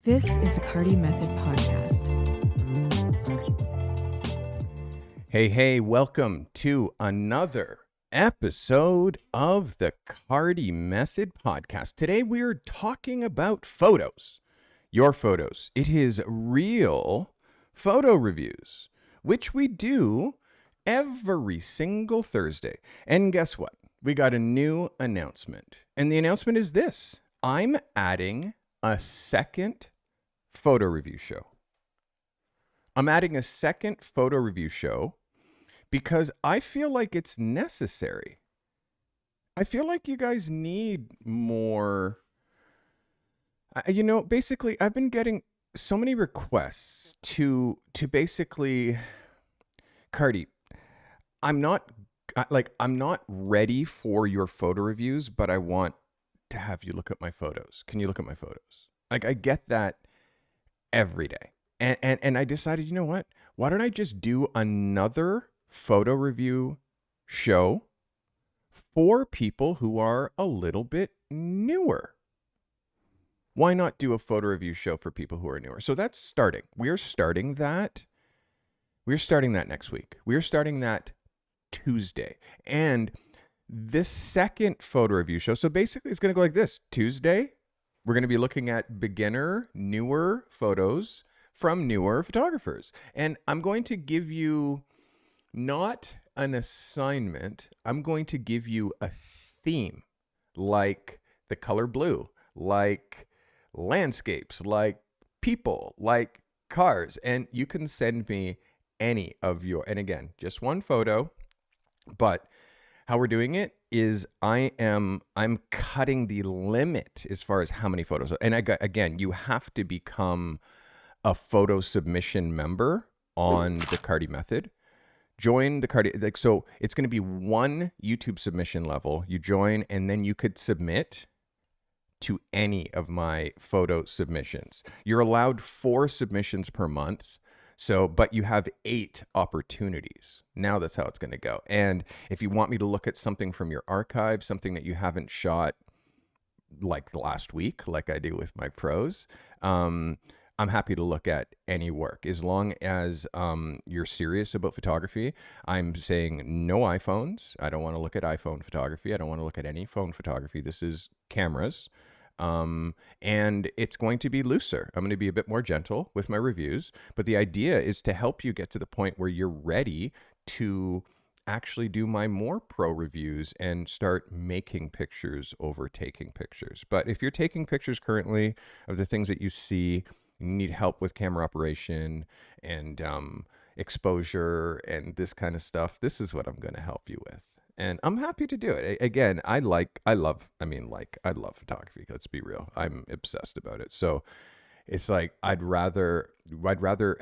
This is the Carty Method Podcast. Hey, welcome to another episode of the Carty Method Podcast. Today we are talking about photos, your photos. It is real photo reviews, which we do every single Thursday. And guess what? We got a new announcement. And the announcement is this: I'm adding a second photo review show. I'm adding a second photo review show because I feel like it's necessary. I feel like you guys need more. Basically, I've been getting so many requests to basically, Carty, I'm not ready for your photo reviews, but I want to have you look at my photos. Can you look at my photos? Like, I get that every day. And I decided, you know what? Why don't I just do another photo review show for people who are a little bit newer? Why not do a photo review show for people who are newer? So that's starting. We're starting that next week. We're starting that Tuesday. And this second photo review show, so basically it's going to go like this. Tuesday, we're going to be looking at beginner, newer photos from newer photographers. And I'm going to give you not an assignment. I'm going to give you a theme, like the color blue, like landscapes, like people, like cars. And you can send me any of your, and again, just one photo. But how we're doing it is I'm cutting the limit as far as how many photos. And again, you have to become a photo submission member on the Carty Method. Join the Carty, so it's going to be one YouTube submission level. You join, and then you could submit to any of my photo submissions. You're allowed 4 submissions per month. So, but you have 8 opportunities. Now that's how it's going to go. And if you want me to look at something from your archive, something that you haven't shot like last week, like I do with my pros, I'm happy to look at any work as long as you're serious about photography. I'm saying no iPhones. I don't want to look at iPhone photography. I don't want to look at any phone photography. This is cameras. And it's going to be looser. I'm going to be a bit more gentle with my reviews, but the idea is to help you get to the point where you're ready to actually do my more pro reviews and start making pictures over taking pictures. But if you're taking pictures currently of the things that you see, you need help with camera operation and exposure and this kind of stuff, this is what I'm going to help you with. And I'm happy to do it. Again, I love photography. Let's be real. I'm obsessed about it. So it's like, I'd rather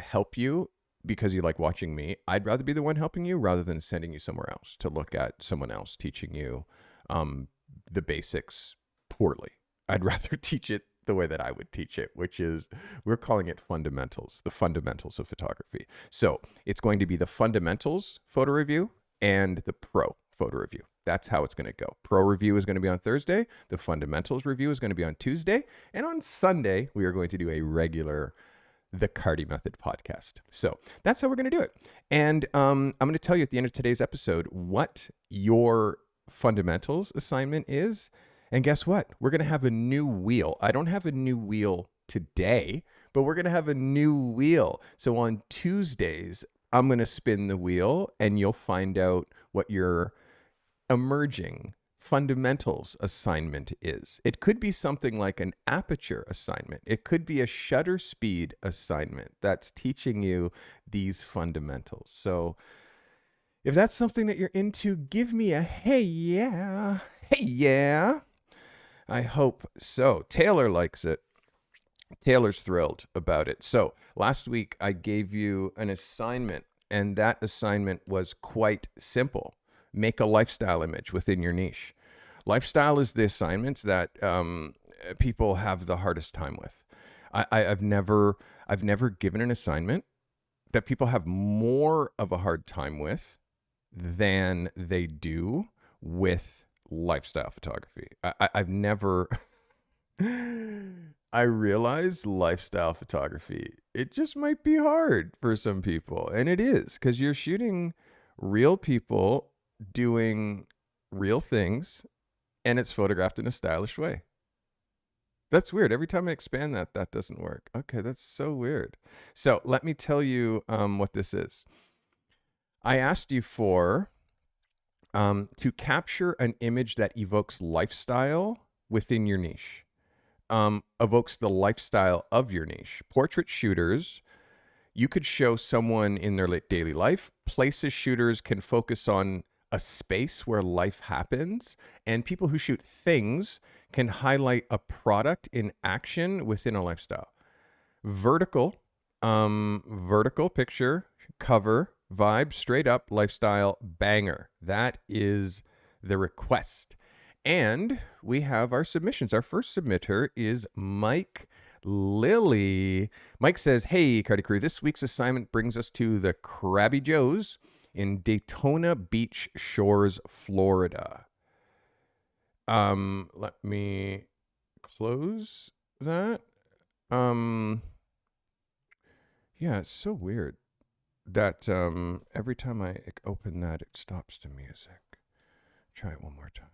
help you because you like watching me. I'd rather be the one helping you rather than sending you somewhere else to look at someone else teaching you the basics poorly. I'd rather teach it the way that I would teach it, which is, we're calling it fundamentals, the fundamentals of photography. So it's going to be the fundamentals photo review and the pro photo review. That's how it's going to go. Pro review is going to be on Thursday. The fundamentals review is going to be on Tuesday. And on Sunday, we are going to do a regular The Carty Method podcast. So that's how we're going to do it. And I'm going to tell you at the end of today's episode what your fundamentals assignment is. And guess what? We're going to have a new wheel. I don't have a new wheel today, but we're going to have a new wheel. So on Tuesdays, I'm going to spin the wheel and you'll find out what your emerging fundamentals assignment is. It could be something like an aperture assignment. It could be a shutter speed assignment that's teaching you these fundamentals. So if that's something that you're into, give me a hey yeah. Hey yeah. I hope so. Taylor likes it. Taylor's thrilled about it. So last week I gave you an assignment, and that assignment was quite simple. Make a lifestyle image within your niche. Lifestyle is the assignment that people have the hardest time with. I've never given an assignment that people have more of a hard time with than they do with lifestyle photography. I've never I realize lifestyle photography, it just might be hard for some people. And it is, because you're shooting real people doing real things, and it's photographed in a stylish way. That's weird. Every time I expand that, that doesn't work. Okay, that's so weird. So let me tell you what this is. I asked you for to capture an image that evokes lifestyle within your niche, evokes the lifestyle of your niche. Portrait shooters, you could show someone in their daily life. Places shooters can focus on a space where life happens. And people who shoot things can highlight a product in action within a lifestyle. Vertical, vertical picture, cover, vibe, straight up, lifestyle, banger. That is the request. And we have our submissions. Our first submitter is Mike Lilly. Mike says, hey, Carty Crew, this week's assignment brings us to the Krabby Joe's in Daytona Beach Shores, Florida. Let me close that. Yeah, it's so weird that every time I open that, it stops the music. Try it one more time.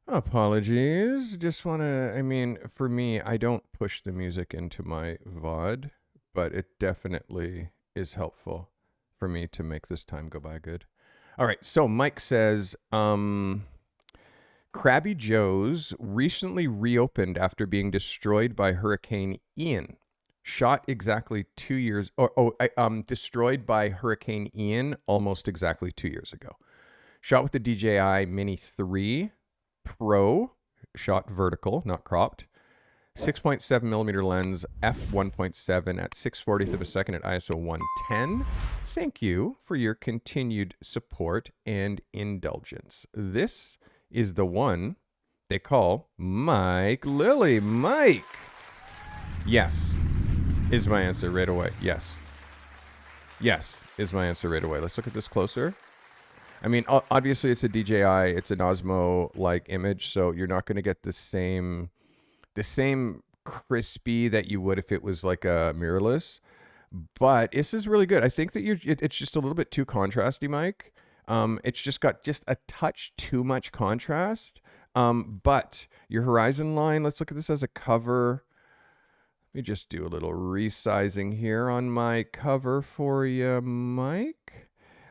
Apologies. Just want to, for me, I don't push the music into my VOD, but it definitely is helpful for me to make this time go by good. All right. So Mike says, Krabby Joe's recently reopened after being destroyed by Hurricane Ian. Shot exactly 2 years, destroyed by Hurricane Ian almost exactly 2 years ago. Shot with the DJI Mini 3 Pro, shot vertical, not cropped. 6.7 millimeter lens, f1.7 at 6/40th of a second at ISO 110. Thank you for your continued support and indulgence. This is the one they call Mike Lilly. Mike! Yes, is my answer right away. Yes. Yes, is my answer right away. Let's look at this closer. Obviously it's a DJI, it's an Osmo-like image, so you're not going to get the same crispy that you would if it was like a mirrorless. But this is really good. I think that it's just a little bit too contrasty, Mike. It's just got just a touch too much contrast. But your horizon line, let's look at this as a cover. Let me just do a little resizing here on my cover for you, Mike.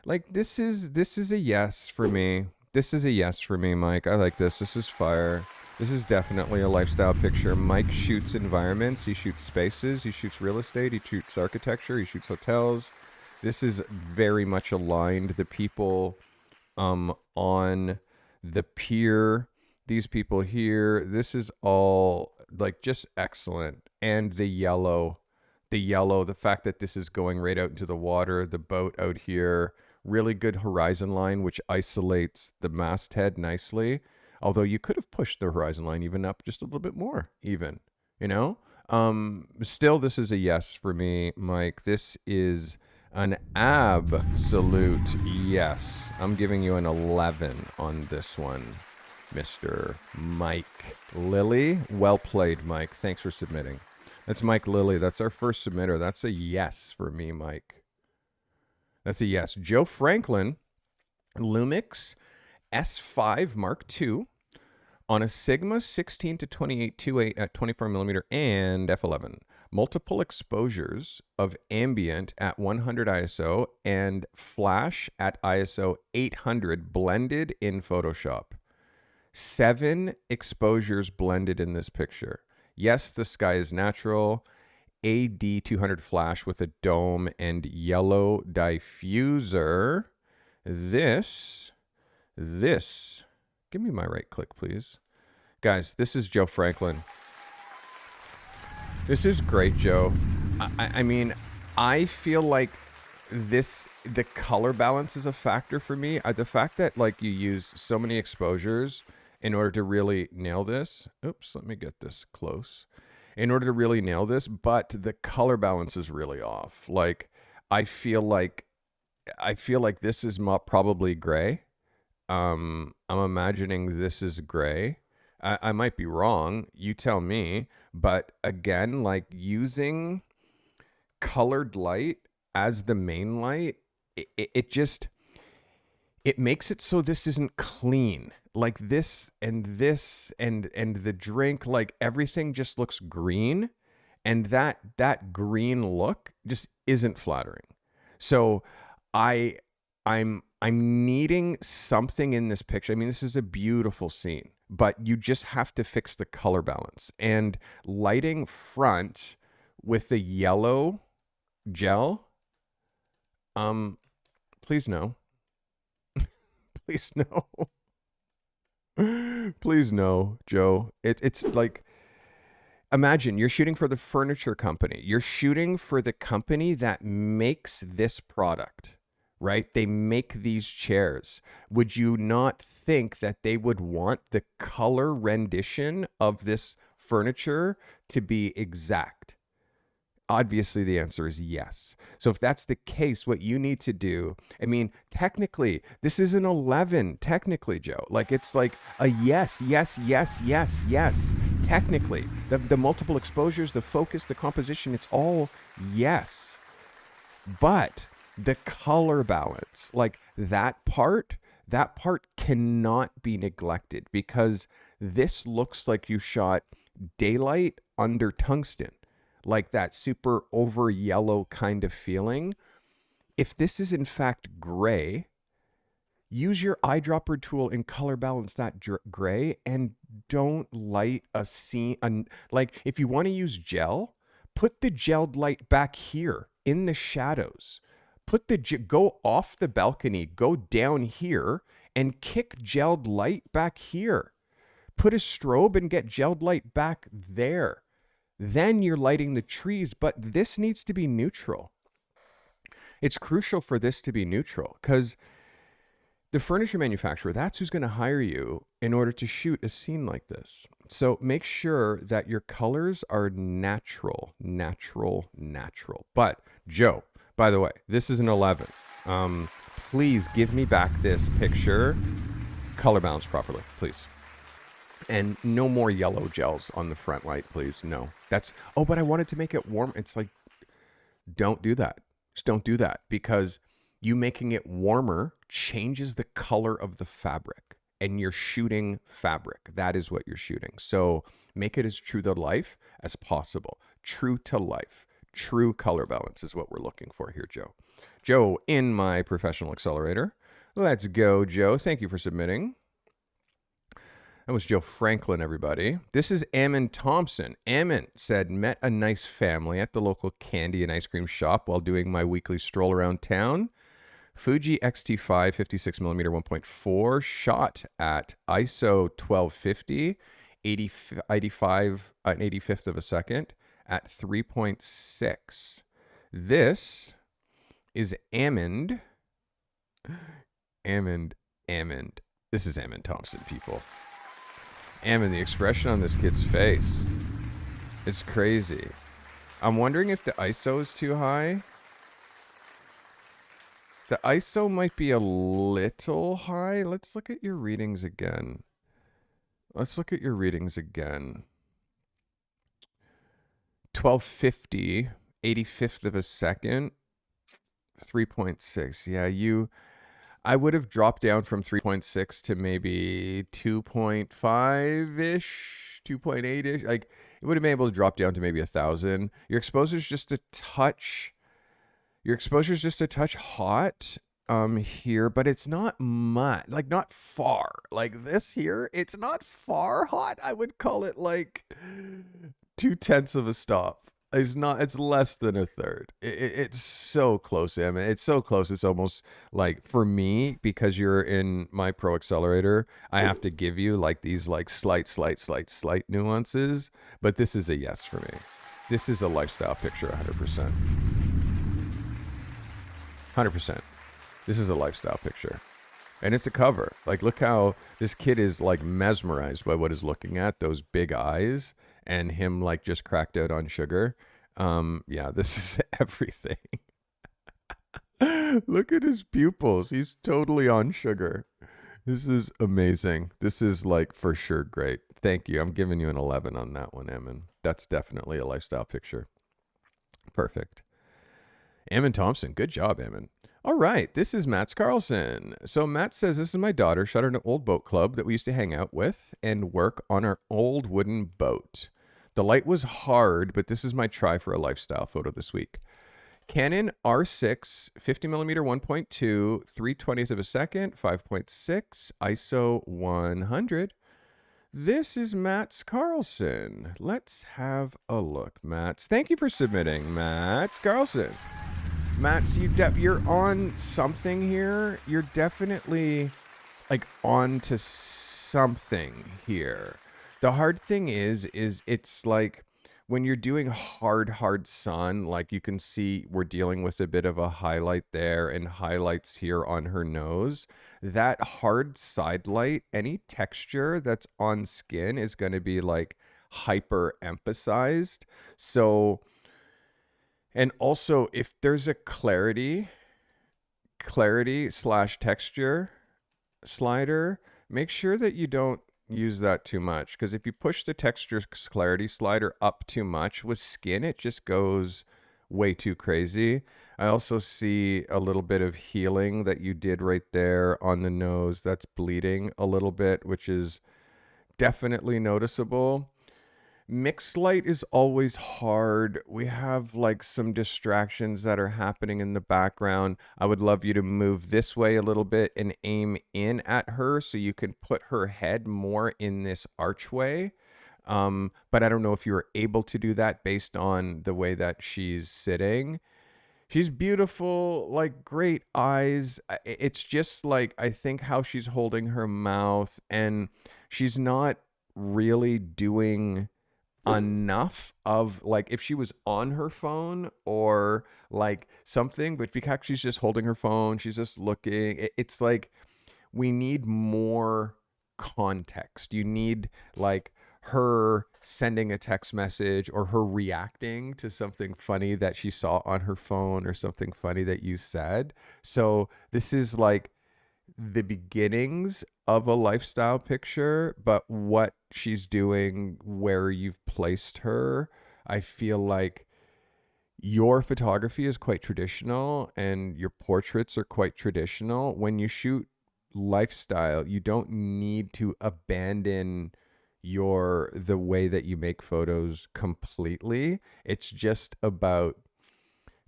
Like, this is a yes for me. This is a yes for me, Mike. I like this. This is fire. This is definitely a lifestyle picture. Mike shoots environments. He shoots spaces. He shoots real estate. He shoots architecture. He shoots hotels. This is very much aligned. The people on the pier, these people here, this is all like just excellent. And the yellow, the fact that this is going right out into the water, the boat out here, really good horizon line, which isolates the masthead nicely. Although you could have pushed the horizon line even up just a little bit more, even, Still, this is a yes for me, Mike. This is an absolute yes. I'm giving you an 11 on this one, Mr. Mike Lilly. Well played, Mike. Thanks for submitting. That's Mike Lilly. That's our first submitter. That's a yes for me, Mike. That's a yes. Joe Franklin, Lumix S5 Mark II on a Sigma 16 to 28 2.8 at 24 millimeter and f11. Multiple exposures of ambient at 100 ISO and flash at ISO 800 blended in Photoshop. 7 exposures blended in this picture. Yes, the sky is natural. AD200 flash with a dome and yellow diffuser. This, give me my right click, please. Guys, this is Joe Franklin. This is great, Joe. I feel like the color balance is a factor for me. The fact that like you use so many exposures in order to really nail this. Oops, let me get this close. In order to really nail this, but the color balance is really off. Like, I feel like this is probably gray. I'm imagining this is gray. I might be wrong. You tell me. But again, like using colored light as the main light, it just it makes it so this isn't clean. Like this and the drink, like everything just looks green, and that green look just isn't flattering. So I I'm needing something in this picture. I mean, this is a beautiful scene, but you just have to fix the color balance and lighting front with the yellow gel. Please no. Please no. Please no, Joe. It's like imagine you're shooting for the furniture company. You're shooting for the company that makes this product, right? They make these chairs. Would you not think that they would want the color rendition of this furniture to be exact? Obviously, the answer is yes. So if that's the case, what you need to do, I mean, technically, this is an 11, technically, Joe. Like, it's like a yes, yes, yes, yes, yes. Technically, the multiple exposures, the focus, the composition, it's all yes. But the color balance, like that part cannot be neglected because this looks like you shot daylight under tungsten, like that super over yellow kind of feeling. If this is in fact gray, use your eyedropper tool and color balance that gray and don't light a scene. Like if you want to use gel, put the gelled light back here in the shadows. Go off the balcony, go down here and kick gelled light back here. Put a strobe and get gelled light back there. Then you're lighting the trees, but this needs to be neutral. It's crucial for this to be neutral because the furniture manufacturer, that's who's going to hire you in order to shoot a scene like this. So make sure that your colors are natural. But Joe, by the way, this is an 11. Please give me back this picture color balanced properly, please. And no more yellow gels on the front light, please. No. But I wanted to make it warm. It's like, don't do that. Just don't do that because you making it warmer changes the color of the fabric and you're shooting fabric. That is what you're shooting. So make it as true to life as possible. True to life. True color balance is what we're looking for here, Joe. Joe, in my professional accelerator. Let's go, Joe. Thank you for submitting. That was Joe Franklin, everybody. This is Ammon Thompson. Ammon said, met a nice family at the local candy and ice cream shop while doing my weekly stroll around town. Fuji X-T5 56mm 1.4 shot at ISO 1250, 85 an 85th of a second at 3.6. This is Ammon. This is Ammon Thompson, people. Ammon, the expression on this kid's face. It's crazy. I'm wondering if the ISO is too high. The ISO might be a little high. Let's look at your readings again. 1250, 85th of a second, 3.6. Yeah, I would have dropped down from 3.6 to maybe 2.5-ish, 2.8-ish. Like, it would have been able to drop down to maybe 1,000. Your exposure's just a touch hot here, but it's not much, like not far. Like this here, it's not far hot. I would call it like 0.2 of a stop. It's less than a third. It's so close, Emma. It's so close. It's almost like, for me, because you're in my pro accelerator, I have to give you like these like slight nuances. But this is a yes for me. This is a lifestyle picture, 100%. 100%. This is a lifestyle picture. And it's a cover. Like, look how this kid is like mesmerized by what he's looking at, those big eyes, and him like just cracked out on sugar. Yeah, this is everything. Look at his pupils. He's totally on sugar. This is amazing. This is like for sure great. Thank you. I'm giving you an 11 on that one, Emin. That's definitely a lifestyle picture. Perfect. Emin Thompson. Good job, Emin. All right. This is Matt Carlson. So Matt says, this is my daughter. Shot her in an old boat club that we used to hang out with and work on our old wooden boat. The light was hard, but this is my try for a lifestyle photo this week. Canon R6, 50mm 1.2, 3/20th of a second, 5.6, ISO 100. This is Matt Carlson. Let's have a look, Matt. Thank you for submitting, Matt Carlson. Matt, you're on something here. You're definitely like on to something here. The hard thing is it's like when you're doing hard sun, like you can see we're dealing with a bit of a highlight there and highlights here on her nose. That hard side light, any texture that's on skin is going to be like hyper emphasized. So, and also if there's a clarity / texture slider, make sure that you don't use that too much, because if you push the texture clarity slider up too much with skin, it just goes way too crazy. I also see a little bit of healing that you did right there on the nose that's bleeding a little bit, which is definitely noticeable. Mixed light is always hard. We have like some distractions that are happening in the background. I would love you to move this way a little bit and aim in at her so you can put her head more in this archway. But I don't know if you were able to do that based on the way that she's sitting. She's beautiful, like great eyes. It's just like, I think how she's holding her mouth, and she's not really doing enough of, like, if she was on her phone or like something, but because she's just holding her phone, she's just looking. It's like we need more context. You need like her sending a text message or her reacting to something funny that she saw on her phone or something funny that you said. So this is like the beginnings of a lifestyle picture, but what she's doing, where you've placed her, I feel like your photography is quite traditional and your portraits are quite traditional. When you shoot lifestyle, you don't need to abandon the way that you make photos completely. It's just about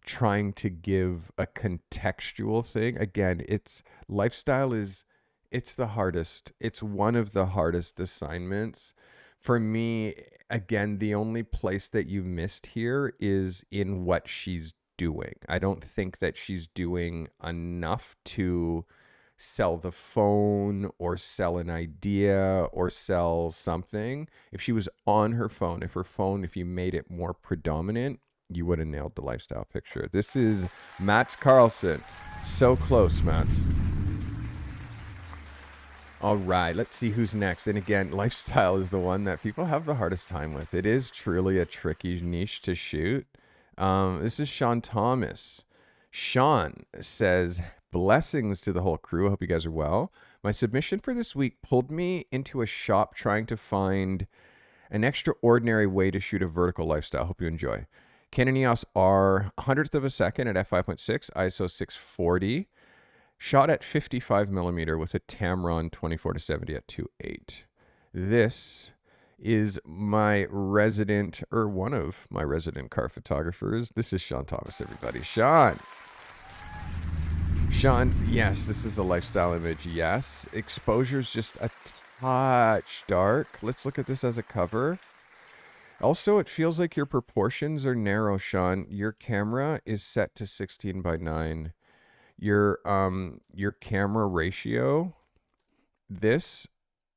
trying to give a contextual thing. Again, it's the hardest. It's one of the hardest assignments for me. Again, the only place that you missed here is in what she's doing. I don't think that she's doing enough to sell the phone or sell an idea or sell something. If she was on her phone, if you made it more predominant, you would have nailed the lifestyle picture. This is Matt Carlson. So close, Matt. All right, let's see who's next. And again, lifestyle is the one that people have the hardest time with. It is truly a tricky niche to shoot. This is Sean Thomas. Sean says, blessings to the whole crew. I hope you guys are well. My submission for this week pulled me into a shop trying to find an extraordinary way to shoot a vertical lifestyle. Hope you enjoy. Canon EOS R, 100th of a second at f5.6, ISO 640. Shot at 55mm with a Tamron 24-70 at 2.8. This is my resident, or one of my resident car photographers. This is Sean Thomas, everybody. Sean, yes, this is a lifestyle image. Yes. Exposure's just a touch dark. Let's look at this as a cover. Also, it feels like your proportions are narrow, Sean. Your camera is set to 16:9. Your camera ratio, this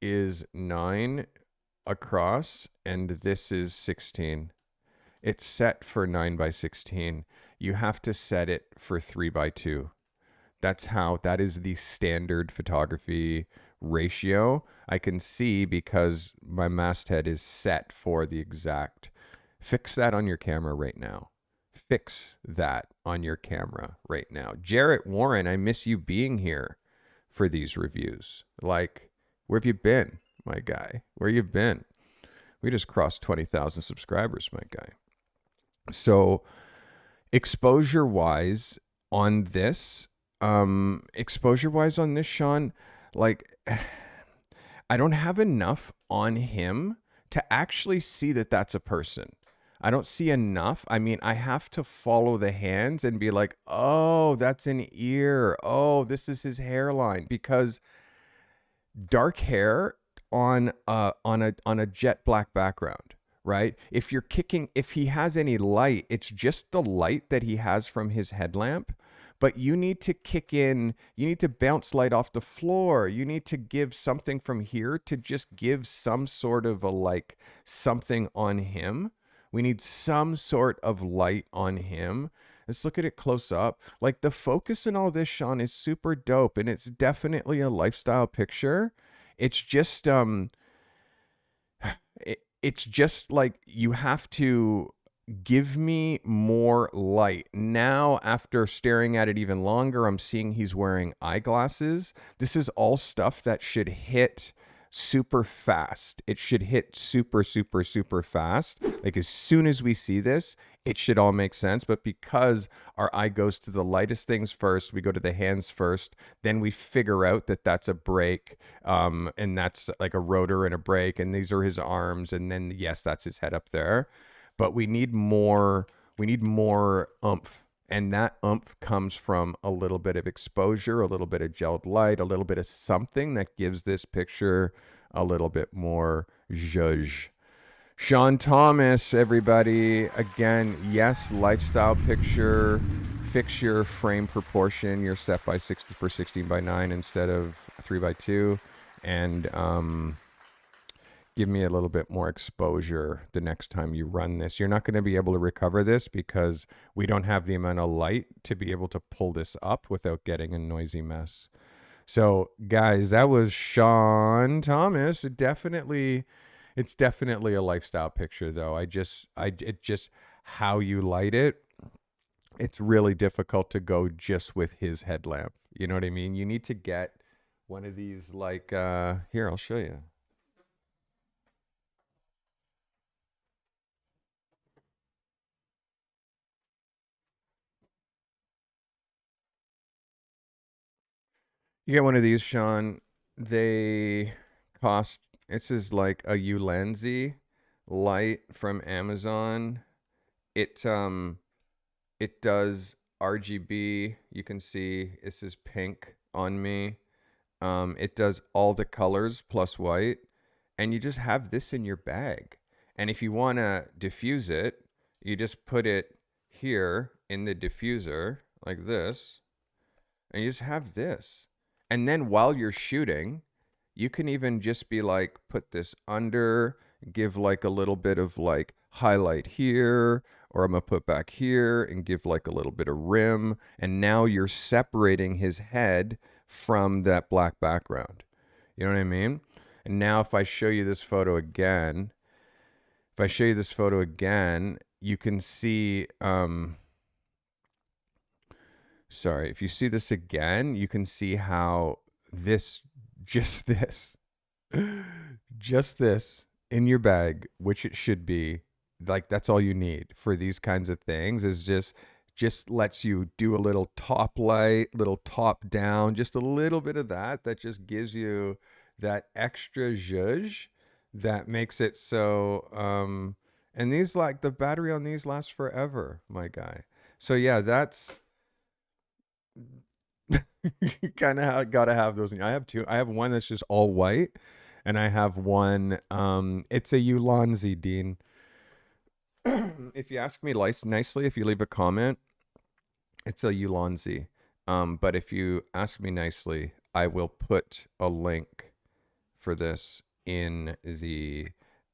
is 9 across and this is 16. It's set for 9:16. You have to set it for 3:2. That is the standard photography ratio. I can see because my masthead is set for the exact. Fix that on your camera right now. Fix that on your camera right now. Jarrett Warren, I miss you being here for these reviews. Like, where have you been, my guy? Where you been? We just crossed 20,000 subscribers, my guy. So exposure wise on this, Sean, like I don't have enough on him to actually see that that's a person. I don't see enough. I mean, I have to follow the hands and be like, oh, that's an ear. Oh, this is his hairline, because dark hair on a jet black background, right? If he has any light, it's just the light that he has from his headlamp. But you need to you need to bounce light off the floor. You need to give something from here to just give some sort of something on him. We need some sort of light on him. Let's look at it close up. Like, the focus in all this, Sean, is super dope, and it's definitely a lifestyle picture. It's just it's just like, you have to give me more light. Now, after staring at it even longer, I'm seeing he's wearing eyeglasses. This is all stuff that should hit super fast. It should hit super, super, super fast. Like, as soon as we see this, it should all make sense. But because our eye goes to the lightest things first, we go to the hands first, then we figure out that that's a brake, and that's like a rotor and a brake, and these are his arms, and then yes, that's his head up there. But we need more oomph. And that oomph comes from a little bit of exposure, a little bit of gelled light, a little bit of something that gives this picture a little bit more zhuzh. Sean Thomas, everybody. Again, yes, lifestyle picture. Fix your frame proportion. You're set by 16x9 instead of 3x2. And give me a little bit more exposure the next time you run this. You're not going to be able to recover this because we don't have the amount of light to be able to pull this up without getting a noisy mess. So, guys, that was Sean Thomas. It's definitely a lifestyle picture, though. It just how you light it. It's really difficult to go just with his headlamp. You know what I mean? You need to get one of these, here, I'll show you. You get one of these, Sean. They cost, this is like a Ulanzi light from Amazon. It does RGB. You can see this is pink on me. It does all the colors plus white, and you just have this in your bag. And if you want to diffuse it, you just put it here in the diffuser like this, and you just have this. And then while you're shooting, you can even just be like, put this under, give like a little bit of like highlight here, or I'm gonna put back here and give like a little bit of rim. And now you're separating his head from that black background. You know what I mean? And now if I show you this photo again, you can see, sorry, if you see this again, you can see how just this in your bag, which it should be, like, that's all you need for these kinds of things, is just lets you do a little top light, little top down, just a little bit of that just gives you that extra zhuzh that makes it so, and these, like, the battery on these lasts forever, my guy. So yeah, that's you kind of got to have those. I have two. I have one that's just all white, and I have one, it's a Ulanzi, Dean. If you ask me nicely, if you leave a comment, it's a Ulanzi. But if you ask me nicely, I will put a link for this in the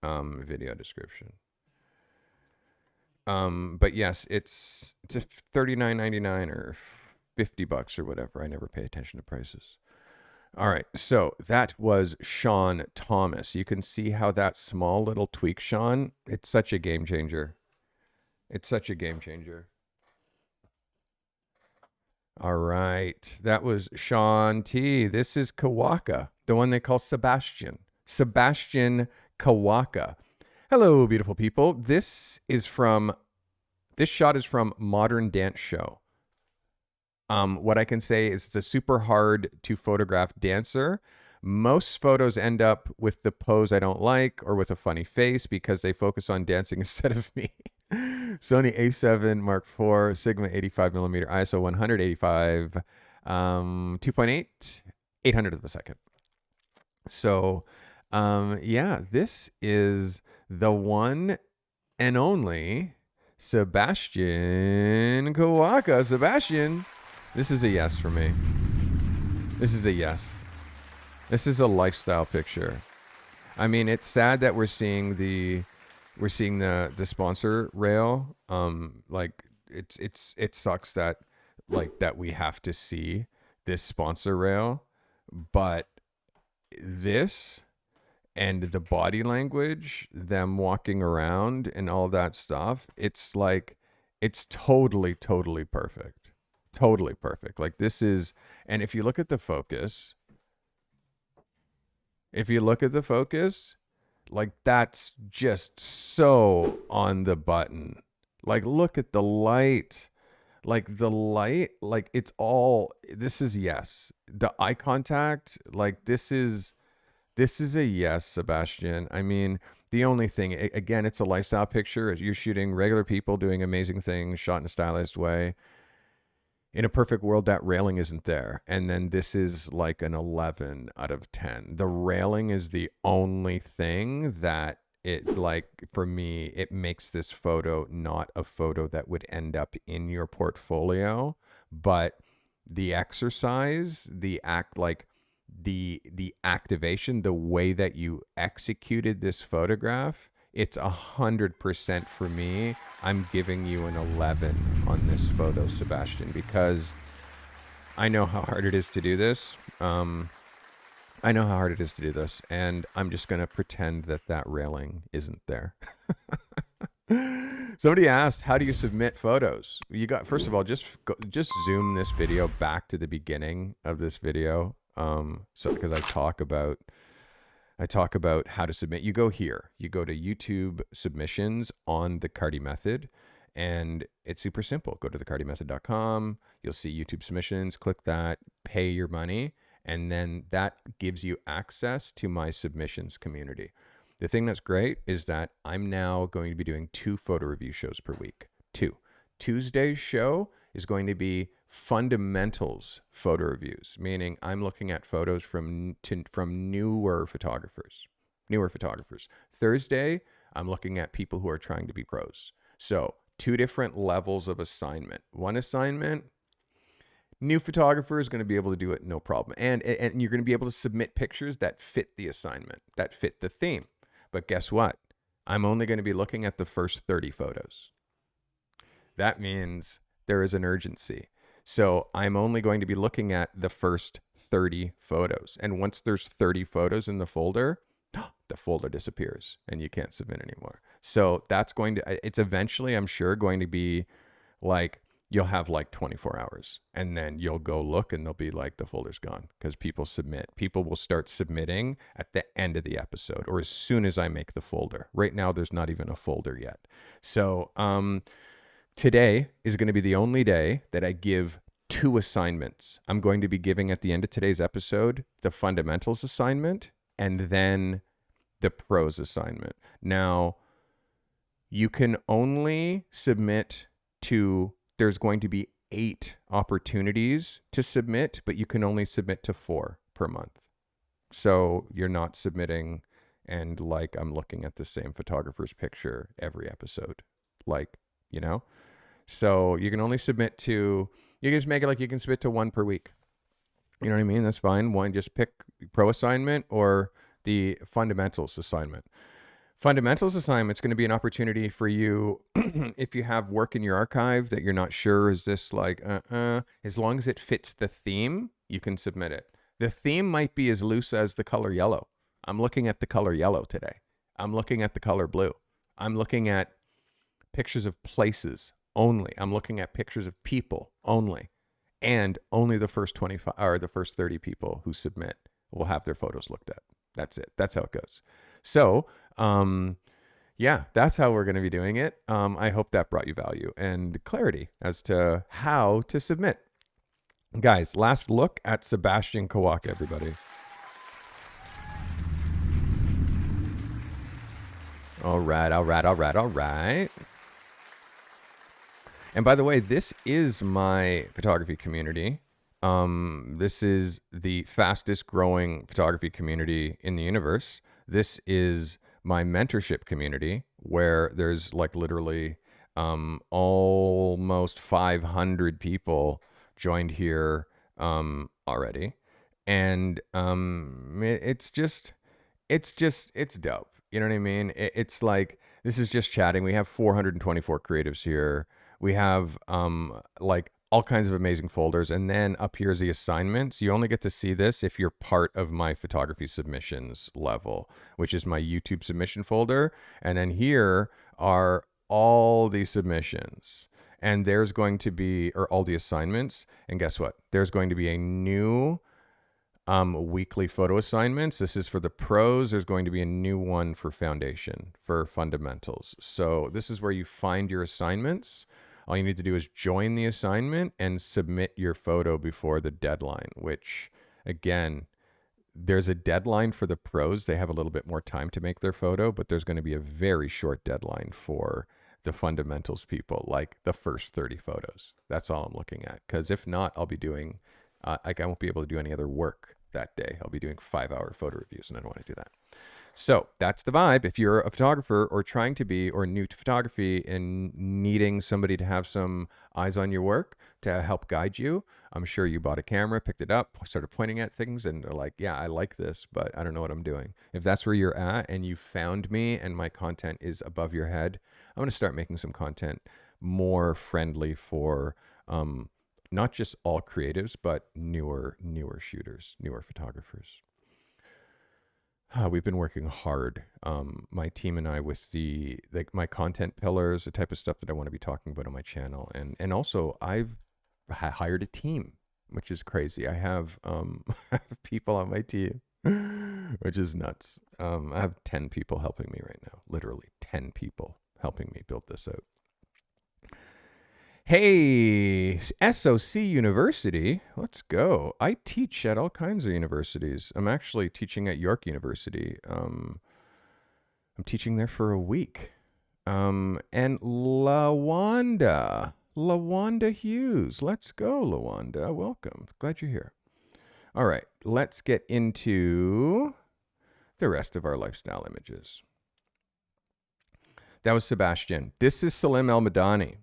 video description. But yes, it's a $39.99 or $50 or whatever. I never pay attention to prices. All right, so that was Sean Thomas. You can see how that small little tweak, Sean, it's such a game changer. It's such a game changer. All right, that was Sean T. This is Kawaka, the one they call Sebastian. Sebastian Kawaka. Hello, beautiful people. This shot is from Modern Dance Show. What I can say is it's a super hard to photograph dancer. Most photos end up with the pose I don't like or with a funny face because they focus on dancing instead of me. Sony A7 Mark IV, Sigma 85mm, ISO 185, 2.8, 800th of a second. So, yeah, this is the one and only Sebastian Kawaka. Sebastian, this is a yes for me. This is a yes. This is a lifestyle picture. I mean, it's sad that we're seeing the sponsor rail. Like it sucks that that we have to see this sponsor rail, but this and the body language, them walking around and all that stuff, it's totally perfect. Totally perfect. Like this is, and if you look at the focus, like that's just so on the button. Like look at the light. Like it's all, this is yes. The eye contact, like this is a yes, Sebastian. I mean, the only thing, again, it's a lifestyle picture. You're shooting regular people doing amazing things, shot in a stylized way. In a perfect world, that railing isn't there. And then this is like an 11 out of 10. The railing is the only thing that it, like, for me, it makes this photo not a photo that would end up in your portfolio. But the exercise, the activation, the way that you executed this photograph, it's 100% for me. I'm giving you an 11 on this photo, Sebastian, because I know how hard it is to do this. And I'm just going to pretend that railing isn't there. Somebody asked, how do you submit photos? First of all, just zoom this video back to the beginning of this video. So because I talk about how to submit. You go here, you go to YouTube submissions on the Carty method, and it's super simple. Go to thecartymethod.com. You'll see YouTube submissions, click that, pay your money. And then that gives you access to my submissions community. The thing that's great is that I'm now going to be doing 2 photo review shows per week. 2. Tuesday's show is going to be fundamentals photo reviews, meaning I'm looking at photos from newer photographers. Thursday, I'm looking at people who are trying to be pros. So 2 different levels of assignment. One assignment, new photographer is going to be able to do it no problem. And you're going to be able to submit pictures that fit the assignment, that fit the theme. But guess what? I'm only going to be looking at the first 30 photos. That means there is an urgency. So I'm only going to be looking at the first 30 photos. And once there's 30 photos in the folder, the folder disappears and you can't submit anymore. So it's eventually, I'm sure, going to be like, you'll have like 24 hours and then you'll go look and they'll be like, the folder's gone, because people will start submitting at the end of the episode or as soon as I make the folder. Right now, there's not even a folder yet. So, today is going to be the only day that I give 2 assignments. I'm going to be giving at the end of today's episode the fundamentals assignment and then the pros assignment. Now, you can only submit to, there's going to be 8 opportunities to submit, but you can only submit to 4 per month. So you're not submitting and like I'm looking at the same photographer's picture every episode. Like, you know? So you can only submit to, you can just make it like you can submit to 1 per week. You know what I mean? That's fine. One, just pick pro assignment or the fundamentals assignment. Fundamentals assignment is going to be an opportunity for you if you have work in your archive that you're not sure, is this like, as long as it fits the theme, you can submit it. The theme might be as loose as the color yellow. I'm looking at the color yellow today. I'm looking at the color blue. I'm looking at pictures of places only. I'm looking at pictures of people only. And only the first 25 or the first 30 people who submit will have their photos looked at. That's it. That's how it goes. So, yeah, that's how we're going to be doing it. I hope that brought you value and clarity as to how to submit. Guys, last look at Sebastian Kowak, everybody. All right, all right, all right, all right. And by the way, this is my photography community. This is the fastest growing photography community in the universe. This is my mentorship community where there's like literally almost 500 people joined here already. And it's dope. You know what I mean? It's like, this is just chatting. We have 424 creatives here. We have like all kinds of amazing folders. And then up here is the assignments. You only get to see this if you're part of my photography submissions level, which is my YouTube submission folder. And then here are all the submissions. And there's going to be, or all the assignments. And guess what? There's going to be a new weekly photo assignments. This is for the pros. There's going to be a new one for foundation, for fundamentals. So this is where you find your assignments. All you need to do is join the assignment and submit your photo before the deadline, which again, there's a deadline for the pros. They have a little bit more time to make their photo, but there's going to be a very short deadline for the fundamentals people, like the first 30 photos. That's all I'm looking at. Because if not, I'll be doing, I won't be able to do any other work that day. I'll be doing 5-hour photo reviews, and I don't want to do that. So that's the vibe. If you're a photographer or trying to be, or new to photography and needing somebody to have some eyes on your work to help guide you, I'm sure you bought a camera, picked it up, started pointing at things, and they're like, yeah, I like this, but I don't know what I'm doing. If that's where you're at and you found me and my content is above your head, I'm going to start making some content more friendly for not just all creatives, but newer shooters, newer photographers. We've been working hard, my team and I, with my content pillars, the type of stuff that I want to be talking about on my channel, and also I've hired a team, which is crazy. I have I have people on my team, which is nuts. I have 10 people helping me right now, literally 10 people helping me build this out. Hey, SOC University, let's go. I teach at all kinds of universities. I'm actually teaching at York University. I'm teaching there for a week. And Lawanda Hughes, let's go, Lawanda. Welcome. Glad you're here. All right, let's get into the rest of our lifestyle images. That was Sebastian. This is Salim El-Madani.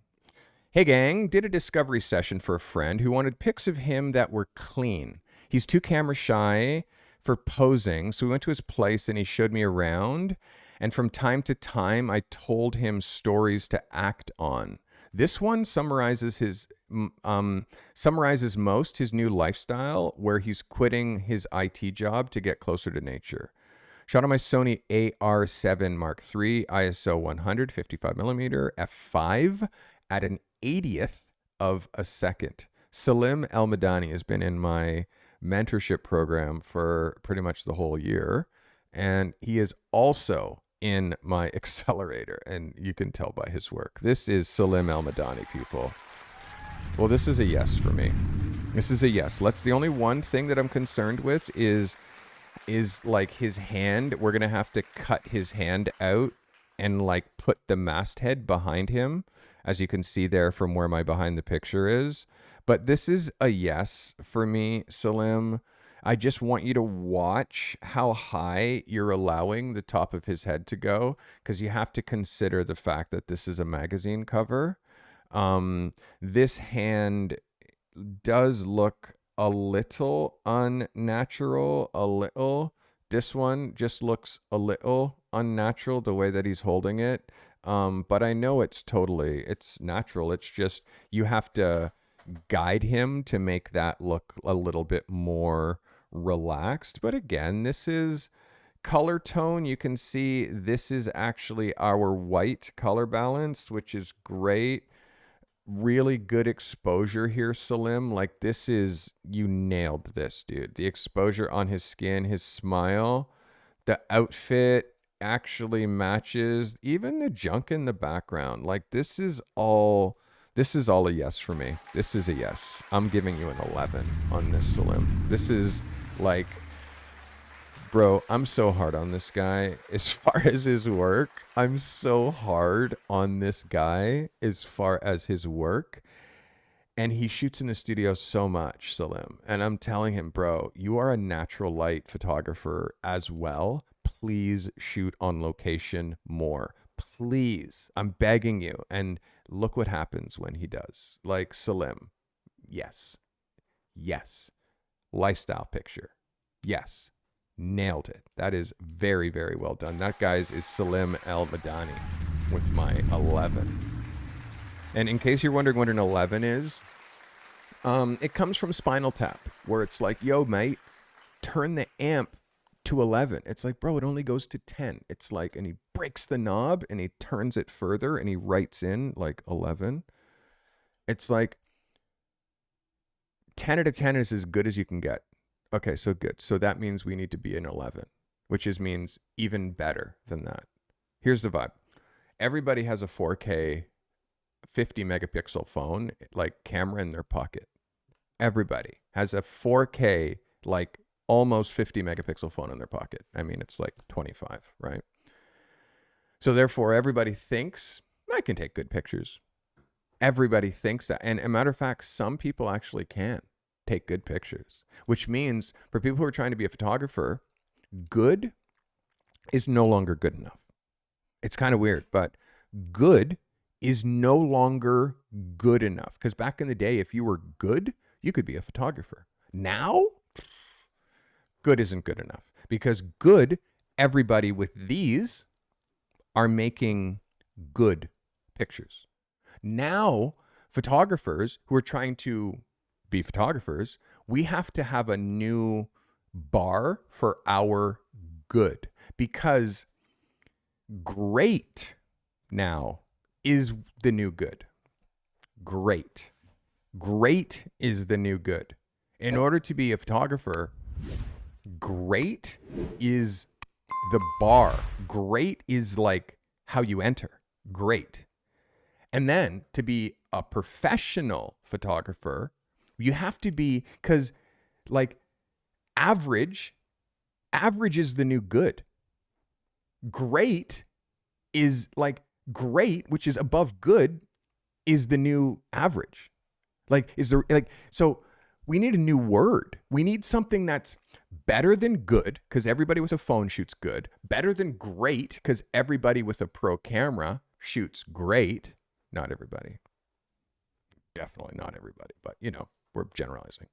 Hey gang, did a discovery session for a friend who wanted pics of him that were clean. He's too camera shy for posing, so we went to his place and he showed me around. And from time to time, I told him stories to act on. This one summarizes most his new lifestyle, where he's quitting his IT job to get closer to nature. Shot on my Sony AR7 Mark III, ISO 100, 55mm, f5 at an 80th of a second. Salim El-Madani has been in my mentorship program for pretty much the whole year, and he is also in my accelerator, and you can tell by his work. This is Salim El-Madani, people. Well, this is a yes for me. This is a yes. The only one thing that I'm concerned with is like his hand. We're gonna have to cut his hand out and like put the masthead behind him, as you can see there from where my behind the picture is. But this is a yes for me, Salim. I just want you to watch how high you're allowing the top of his head to go, because you have to consider the fact that this is a magazine cover. This hand does look a little unnatural, a little. This one just looks a little unnatural, the way that he's holding it. But I know it's natural. It's just, you have to guide him to make that look a little bit more relaxed. But again, this is color tone. You can see this is actually our white color balance, which is great. Really good exposure here, Salim. Like, this is, you nailed this, dude. The exposure on his skin, his smile, the outfit, actually matches even the junk in the background. Like this is all a yes for me. This is a yes. I'm giving you an 11 on this Salim. This is like, bro, I'm so hard on this guy as far as his work. I'm so hard on this guy as far as his work. And he shoots in the studio so much, Salim. And I'm telling him, bro, you are a natural light photographer as well. Please shoot on location more. Please. I'm begging you. And look what happens when he does. Like Salim. Yes. Yes. Lifestyle picture. Yes. Nailed it. That is very, very well done. That, guys, is Salim El Madani with my 11. And in case you're wondering what an 11 is, it comes from Spinal Tap, where it's like, yo, mate, turn the amp to 11. It's like, bro, it only goes to 10. It's like, and he breaks the knob and he turns it further and he writes in like 11. It's like 10 out of 10 is as good as you can get. Okay, so good. So that means we need to be an 11, which means even better than that. Here's the vibe. Everybody has a 4K 50 megapixel phone, like camera in their pocket. Everybody has a 4K, like almost 50 megapixel phone in their pocket. I mean, it's like 25, right? So therefore, everybody thinks I can take good pictures. Everybody thinks that. And as a matter of fact, some people actually can take good pictures, which means for people who are trying to be a photographer, good is no longer good enough. It's kind of weird, but good is no longer good enough. Because back in the day, if you were good, you could be a photographer. Now, good isn't good enough. Because good, everybody with these are making good pictures. Now, photographers who are trying to be photographers, we have to have a new bar for our good. Because great now is the new good. Great. Great is the new good. In order to be a photographer, great is the bar. Great is like how you enter. Great. And then to be a professional photographer, you have to be, because like average is the new good. Great is like, great, which is above good, is the new average. Like, is there like, so we need a new word. We need something that's better than good, because everybody with a phone shoots good. Better than great, because everybody with a pro camera shoots great. Not everybody. Definitely not everybody, but you know, we're generalizing.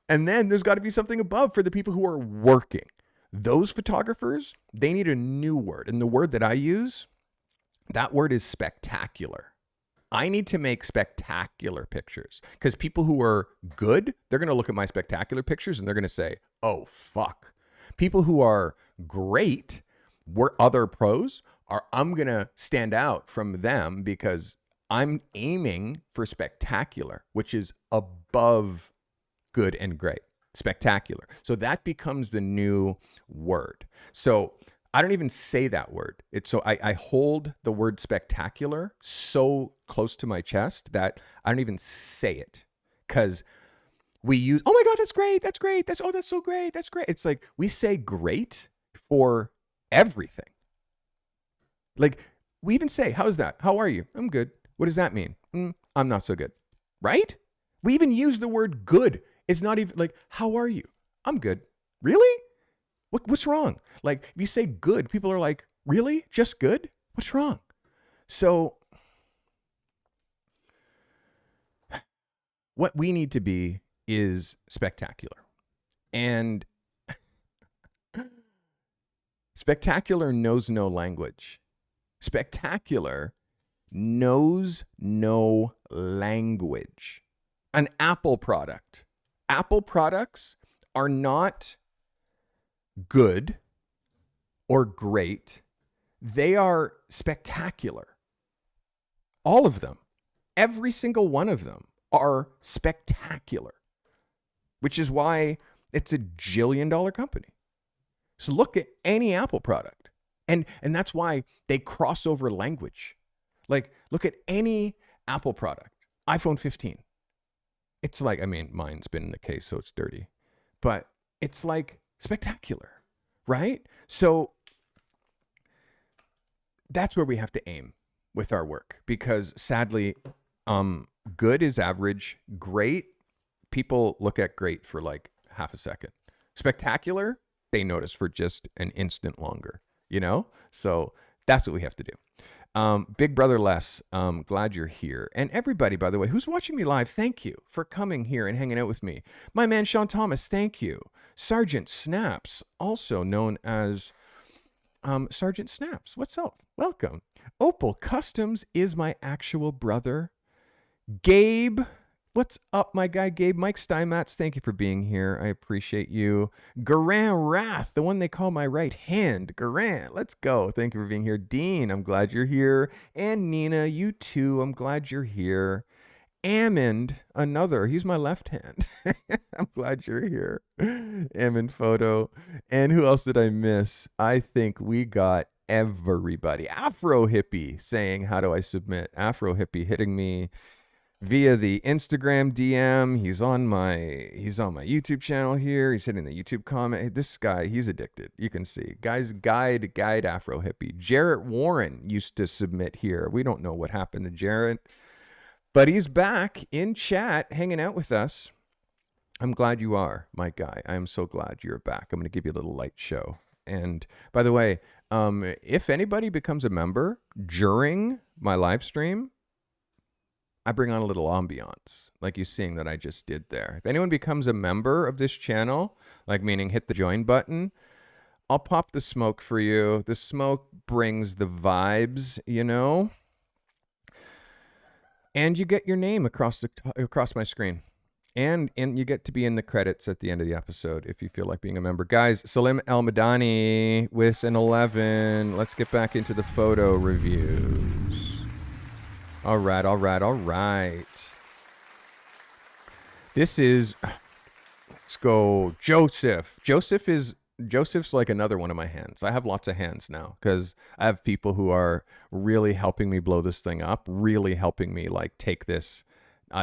And then there's got to be something above for the people who are working. Those photographers, they need a new word. And the word that I use, that word is spectacular. I need to make spectacular pictures, because people who are good, they're going to look at my spectacular pictures and they're going to say, oh, fuck. People who are great, we're other pros, I'm going to stand out from them because I'm aiming for spectacular, which is above good and great. Spectacular. So that becomes the new word. So I don't even say that word. I hold the word spectacular so close to my chest that I don't even say it, because we use, oh my God, that's great. That's great. That's so great. That's great. It's like we say great for everything. Like we even say, how's that? How are you? I'm good. What does that mean? I'm not so good. Right? We even use the word good. It's not even like, how are you? I'm good. Really? What's wrong? Like, if you say good, people are like, really? Just good? What's wrong? So what we need to be is spectacular. And spectacular knows no language. Spectacular knows no language. An Apple product. Apple products are not good or great. They are spectacular. All of them. Every single one of them are spectacular, which is why it's a $1 jillion company. So look at any Apple product. And that's why they cross over language. Like, look at any Apple product, iPhone 15. It's like, I mean, mine's been in the case, so it's dirty, but it's like spectacular, right? So that's where we have to aim with our work, because sadly, good is average. Great, people look at great for like half a second. Spectacular, they notice for just an instant longer, you know? So that's what we have to do. Big Brother Les, glad you're here. And everybody, by the way, who's watching me live, thank you for coming here and hanging out with me. My man, Sean Thomas, thank you. Sergeant Snaps, also known as Sergeant Snaps, what's up? Welcome. Opal Customs is my actual brother. Gabe, what's up, my guy Gabe? Mike Steinmetz, thank you for being here. I appreciate you. Garan Wrath, the one they call my right hand. Garan, let's go. Thank you for being here. Dean, I'm glad you're here. And Nina, you too. I'm glad you're here. Ammond, another. He's my left hand. I'm glad you're here. Ammond Photo. And who else did I miss? I think we got everybody. Afro Hippie saying, how do I submit? Afro Hippie hitting me via the Instagram DM. He's on my YouTube channel here. He's hitting the YouTube comment. This guy, he's addicted. You can see. Guys, guide Afro Hippie. Jarrett Warren used to submit here. We don't know what happened to Jarrett, but he's back in chat hanging out with us. I'm glad you are, my guy. I'm so glad you're back. I'm going to give you a little light show. And by the way, if anybody becomes a member during my live stream, I bring on a little ambiance, like you're seeing that I just did there. If anyone becomes a member of this channel, like meaning hit the join button, I'll pop the smoke for you. The smoke brings the vibes, you know? And you get your name across my screen. And you get to be in the credits at the end of the episode if you feel like being a member. Guys, Salim El Madani with an 11. Let's get back into the photo reviews. All right. This is, let's go, Joseph. Joseph's like another one of my hands. I have lots of hands now because I have people who are really helping me blow this thing up, really helping me like take this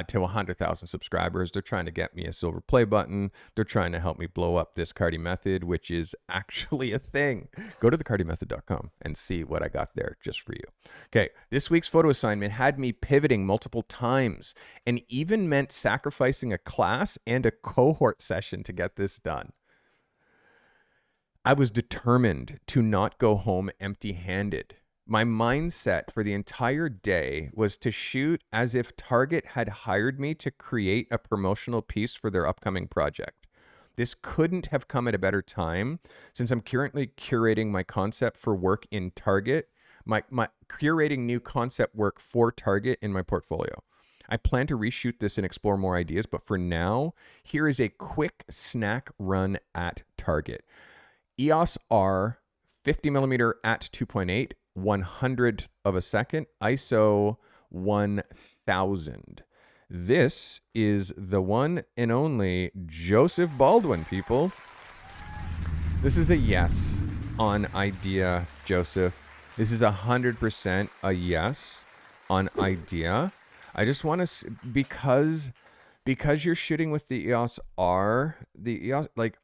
to 100,000 subscribers. They're trying to get me a silver play button. They're trying to help me blow up this Carty method, which is actually a thing. Go to thecartymethod.com and see what I got there just for you. Okay, this week's photo assignment had me pivoting multiple times and even meant sacrificing a class and a cohort session to get this done. I was determined to not go home empty-handed. My mindset for the entire day was to shoot as if Target had hired me to create a promotional piece for their upcoming project. This couldn't have come at a better time since I'm currently curating my concept for work in Target, my curating new concept work for Target in my portfolio. I plan to reshoot this and explore more ideas, but for now, here is a quick snack run at Target. EOS R 50mm at 2.8, 100th of a second, ISO 1000. This is the one and only Joseph Baldwin, people. This is a yes on idea, Joseph. This is 100% a yes on idea. I just want to, because you're shooting with the EOS R, the EOS, like,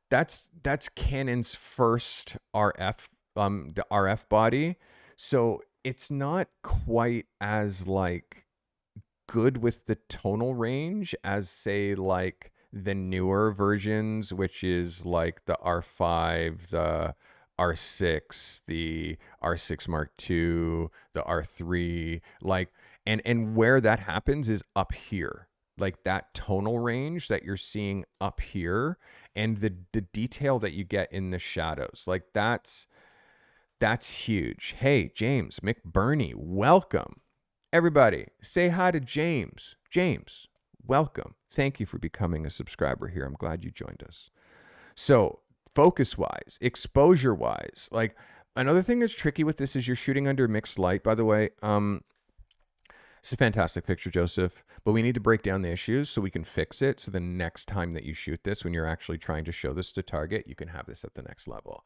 that's Canon's first RF, the RF body. So it's not quite as like good with the tonal range as say like the newer versions, which is like the R5, the R6, the R6 Mark II, the R3, like, and where that happens is up here. Like that tonal range that you're seeing up here and the detail that you get in the shadows, like that's huge. Hey, James McBurney, welcome. Everybody, say hi to James. James, welcome. Thank you for becoming a subscriber here. I'm glad you joined us. So focus-wise, exposure-wise, like another thing that's tricky with this is you're shooting under mixed light, by the way. It's a fantastic picture, Joseph, but we need to break down the issues so we can fix it. So the next time that you shoot this, when you're actually trying to show this to Target, you can have this at the next level.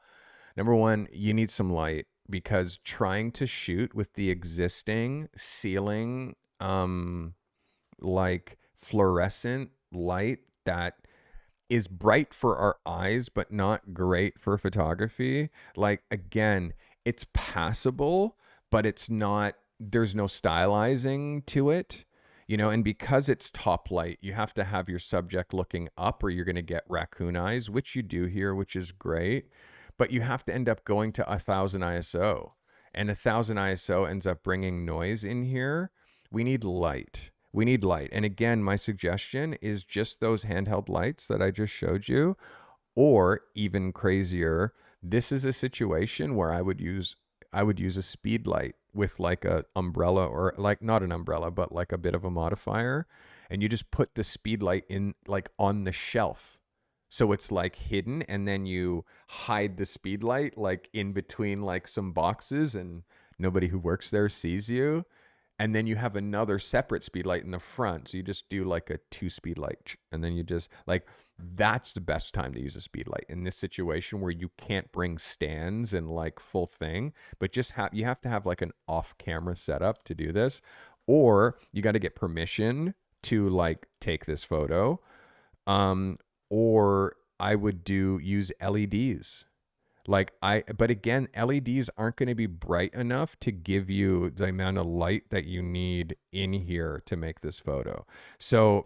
Number one, you need some light because trying to shoot with the existing ceiling, like fluorescent light that is bright for our eyes, but not great for photography. Like, again, it's passable, but it's not, there's no stylizing to it, and because it's top light, you have to have your subject looking up or you're going to get raccoon eyes, which you do here, which is great. But you have to end up going to 1000 ISO, and 1000 ISO ends up bringing noise in here. We need light. We need light. And again, my suggestion is just those handheld lights that I just showed you, or even crazier, this is a situation where I would use a speed light with like a umbrella, or like not an umbrella, but like a bit of a modifier. And you just put the speed light in like on the shelf. So it's like hidden, and then you hide the speed light like in between like some boxes, and nobody who works there sees you. And then you have another separate speed light in the front. So you just do like a 2 speed light. And then you just like, that's the best time to use a speed light in this situation where you can't bring stands and like full thing, but just you have to have like an off camera setup to do this, or you got to get permission to like take this photo. Or I would use LEDs. But again, LEDs aren't going to be bright enough to give you the amount of light that you need in here to make this photo. So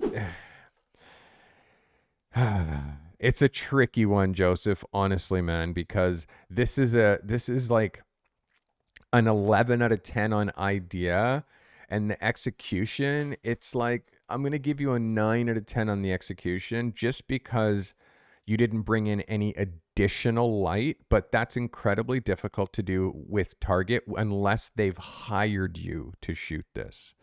it's a tricky one, Joseph, honestly, man, because this is like an 11 out of 10 on idea, and the execution, it's like, I'm going to give you a 9 out of 10 on the execution just because you didn't bring in any additional light, but that's incredibly difficult to do with Target unless they've hired you to shoot this.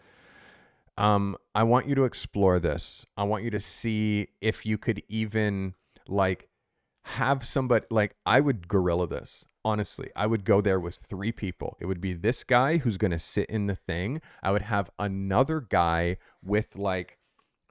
I want you to explore this. I want you to see if you could even like have somebody, like I would guerrilla this. Honestly, I would go there with 3 people. It would be this guy who's going to sit in the thing. I would have another guy with like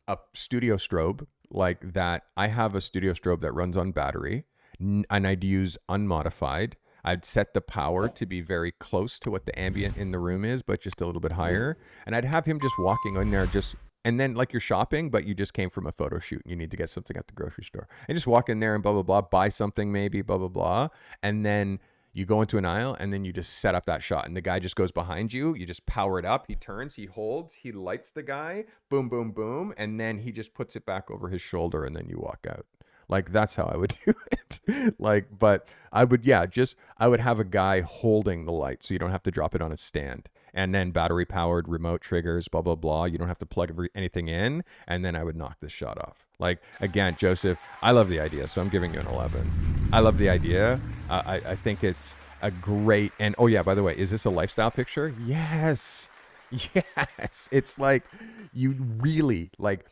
a studio strobe like that. I have a studio strobe that runs on battery, and I'd use unmodified. I'd set the power to be very close to what the ambient in the room is, but just a little bit higher. And I'd have him just walking in there, and then like you're shopping, but you just came from a photo shoot and you need to get something at the grocery store, and just walk in there and blah, blah, blah, buy something maybe, blah, blah, blah. And then you go into an aisle and then you just set up that shot, and the guy just goes behind you. You just power it up. He turns, he holds, he lights the guy, boom, boom, boom. And then he just puts it back over his shoulder, and then you walk out. Like, that's how I would do it. Like, but I would, I would have a guy holding the light so you don't have to drop it on a stand. And then battery powered remote triggers, blah, blah, blah. You don't have to plug anything in. And then I would knock this shot off. Like, again, Joseph, I love the idea. So I'm giving you an 11. I love the idea. I think it's a great, and oh yeah, by the way, is this a lifestyle picture? Yes. Yes. It's like, you really like,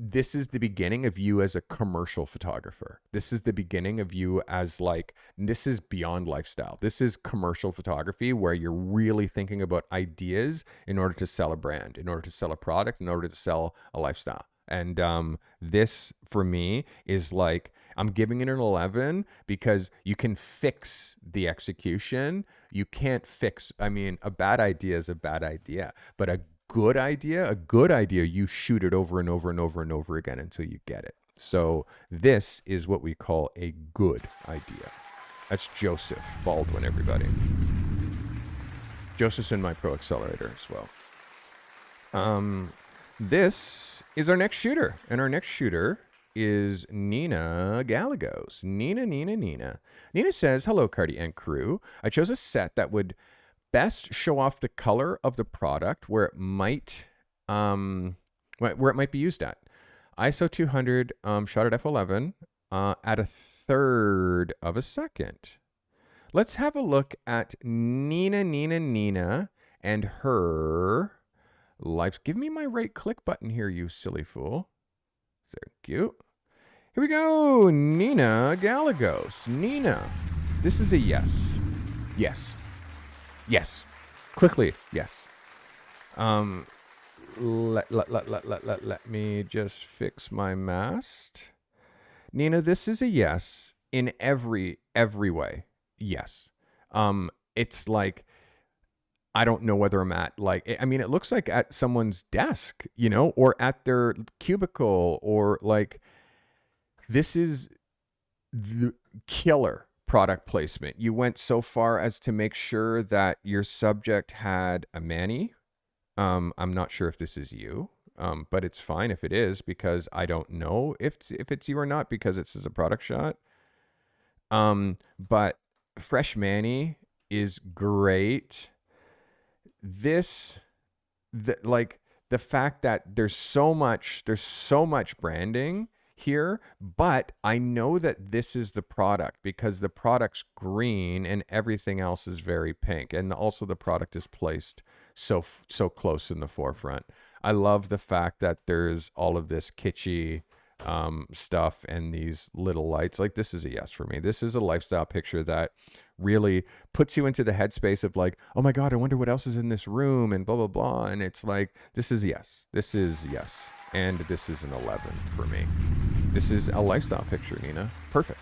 this is the beginning of you as a commercial photographer. This is the beginning of you as like, this is beyond lifestyle. This is commercial photography where you're really thinking about ideas in order to sell a brand, in order to sell a product, in order to sell a lifestyle. And this for me is like, I'm giving it an 11 because you can fix the execution. You can't fix, I mean, a bad idea is a bad idea, but a good idea, you shoot it over and over and over and over again until you get it. So this is what we call a good idea. That's Joseph Baldwin, everybody. Joseph's in my Pro Accelerator as well. This is our next shooter, and our next shooter is Nina Gallegos. Nina says, hello, Carty and crew. I chose a set that would best show off the color of the product where it might be used at. ISO 200, shot at f11 at 1/3 of a second. Let's have a look at Nina and her life. Give me my right click button here, you silly fool. Thank you. Here we go. Nina Gallegos. Nina, this is a yes. Yes. Yes. Quickly, yes. Let me just fix my mast. Nina, this is a yes in every way. Yes. It's like, I don't know whether I'm at like, I mean, it looks like at someone's desk, you know, or at their cubicle, or like, this is the killer product placement. You went so far as to make sure that your subject had a mani. I'm not sure if this is you, but it's fine if it is, because I don't know if it's you or not, because it says a product shot. But fresh mani is great. This, like the fact that there's so much branding here, but I know that this is the product because the product's green and everything else is very pink, and also the product is placed so close in the forefront. I love the fact that there's all of this kitschy stuff and these little lights. Like, this is a yes for me. This is a lifestyle picture that really puts you into the headspace of like, oh my God, I wonder what else is in this room and blah, blah, blah. And it's like, this is yes. This is yes. And this is an 11 for me. This is a lifestyle picture, Nina. Perfect.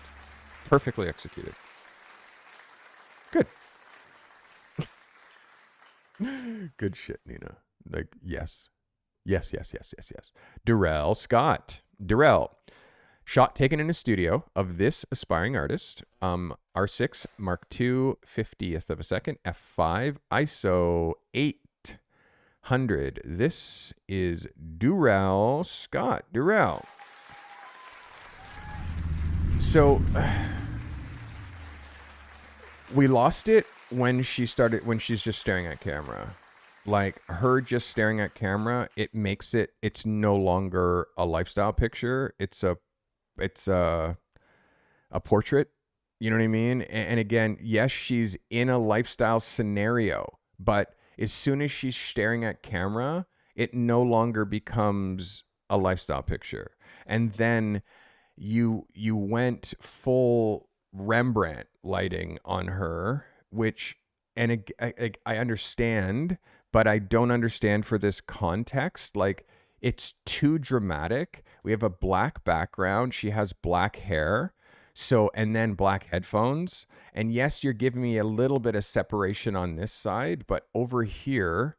Perfectly executed. Good. Good shit, Nina. Like, yes. Yes, yes, yes, yes, yes. Durrell Scott. Durrell. Shot taken in a studio of this aspiring artist. R6 Mark II 50th of a second. F5 ISO 800. This is Durrell Scott. Durrell. So we lost it when she's just staring at camera. Like, her just staring at camera, it's no longer a lifestyle picture. It's a portrait. You know what I mean? And again, yes, she's in a lifestyle scenario, but as soon as she's staring at camera, it no longer becomes a lifestyle picture. And then you went full Rembrandt lighting on her, which, and I understand, but I don't understand for this context. Like, it's too dramatic. We have a black background. She has black hair. So, and then black headphones. And yes, you're giving me a little bit of separation on this side, but over here,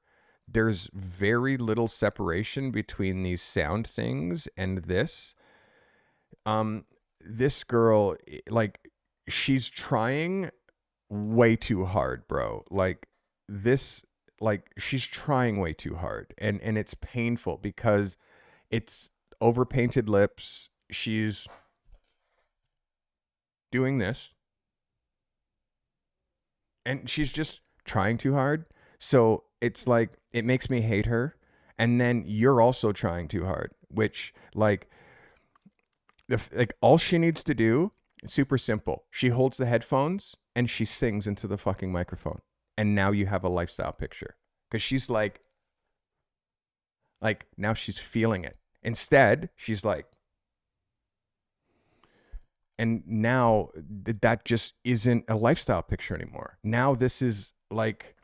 there's very little separation between these sound things and this. This girl, like, she's trying way too hard, bro. Like, this, like, she's trying way too hard, and it's painful because it's overpainted lips. She's doing this, and she's just trying too hard. So it's like, it makes me hate her. And then you're also trying too hard, which, like, all she needs to do is super simple. She holds the headphones and she sings into the fucking microphone. And now you have a lifestyle picture. Because she's like, now she's feeling it. Instead, she's like, and now that just isn't a lifestyle picture anymore. Now this is like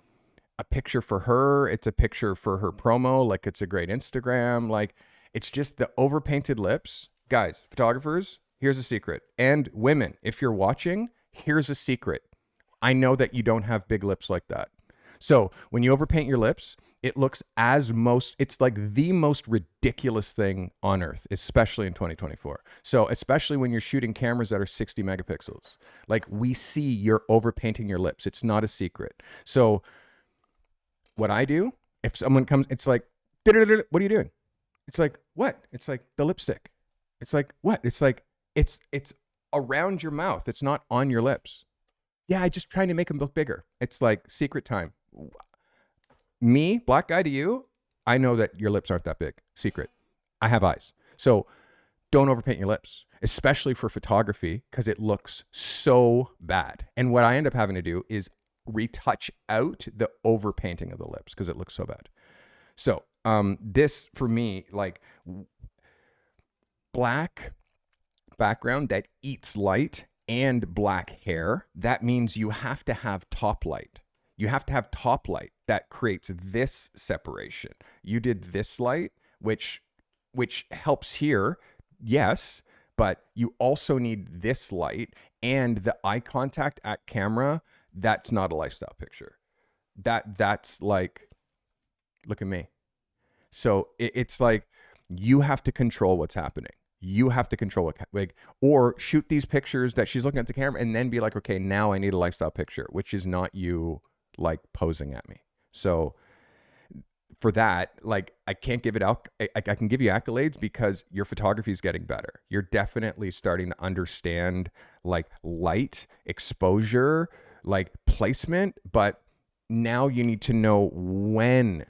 a picture for her. It's a picture for her promo. Like, it's a great Instagram. Like, it's just the overpainted lips. Guys, photographers, here's a secret. And women, if you're watching, here's a secret. I know that you don't have big lips like that. So when you overpaint your lips, it looks it's like the most ridiculous thing on earth, especially in 2024. So especially when you're shooting cameras that are 60 megapixels, like, we see you're overpainting your lips. It's not a secret. So what I do, if someone comes, it's like, what are you doing? It's like, what? It's like the lipstick. It's like, what? It's like, it's around your mouth. It's not on your lips. Yeah, I just trying to make them look bigger. It's like secret time. Me, black guy to you, I know that your lips aren't that big. Secret. I have eyes. So don't overpaint your lips, especially for photography, because it looks so bad. And what I end up having to do is retouch out the overpainting of the lips because it looks so bad. So this, for me, like, black background that eats light and black hair, that means you have to have top light. You have to have top light that creates this separation. You did this light, which helps here, yes, but you also need this light and the eye contact at camera, that's not a lifestyle picture. That's like, look at me. So it's like, you have to control what's happening. You have to control what, like, or shoot these pictures that she's looking at the camera and then be like, okay, now I need a lifestyle picture, which is not you like posing at me. So for that, like, I can't give it out. I can give you accolades because your photography is getting better. You're definitely starting to understand like light, exposure, like placement, but now you need to know when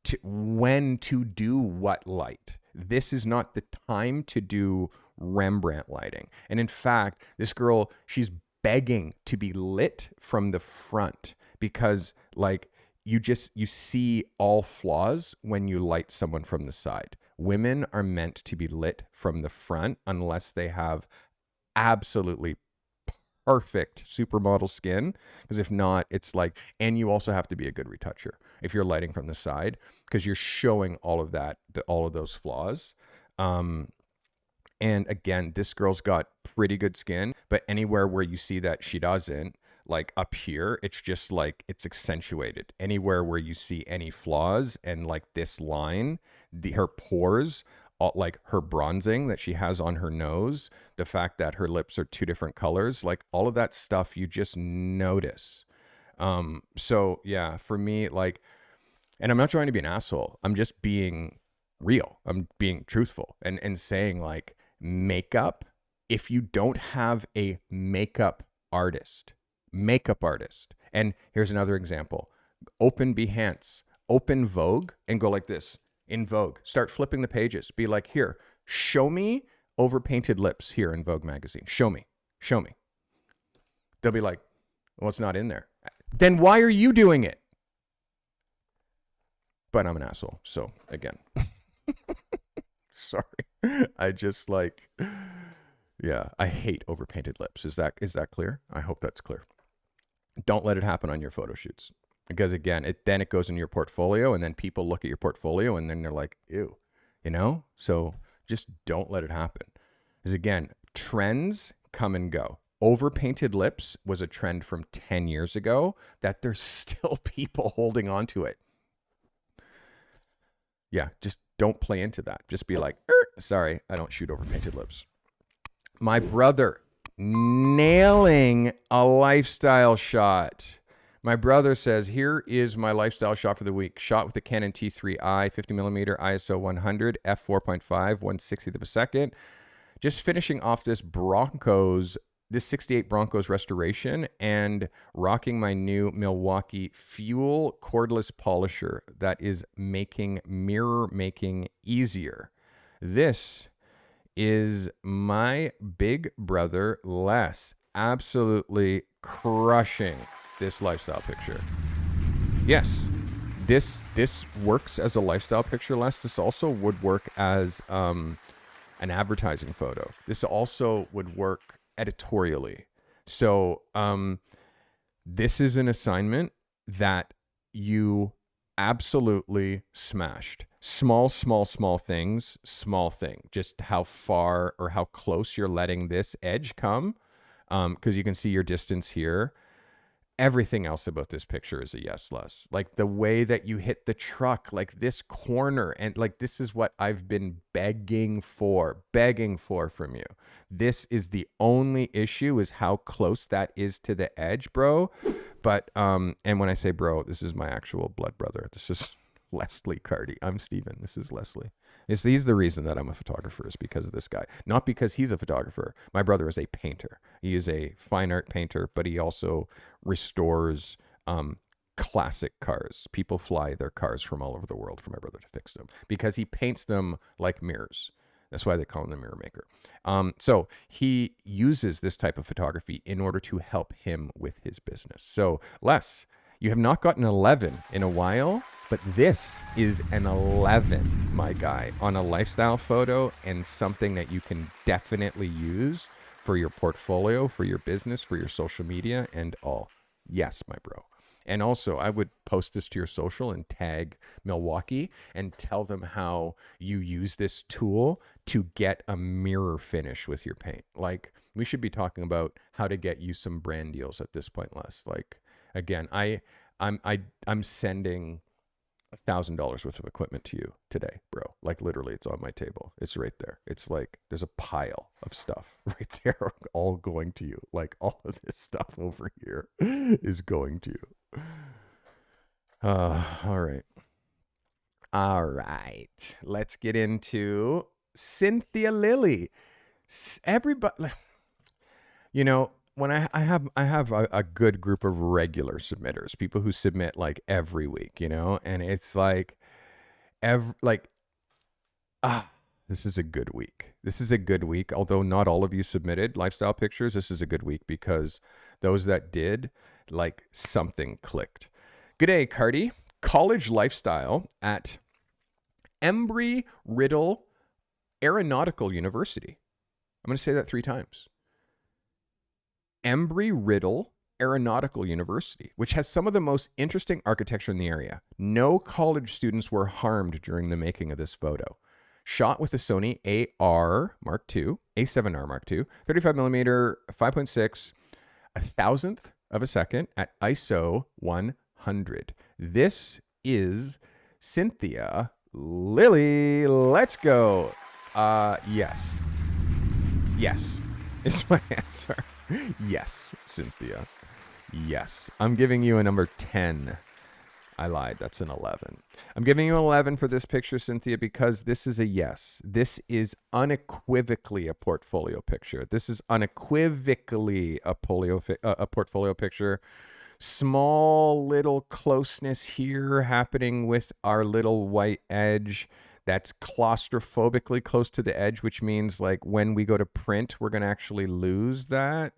to do what light. This is not the time to do Rembrandt lighting. And in fact, this girl, she's begging to be lit from the front because like you see all flaws when you light someone from the side. Women are meant to be lit from the front unless they have absolutely perfect supermodel skin, because if not, it's like, and you also have to be a good retoucher if you're lighting from the side, because you're showing all of that, all of those flaws. And again, this girl's got pretty good skin, but anywhere where you see that she doesn't, like up here, it's just like, it's accentuated. Anywhere where you see any flaws and like this line, her pores, like her bronzing that she has on her nose, the fact that her lips are two different colors, like all of that stuff you just notice. So yeah, for me, like, and I'm not trying to be an asshole, I'm just being real, I'm being truthful and saying like, makeup, if you don't have a makeup artist, and here's another example, open Behance, open Vogue and go like this. In Vogue, start flipping the pages. Be like, here, show me overpainted lips here in Vogue magazine. Show me. They'll be like, well, it's not in there. Then why are you doing it? But I'm an asshole. So again, sorry. I just like, yeah, I hate overpainted lips. Is that clear? I hope that's clear. Don't let it happen on your photo shoots. Because again, it goes in your portfolio, and then people look at your portfolio and then they're like, ew, you know? So just don't let it happen. Because again, trends come and go. Overpainted lips was a trend from 10 years ago that there's still people holding on to it. Yeah, just don't play into that. Just be like, sorry, I don't shoot overpainted lips. My brother nailing a lifestyle shot. My brother says, here is my lifestyle shot for the week. Shot with the Canon T3i, 50mm, ISO 100, f4.5, 1/60th of a second. Just finishing off this 68 Broncos restoration and rocking my new Milwaukee Fuel cordless polisher that is making mirror making easier. This is my big brother, Les, absolutely crushing this lifestyle picture. Yes, this works as a lifestyle picture, Les. This also would work as an advertising photo. This also would work editorially. So this is an assignment that you absolutely smashed. Small things, small thing. Just how far or how close you're letting this edge come, because you can see your distance here. Everything else about this picture is a yes, Les. Like the way that you hit the truck, like this corner, and like this is what I've been begging for from you. This is the only issue, is how close that is to the edge, bro. But and when I say bro, this is my actual blood brother. This is Leslie Carty. I'm Steven. This is Leslie. He's the reason that I'm a photographer, is because of this guy. Not because he's a photographer. My brother is a painter. He is a fine art painter, but he also restores classic cars. People fly their cars from all over the world for my brother to fix them because he paints them like mirrors. That's why they call him the mirror maker. So he uses this type of photography in order to help him with his business. So Les, you have not gotten 11 in a while, but this is an 11, my guy, on a lifestyle photo, and something that you can definitely use for your portfolio, for your business, for your social media, and all. Yes, my bro. And also, I would post this to your social and tag Milwaukee and tell them how you use this tool to get a mirror finish with your paint. Like, we should be talking about how to get you some brand deals at this point, Les. Like, again, I'm sending $1,000 worth of equipment to you today, bro. Like, literally, it's on my table. It's right there. It's like there's a pile of stuff right there, all going to you. Like, all of this stuff over here is going to you. All right. All right. Let's get into Cynthia Lilly. Everybody, you know, when I have a good group of regular submitters, people who submit like every week, you know, and it's like this is a good week. This is a good week. Although not all of you submitted lifestyle pictures, this is a good week because those that did, like, something clicked. Good day, Carty. College lifestyle at Embry-Riddle Aeronautical University. I'm going to say that 3 times. Embry-Riddle Aeronautical University, which has some of the most interesting architecture in the area. No college students were harmed during the making of this photo. Shot with a Sony AR Mark II, A7R Mark II, 35mm, 5.6, a thousandth of a second at ISO 100. This is Cynthia Lilly. Let's go. Yes. Yes is my answer. Yes, Cynthia. Yes. I'm giving you a number 10. I lied. That's an 11. I'm giving you an 11 for this picture, Cynthia, because this is a yes. This is unequivocally a portfolio picture. This is unequivocally a portfolio picture. Small little closeness here happening with our little white edge. That's claustrophobically close to the edge, which means like when we go to print, we're going to actually lose that.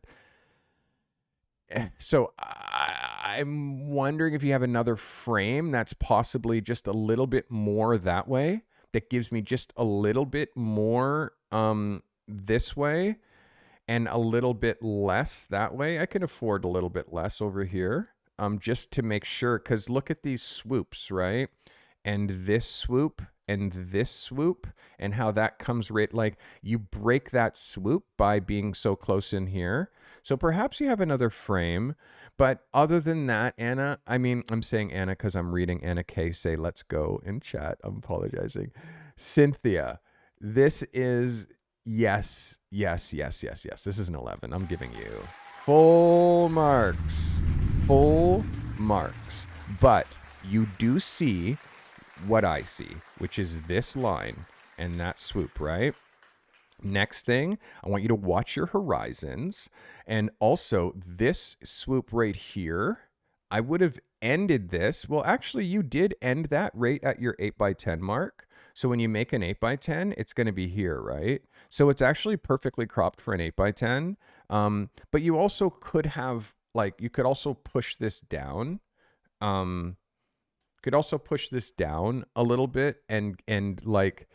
So I'm wondering if you have another frame that's possibly just a little bit more that way, that gives me just a little bit more this way and a little bit less that way. I can afford a little bit less over here just to make sure, because look at these swoops, right? And this swoop and this swoop, and how that comes right, like you break that swoop by being so close in here. So perhaps you have another frame, but other than that, Anna, I mean, I'm saying Anna because I'm reading Anna K say, let's go in chat. I'm apologizing. Cynthia, this is yes. This is an 11. I'm giving you full marks, but you do see what I see, which is this line and that swoop, right? Next thing, I want you to watch your horizons. And also this swoop right here, I would have ended this. Well, actually, you did end that right at your 8x10 mark. So when you make an 8x10, it's going to be here, right? So it's actually perfectly cropped for an 8x10. But you also could have, like, you could also push this down. Could also push this down a little bit and like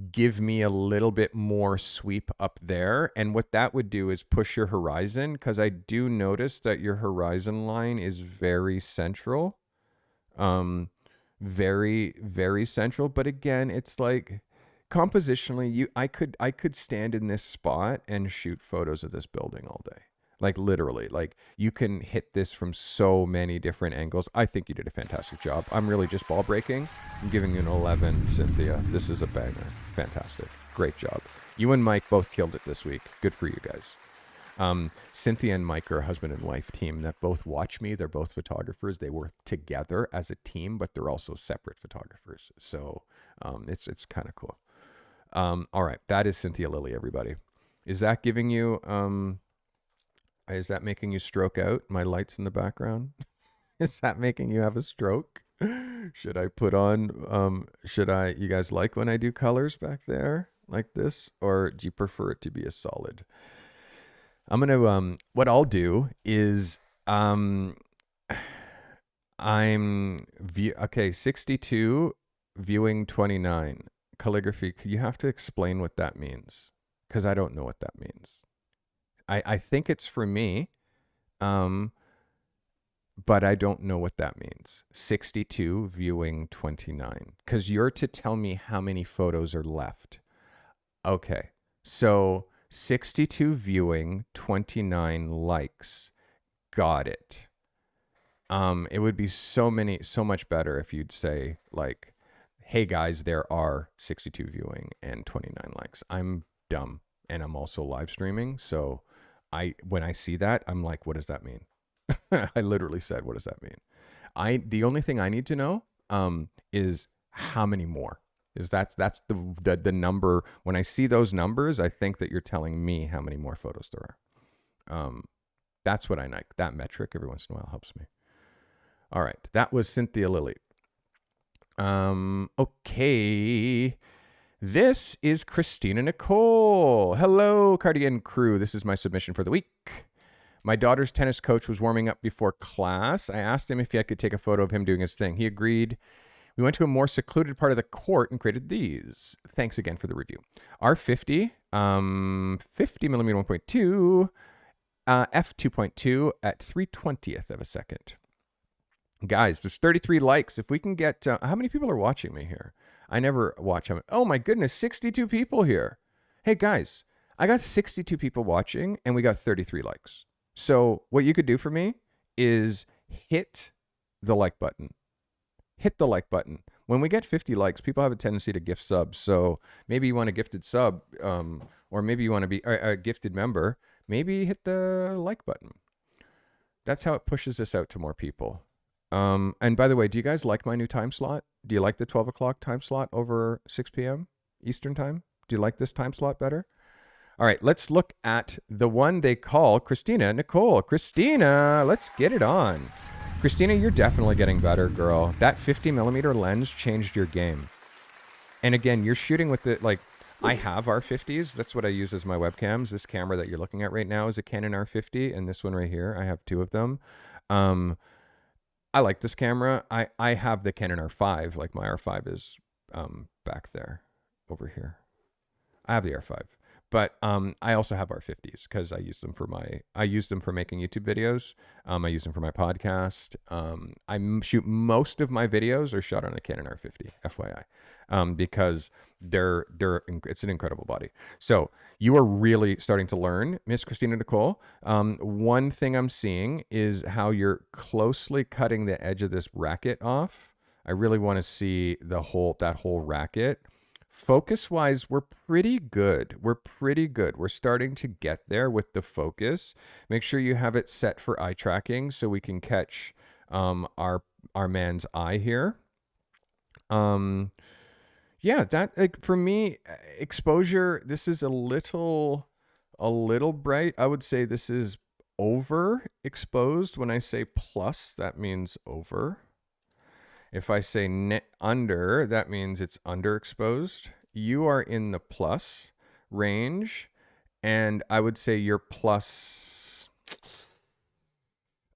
give me a little bit more sweep up there. And what that would do is push your horizon, because I do notice that your horizon line is very central. Very, very central. But again, it's like compositionally, I could stand in this spot and shoot photos of this building all day. Like literally, like you can hit this from so many different angles. I think you did a fantastic job. I'm really just ball breaking. I'm giving you an 11, Cynthia. This is a banger. Fantastic. Great job. You and Mike both killed it this week. Good for you guys. Cynthia and Mike are a husband and wife team that both watch me. They're both photographers. They work together as a team, but they're also separate photographers. So it's kind of cool. All right. That is Cynthia Lilly, everybody. Is that giving you... is that making you stroke out? My lights in the background? Is that making you have a stroke? Should I put on, you guys like when I do colors back there like this? Or do you prefer it to be a solid? I'm going to, what I'll do is, okay, 62, viewing 29. Calligraphy, you have to explain what that means, because I don't know what that means. I think it's for me. but I don't know what that means. 62 viewing 29, because you're to tell me how many photos are left. Okay, so 62 viewing, 29 likes. Got it. It would be so much better if you'd say like, hey guys, there are 62 viewing and 29 likes. I'm dumb and I'm also live streaming. So when I see that, I'm like, what does that mean? I literally said, what does that mean? The only thing I need to know is how many more. That's the number. When I see those numbers, I think that you're telling me how many more photos there are. That's what I like. That metric every once in a while helps me. All right, that was Cynthia Lilly. Okay. This is Christina Nicole. Hello, Cardigan crew. This is my submission for the week. My daughter's tennis coach was warming up before class. I asked him if I could take a photo of him doing his thing. He agreed. We went to a more secluded part of the court and created these. Thanks again for the review. R50, 50 millimeter 1.2, f2.2 at 3/20th of a second. Guys, there's 33 likes. If we can get, how many people are watching me here? I never watch them. Oh my goodness, 62 people here. Hey guys, I got 62 people watching and we got 33 likes. So what you could do for me is hit the like button. Hit the like button. When we get 50 likes, people have a tendency to gift subs. So maybe you want a gifted sub, or maybe you want to be a gifted member. Maybe hit the like button. That's how it pushes this out to more people. And by the way, do you guys like my new time slot? Do you like the 12 o'clock time slot over 6 p.m. Eastern time? Do you like this time slot better? All right, let's look at the one they call Christina Nicole. Christina, let's get it on. Christina, you're definitely getting better, girl. That 50 millimeter lens changed your game. And again, you're shooting with the, like, I have R50s. That's what I use as my webcams. This camera that you're looking at right now is a Canon R50, and this one right here, I have two of them. I like this camera. I have the Canon R5. Like my R5 is back there, over here. I have the R5. But I also have R50s because I use them for making YouTube videos. I use them for my podcast. I shoot most of my videos are shot on a Canon R50, FYI, because it's an incredible body. So you are really starting to learn, Miss Christina Nicole. One thing I'm seeing is how you're closely cutting the edge of this racket off. I really want to see that whole racket. Focus wise, we're pretty good. We're starting to get there with the focus. Make sure you have it set for eye tracking so we can catch our man's eye here. Yeah, that for me, exposure, this is a little bright. I would say this is overexposed. When I say plus, that means over. If I say under, that means it's underexposed. You are in the plus range, and I would say you're plus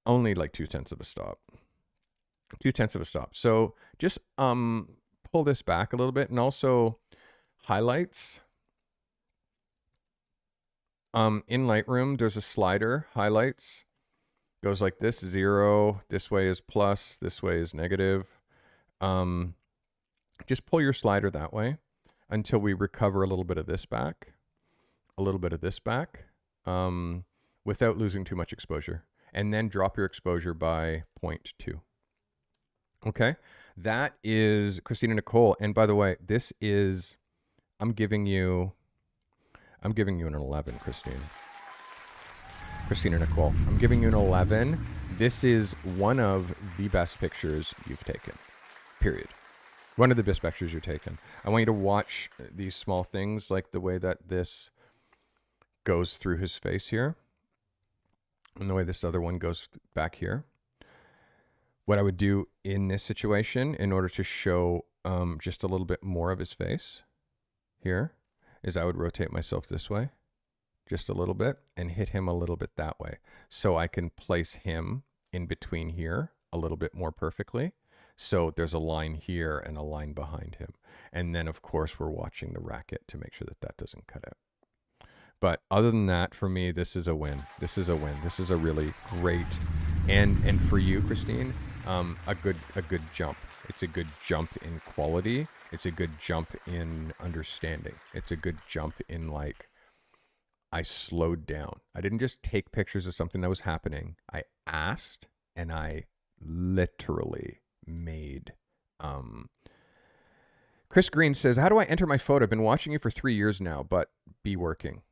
only like 0.2 of a stop. 0.2 of a stop. So just pull this back a little bit, and also highlights. In Lightroom, there's a slider, highlights. Goes like this, 0. This way is plus, this way is negative. Just pull your slider that way until we recover a little bit of this back, without losing too much exposure, and then drop your exposure by 0.2. Okay. That is Christina Nicole. And by the way, this is, I'm giving you an 11, Christina Nicole. I'm giving you an 11. This is one of the best pictures you've taken. Period. One of the best pictures you're taking. I want you to watch these small things, like the way that this goes through his face here, and the way this other one goes back here. What I would do in this situation, in order to show just a little bit more of his face here, is I would rotate myself this way, just a little bit, and hit him a little bit that way, so I can place him in between here a little bit more perfectly. So there's a line here and a line behind him. And then, of course, we're watching the racket to make sure that that doesn't cut out. But other than that, for me, this is a win. This is a win. This is a really great And for you, Christine, a good jump. It's a good jump in quality. It's a good jump in understanding. It's a good jump in like, I slowed down. I didn't just take pictures of something that was happening. I asked and I literally made. Chris Green says, "How do I enter my photo? I've been watching you for 3 years now, but be working."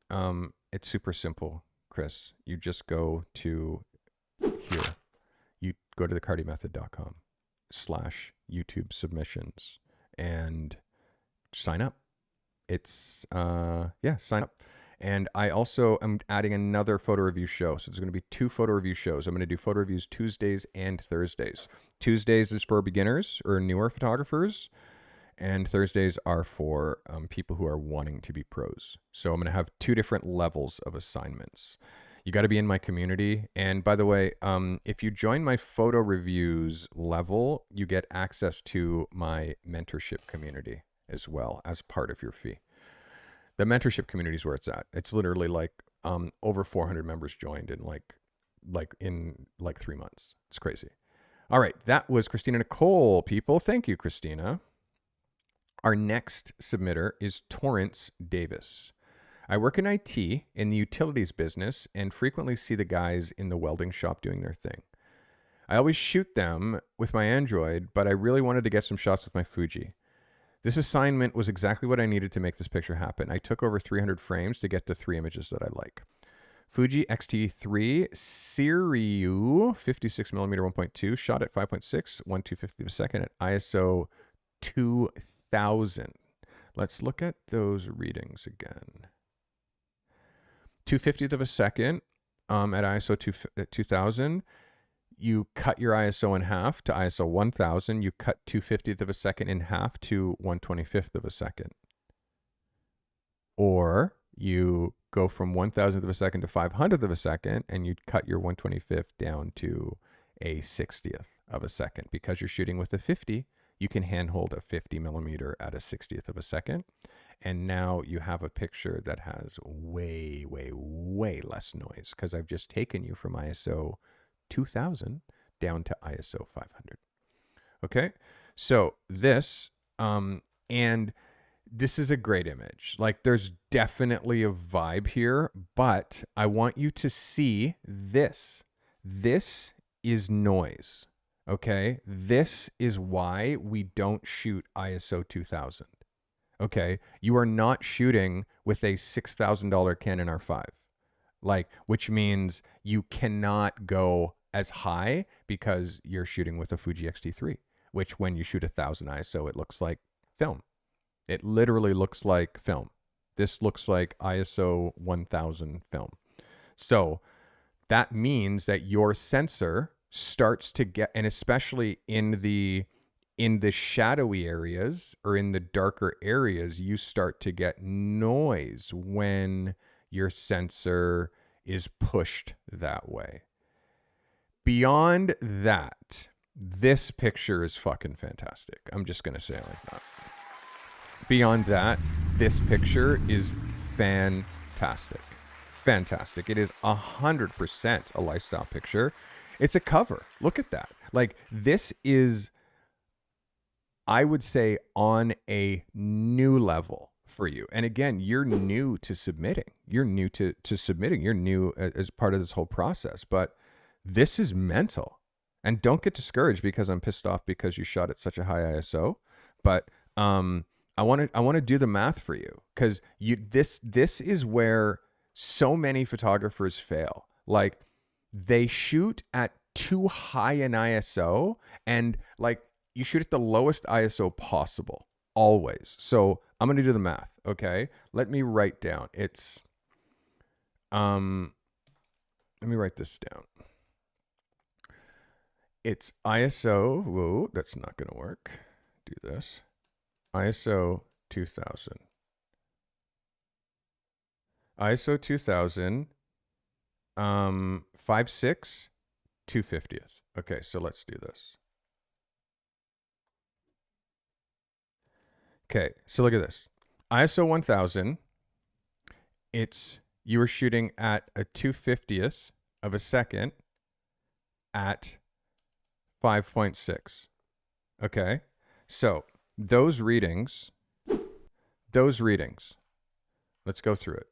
It's super simple, Chris. You just go to here. You go to the cartymethod.com/YouTube submissions and sign up. It's sign up. And I also am adding another photo review show. So there's going to be 2 photo review shows. I'm going to do photo reviews Tuesdays and Thursdays. Tuesdays is for beginners or newer photographers, and Thursdays are for people who are wanting to be pros. So I'm going to have 2 different levels of assignments. You got to be in my community. And by the way, if you join my photo reviews level, you get access to my mentorship community as well as part of your fee. The mentorship community is where it's at. It's literally like over 400 members joined in like 3 months. It's crazy. All right, that was Christina Nicole, people. Thank you, Christina. Our next submitter is Torrance Davis. I work in IT in the utilities business and frequently see the guys in the welding shop doing their thing. I always shoot them with my Android, but I really wanted to get some shots with my Fuji. This assignment was exactly what I needed to make this picture happen. I took over 300 frames to get the 3 images that I like. Fuji X-T3 Siriu 56mm 1.2, shot at 5.6, 1/250 of a second at ISO 2000. Let's look at those readings again. 2/50 of a second at ISO 2000. You cut your ISO in half to ISO 1000. You cut 2/50 of a second in half to 1/25 of a second. Or you go from 1,000th of a second to 500th of a second, and you cut your 1/25 down to a 60th of a second. Because you're shooting with a 50, you can handhold a 50mm at a 60th of a second. And now you have a picture that has way, way, way less noise because I've just taken you from ISO 2000 down to ISO 500. Okay, so this and this is a great image. Like, there's definitely a vibe here, but I want you to see this. This is noise. Okay, this is why we don't shoot ISO 2000. Okay, you are not shooting with a $6,000 Canon R5. Like, which means you cannot go as high because you're shooting with a Fuji X-T3, which when you shoot 1000 ISO, it looks like film. It literally looks like film. This looks like ISO 1000 film. So that means that your sensor starts to get, and especially in the shadowy areas or in the darker areas, you start to get noise when your sensor is pushed that way. Beyond that, this picture is fucking fantastic. I'm just going to say it like that. Beyond that, this picture is fantastic. Fantastic. It is 100% a lifestyle picture. It's a cover. Look at that. Like, this is, I would say, on a new level for you. And again, you're new to submitting. You're new to submitting. You're new as part of this whole process. But this is mental. And don't get discouraged because I'm pissed off because you shot at such a high ISO. But I want to do the math for you, because this is where so many photographers fail. Like, they shoot at too high an ISO, and like, you shoot at the lowest ISO possible always. So I'm going to do the math. Okay. Let me write down. Let me write this down. It's ISO. Whoa, that's not going to work. Do this. ISO 2000. ISO 2000. 5.6, 2/50th. Okay, so let's do this. Okay, so look at this. ISO 1000. You were shooting at a 2/50th of a second at 5.6. Okay. So those readings, let's go through it.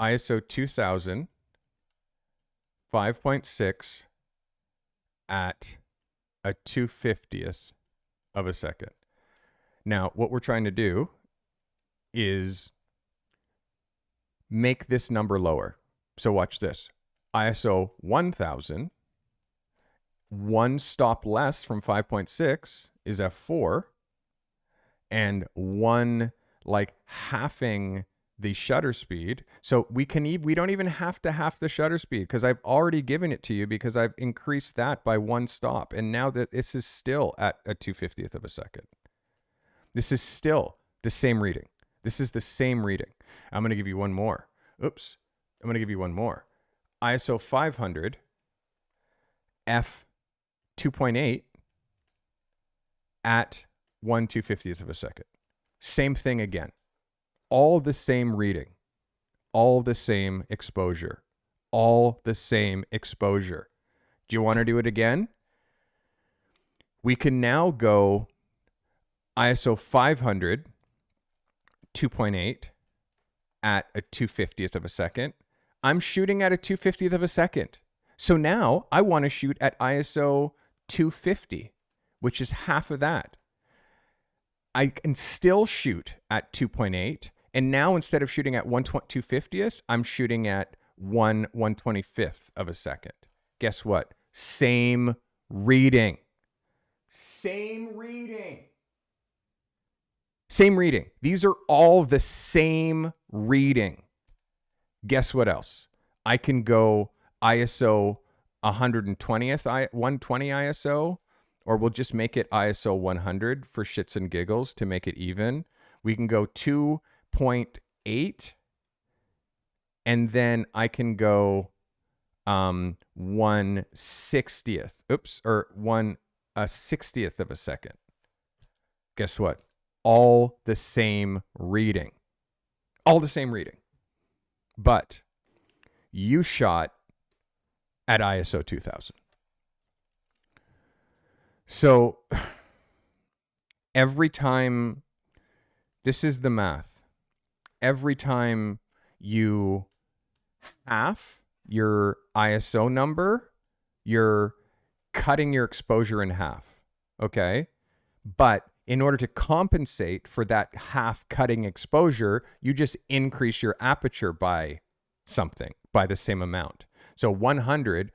ISO 2000, 5.6 at a 2/50th of a second. Now, what we're trying to do is make this number lower. So watch this. ISO 1000, one stop less from 5.6 is f4, and one like halving the shutter speed. So we don't even have to half the shutter speed because I've already given it to you because I've increased that by one stop. And now that this is still at a 2/50th of a second. This is still the same reading. This is the same reading. I'm going to give you one more. Oops. I'm going to give you one more. ISO 500, f 2.8 at 1/250th of a second. Same thing again. All the same reading, all the same exposure, all the same exposure. Do you want to do it again? We can now go ISO 500, 2.8 at a 2/50th of a second. I'm shooting at a 2/50th of a second. So now I want to shoot at ISO 250, which is half of that. I can still shoot at 2.8. And now instead of shooting at 1/250th, I'm shooting at 1/125th of a second. Guess what? Same reading. Same reading. Same reading. These are all the same reading. Guess what else? I can go ISO 120th, 120 ISO, or we'll just make it ISO 100 for shits and giggles to make it even. We can go 2.8, and then I can go 1/60th. Oops, or 1/60th of a second. Guess what? All the same reading. All the same reading. But you shot at ISO 2000. So every time, this is the math. Every time you half your ISO number, you're cutting your exposure in half. Okay? But in order to compensate for that half cutting exposure, you just increase your aperture by something, by the same amount. So 1,000,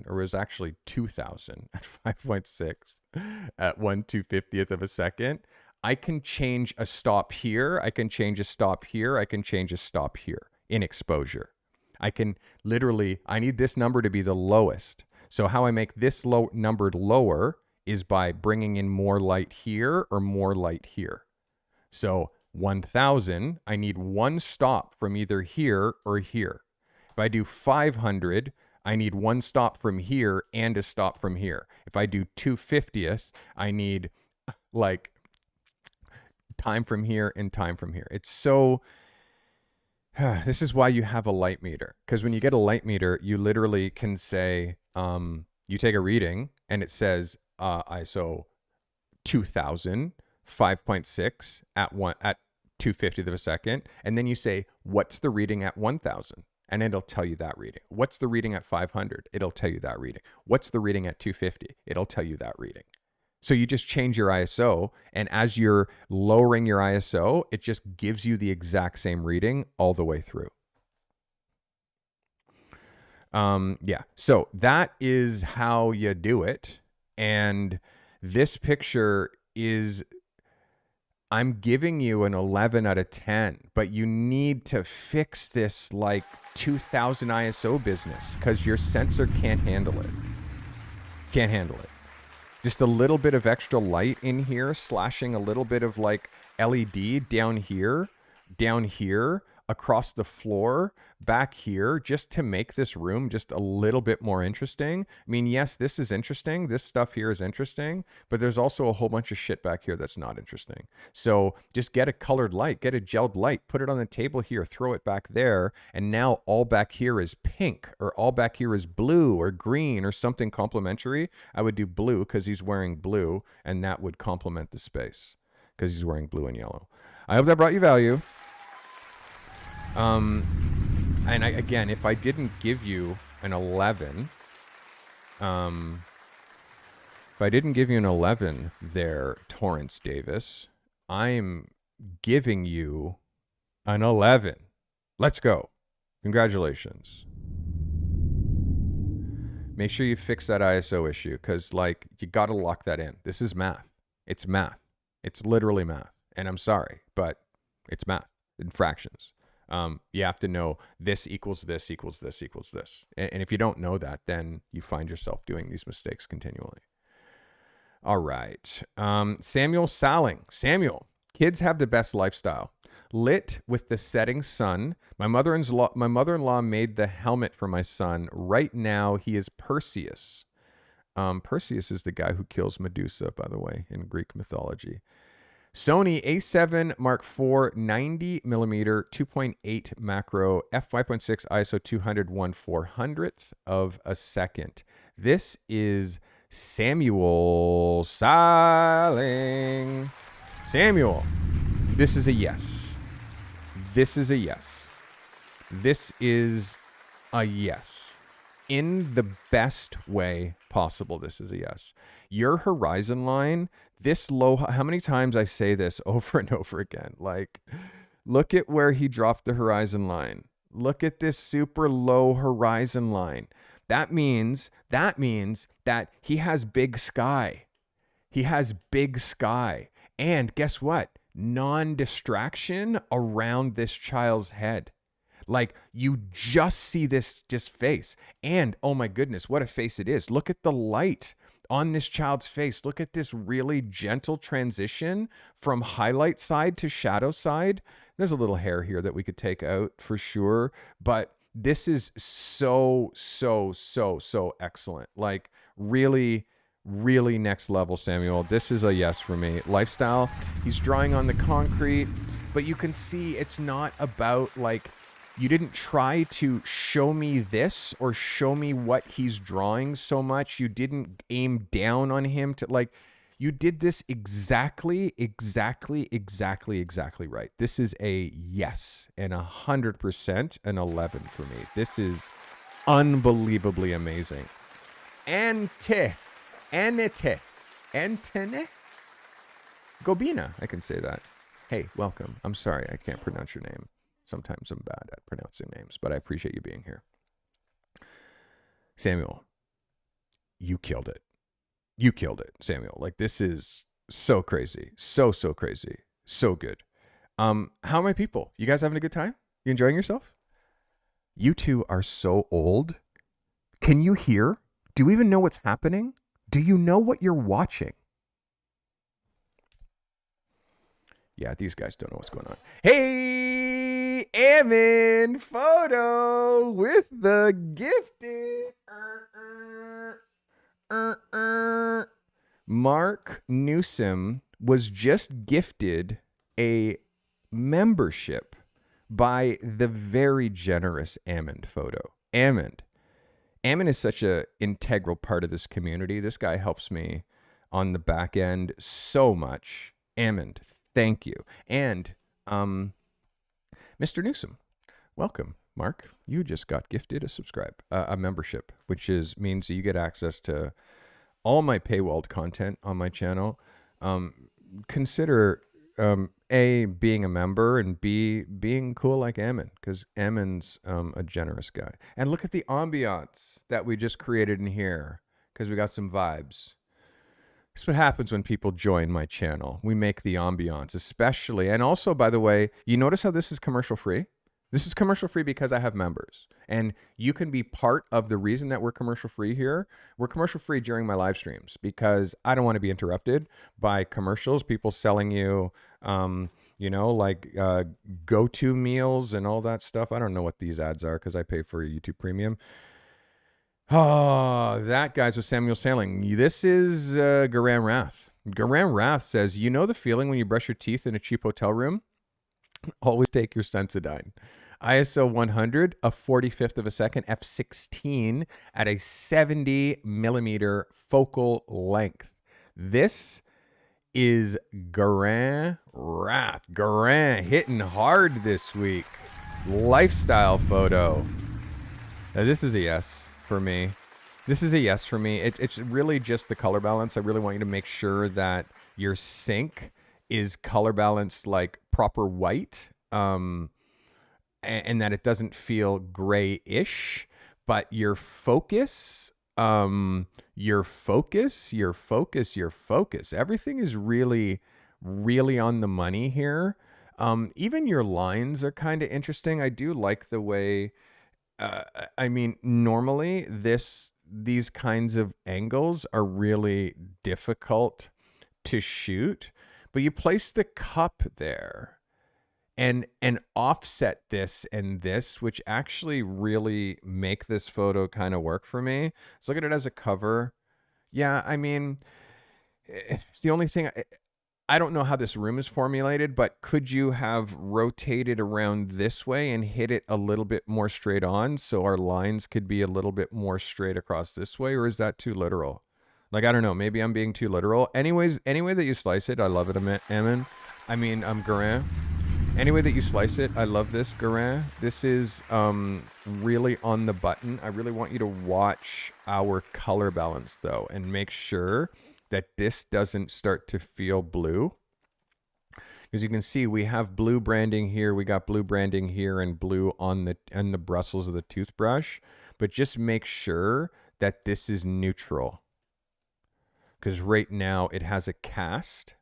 or it was actually 2,000 at 5.6 at 1/250th of a second. I can change a stop here. I can change a stop here. I can change a stop here in exposure. I can literally, I need this number to be the lowest. So how I make this number lower is by bringing in more light here or more light here. So 1,000, I need one stop from either here or here. If I do 500, I need one stop from here and a stop from here. If I do 2/50th, I need like time from here and time from here. It's so, this is why you have a light meter. Because when you get a light meter, you literally can say, you take a reading and it says ISO 2000, 5.6 at 2/50th of a second. And then you say, what's the reading at 1,000? And it'll tell you that reading. What's the reading at 500? It'll tell you that reading. What's the reading at 250? It'll tell you that reading. So you just change your ISO, and as you're lowering your ISO, it just gives you the exact same reading all the way through. Yeah, so that is how you do it. And this picture is, I'm giving you an 11 out of 10, but you need to fix this like 2000 ISO business because your sensor can't handle it. Can't handle it. Just a little bit of extra light in here, slashing a little bit of like LED down here, across the floor back here just to make this room just a little bit more interesting. I mean, yes, this is interesting. This stuff here is interesting, but there's also a whole bunch of shit back here that's not interesting. So just get a colored light, get a gelled light, put it on the table here, throw it back there, and now all back here is pink, or all back here is blue or green or something complementary. I would do blue because he's wearing blue, and that would complement the space because he's wearing blue and yellow. I hope that brought you value. And again, if I didn't give you an 11, there, Torrance Davis, I'm giving you an 11. Let's go. Congratulations. Make sure you fix that ISO issue, because like you got to lock that in. This is math. It's math. It's literally math. And I'm sorry, but it's math in fractions. You have to know this equals this equals this equals this. And if you don't know that, then you find yourself doing these mistakes continually. All right. Samuel Salling. Samuel, kids have the best lifestyle. Lit with the setting sun. My mother-in-law made the helmet for my son. Right now, he is Perseus. Perseus is the guy who kills Medusa, by the way, in Greek mythology. Sony A7 Mark IV 90 millimeter 2.8 macro f5.6 ISO 200 1/400th of a second. This is Samuel Salling. Samuel, this is a yes. This is a yes. This is a yes. In the best way possible, this is a yes. Your horizon line, this low, how many times I say this over and over again? Like, look at where he dropped the horizon line. Look at this super low horizon line. That means that he has big sky. He has big sky. And guess what? Non-distraction around this child's head. Like, you just see this just face. And oh my goodness, what a face it is. Look at the light on this child's face. Look at this really gentle transition from highlight side to shadow side. There's a little hair here that we could take out for sure. But this is so excellent. Like, really, really next level, Samuel. This is a yes for me. Lifestyle, he's drawing on the concrete, but you can see it's not about like, you didn't try to show me this or show me what he's drawing so much. You didn't aim down on him to like, you did this exactly right. This is a yes and 100% an 11 for me. This is unbelievably amazing. Antene Gobina. I can say that. Hey, welcome. I'm sorry, I can't pronounce your name. Sometimes I'm bad at pronouncing names, but I appreciate you being here. Samuel, you killed it. You killed it, Samuel. Like, this is so crazy. So crazy. So good. How are my people? You guys having a good time? You enjoying yourself? You two are so old. Can you hear? Do you even know what's happening? Do you know what you're watching? Yeah, these guys don't know what's going on. Hey, Ammon photo with the gifted. Mark Newsom was just gifted a membership by the very generous Ammon photo. Ammon is such an integral part of this community. This guy helps me on the back end so much. Ammon, thank you. And Mr. Newsom, welcome. Mark, you just got gifted a membership, which means that you get access to all my paywalled content on my channel. Consider A, being a member, and B, being cool like Ammon, because Ammon's a generous guy. And look at the ambiance that we just created in here, because we got some vibes. That's what happens when people join my channel. We make the ambiance, especially. And also, by the way, you notice how this is commercial free? This is commercial free because I have members. And you can be part of the reason that we're commercial free here. We're commercial free during my live streams because I don't want to be interrupted by commercials, people selling you, like go-to meals and all that stuff. I don't know what these ads are because I pay for YouTube Premium. Oh, that guy's with Samuel Sailing. This is Garan Rath. Garan Rath says, you know the feeling when you brush your teeth in a cheap hotel room? Always take your Sensodyne. ISO 100, a 45th of a second, f16 at a 70 millimeter focal length. This is Garan Rath. Garan hitting hard this week. Lifestyle photo. Now, this is a yes for me. This is a yes for me. It's really just the color balance. I really want you to make sure that your sink is color balanced like proper white, and that it doesn't feel grayish, but your focus, everything is really, really on the money here. Even your lines are kind of interesting. I do like the way, normally these kinds of angles are really difficult to shoot, but you place the cup there and offset this and this, which actually really make this photo kind of work for me. So look at it as a cover. Yeah, it's the only thing. I don't know how this room is formulated, but could you have rotated around this way and hit it a little bit more straight on so our lines could be a little bit more straight across this way? Or is that too literal? Like, I don't know. Maybe I'm being too literal. Anyways, any way that you slice it, I love it, Garan. Any way that you slice it, I love this, Garan. This is really on the button. I really want you to watch our color balance, though, and make sure that this doesn't start to feel blue. Because you can see we have blue branding here, we got blue branding here, and blue on the bristles of the toothbrush. But just make sure that this is neutral. Because right now it has a cast.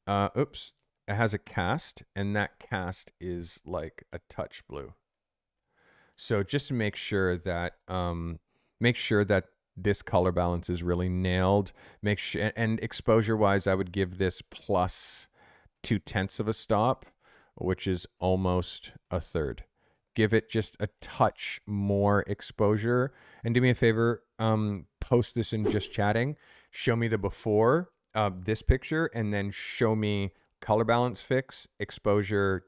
It has a cast, and that cast is like a touch blue. So just make sure that this color balance is really nailed. Make sure, and exposure wise, I would give this plus 0.2 of a stop, which is almost a third. Give it just a touch more exposure. And do me a favor, post this in Just Chatting. Show me the before this picture, and then show me color balance fix, exposure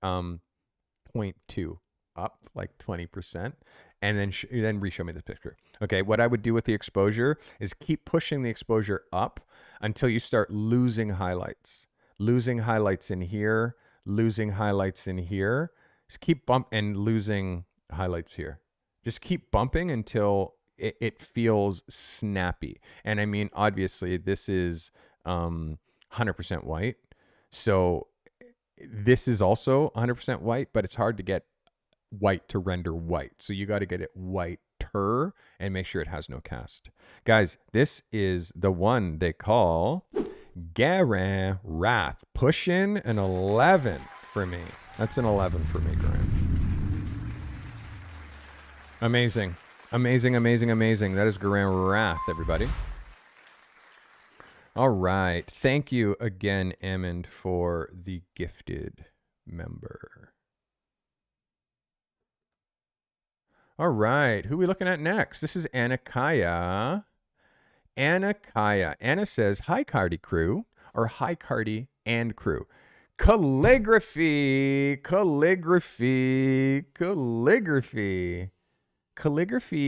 0.2 up, like 20%. And then reshow me this picture. Okay, what I would do with the exposure is keep pushing the exposure up until you start losing highlights. Losing highlights in here, losing highlights in here. Just keep and losing highlights here. Just keep bumping until it feels snappy. And I mean, obviously, this is 100% white. So this is also 100% white, but it's hard to get white to render white. So you got to get it whiter and make sure it has no cast. Guys, this is the one they call Garan Rath. Pushing an 11 for me. That's an 11 for me, Garan. Amazing. Amazing, amazing, amazing. That is Garan Rath, everybody. All right. Thank you again, Amond, for the gifted member. All right, who are we looking at next? This is Anna Kaya. Anna says, hi, Carty crew, or hi, Carty and crew. Calligraphy. Calligraphy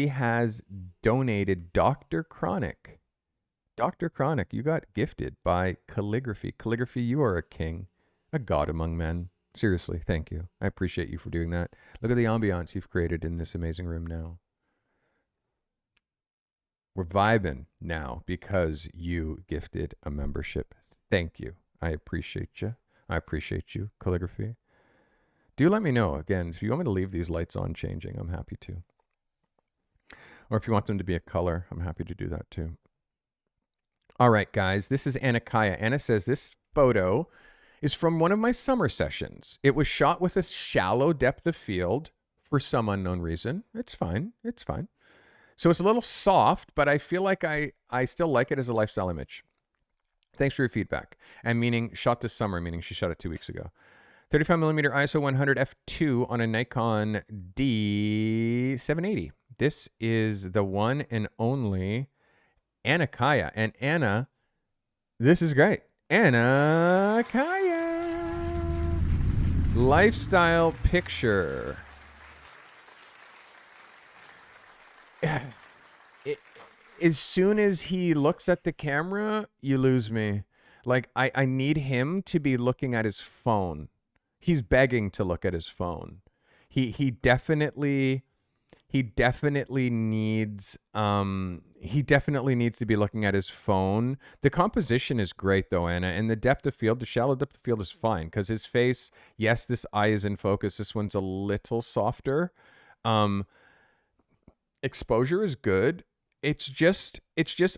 has donated Dr. Chronic. Dr. Chronic, you got gifted by Calligraphy. Calligraphy, you are a king, a god among men. Seriously, thank you. I appreciate you for doing that. Look at the ambiance you've created in this amazing room now. We're vibing now because you gifted a membership. Thank you. I appreciate you. I appreciate you, Calligraphy. Do let me know, again, if you want me to leave these lights on changing, I'm happy to. Or if you want them to be a color, I'm happy to do that too. All right, guys, this is Anna Kaya. Anna says, this photo is from one of my summer sessions. It was shot with a shallow depth of field for some unknown reason. It's fine. It's fine. So it's a little soft, but I feel like I still like it as a lifestyle image. Thanks for your feedback. And meaning shot this summer, meaning she shot it 2 weeks ago. 35mm ISO 100 f2 on a Nikon D780. This is the one and only Anna Kaya. And Anna, this is great. Anna Kaya. Lifestyle picture. As soon as he looks at the camera, you lose me. Like, I need him to be looking at his phone. He's begging to look at his phone. He definitely needs to be looking at his phone. The composition is great though, Anna, and the depth of field, the shallow depth of field is fine because his face, yes, this eye is in focus. This one's a little softer. Exposure is good. It's just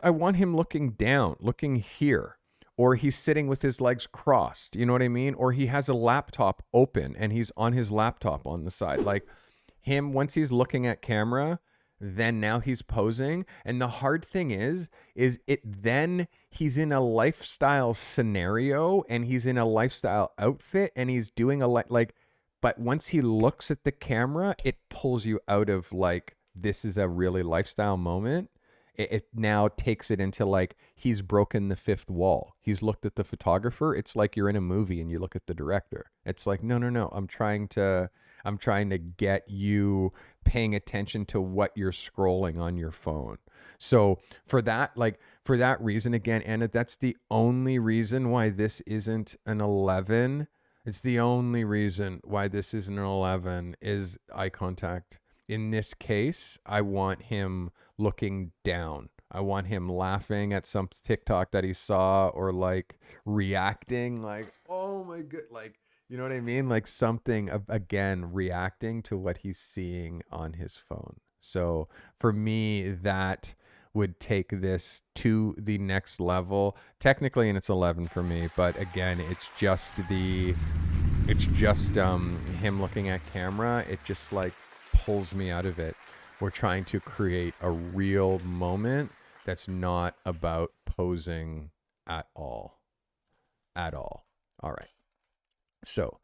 I want him looking down, looking here. Or he's sitting with his legs crossed, you know what I mean? Or he has a laptop open and he's on his laptop on the side. Like him, once he's looking at camera, then now he's posing. And the hard thing is then he's in a lifestyle scenario and he's in a lifestyle outfit and he's doing but once he looks at the camera, it pulls you out of like, this is a really lifestyle moment. It now takes it into like he's broken the fifth wall. He's looked at the photographer. It's like you're in a movie and you look at the director. It's like, no. I'm trying to get you paying attention to what you're scrolling on your phone. So for that reason, again, Anna, that's the only reason why this isn't an 11. It's the only reason why this isn't an 11 is eye contact. In this case, I want him looking down. I want him laughing at some TikTok that he saw or like reacting like, oh my God, like, you know what I mean? Like something, again, reacting to what he's seeing on his phone. So for me, that would take this to the next level. Technically, and it's 11 for me, but again, it's just him looking at camera. It just like pulls me out of it. We're trying to create a real moment that's not about posing at all. All right. So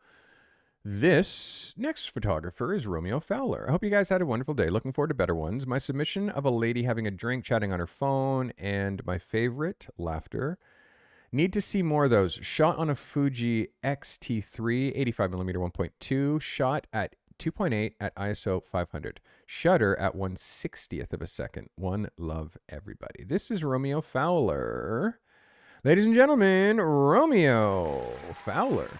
this next photographer is Romeo Fowler. I hope you guys had a wonderful day. Looking forward to better ones. My submission of a lady having a drink, chatting on her phone, and my favorite, laughter. Need to see more of those. Shot on a Fuji X-T3, 85mm 1.2, shot at 2.8 at ISO 500. Shutter at 1/60th of a second. One love, everybody. This is Romeo Fowler. Ladies and gentlemen, Romeo Fowler.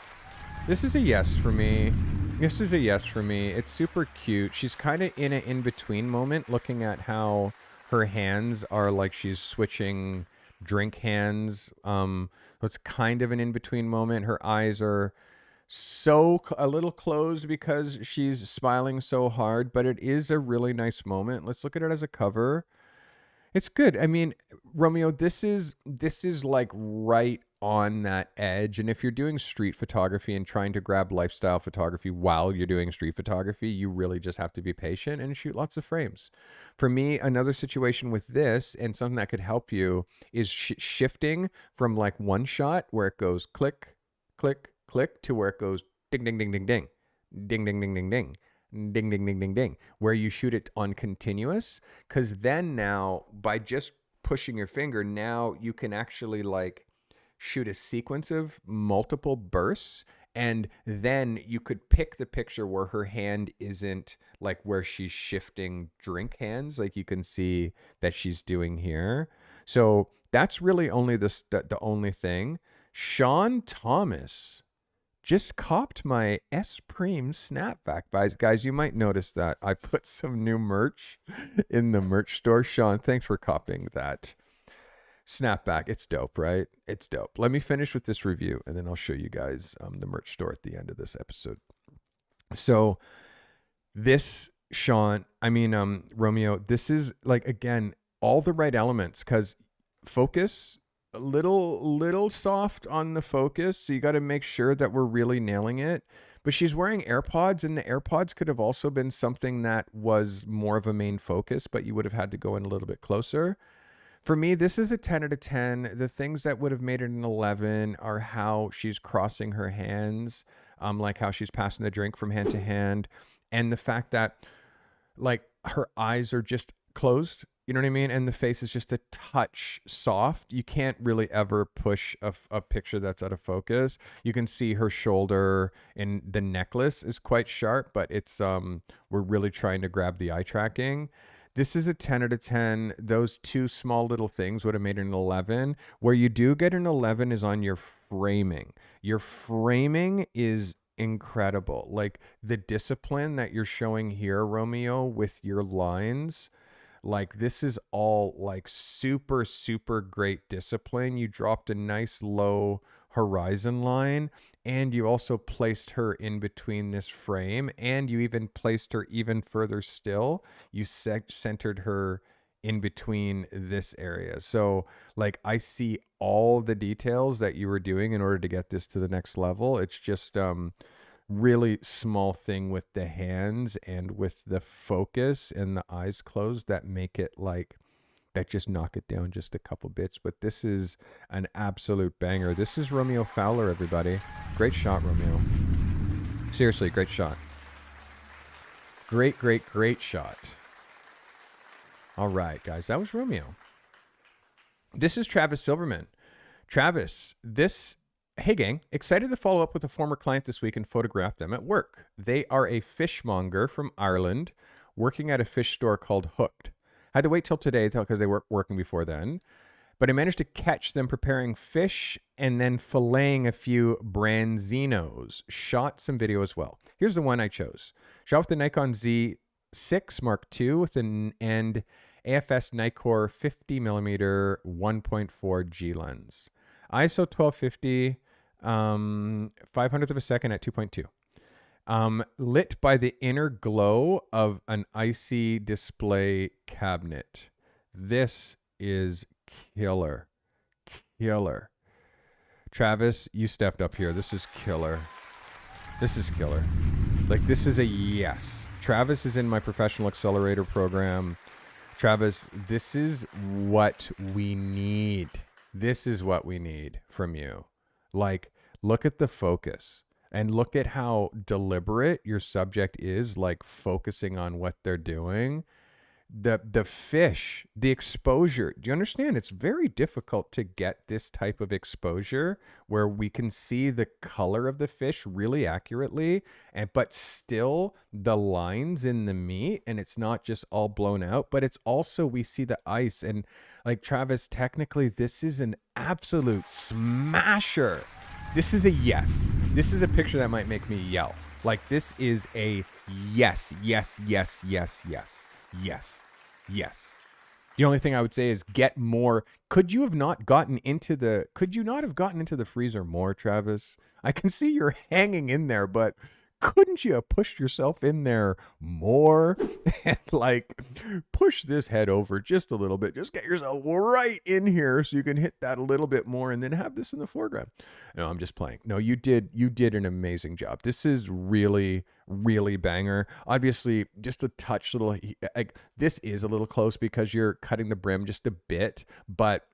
This is a yes for me. It's super cute. She's kind of in an in-between moment, looking at how her hands are like she's switching drink hands. It's kind of an in-between moment. Her eyes are a little closed because she's smiling so hard, but it is a really nice moment. Let's look at it as a cover. It's good. I mean, Romeo, this is like right on that edge. And if you're doing street photography and trying to grab lifestyle photography while you're doing street photography, you really just have to be patient and shoot lots of frames. For me, another situation with this and something that could help you is shifting from like one shot where it goes click, click, click to where it goes ding, ding, ding, ding, ding, ding, ding, ding, ding, ding, ding, ding, ding, ding, ding, where you shoot it on continuous. Because then now, by just pushing your finger, now you can actually like shoot a sequence of multiple bursts. And then you could pick the picture where her hand isn't like where she's shifting drink hands, like you can see that she's doing here. So that's really only the only thing. Sean Thomas just copped my S-Prime snapback. Guys, you might notice that I put some new merch in the merch store. Sean, thanks for copying that snapback. It's dope, right? It's dope. Let me finish with this review, and then I'll show you guys the merch store at the end of this episode. So this, Romeo, this is like, again, all the right elements, because focus, a little soft on the focus, so you got to make sure that we're really nailing it. But she's wearing AirPods, and the AirPods could have also been something that was more of a main focus, but you would have had to go in a little bit closer. For me, this is a 10 out of 10. The things that would have made it an 11 are how she's crossing her hands, like how she's passing the drink from hand to hand, and the fact that like her eyes are just closed, you know what I mean? And the face is just a touch soft. You can't really ever push a picture that's out of focus. You can see her shoulder, and the necklace is quite sharp, but it's we're really trying to grab the eye tracking. This is a 10 out of 10. Those two small little things would have made it an 11. Where you do get an 11 is on your framing. Your framing is incredible. Like the discipline that you're showing here, Romeo, with your lines, like this is all like super, super great discipline. You dropped a nice low horizon line, and you also placed her in between this frame, and you even placed her even further still. You centered her in between this area. So like I see all the details that you were doing in order to get this to the next level. It's just really small thing with the hands and with the focus and the eyes closed that make it like that, just knock it down just a couple bits. But this is an absolute banger. This is Romeo Fowler, everybody. Great shot, Romeo. Seriously, great shot. Great shot. All right, guys, that was Romeo. This is Travis Silverman. Travis, hey gang, excited to follow up with a former client this week and photograph them at work. They are a fishmonger from Ireland working at a fish store called Hooked. I had to wait till today because they were working before then, but I managed to catch them preparing fish and then filleting a few branzinos. Shot some video as well. Here's the one I chose. Shot with the Nikon Z6 Mark II with an AFS Nikkor 50mm 1.4 G lens. ISO 1250, 500th of a second at 2.2. Lit by the inner glow of an icy display cabinet. This is killer. Killer. Travis, you stepped up here. This is killer. This is killer. Like, this is a yes. Travis is in my professional accelerator program. Travis, this is what we need. This is what we need from you. Like, look at the focus and look at how deliberate your subject is, like focusing on what they're doing. The fish, the exposure. Do you understand? It's very difficult to get this type of exposure where we can see the color of the fish really accurately, but still the lines in the meat, and it's not just all blown out, but it's also, we see the ice. And like, Travis, technically this is an absolute smasher. This is a yes. This is a picture that might make me yell. Like, this is a yes, yes, yes, yes, yes. Yes. Yes. The only thing I would say is get more. Could you not have gotten into the freezer more, Travis? I can see you're hanging in there, but couldn't you have pushed yourself in there more and like push this head over just a little bit? Just get yourself right in here so you can hit that a little bit more and then have this in the foreground. No, I'm just playing. No, you did an amazing job. This is really, really banger. Obviously, just a touch little, like, this is a little close because you're cutting the brim just a bit, but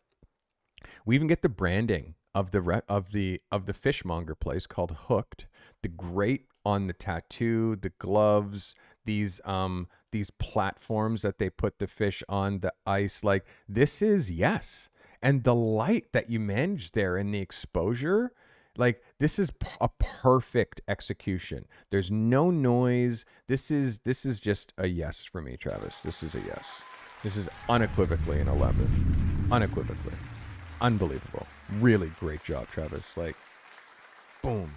we even get the branding of the fishmonger place called Hooked. The great on the tattoo, the gloves, these platforms that they put the fish on, the ice. Like, this is yes. And the light that you managed there and the exposure, like, this is a perfect execution. There's no noise. This is just a yes for me, Travis. This is a yes. This is unequivocally an 11. Unequivocally. Unbelievable. Really great job, Travis. Like, boom.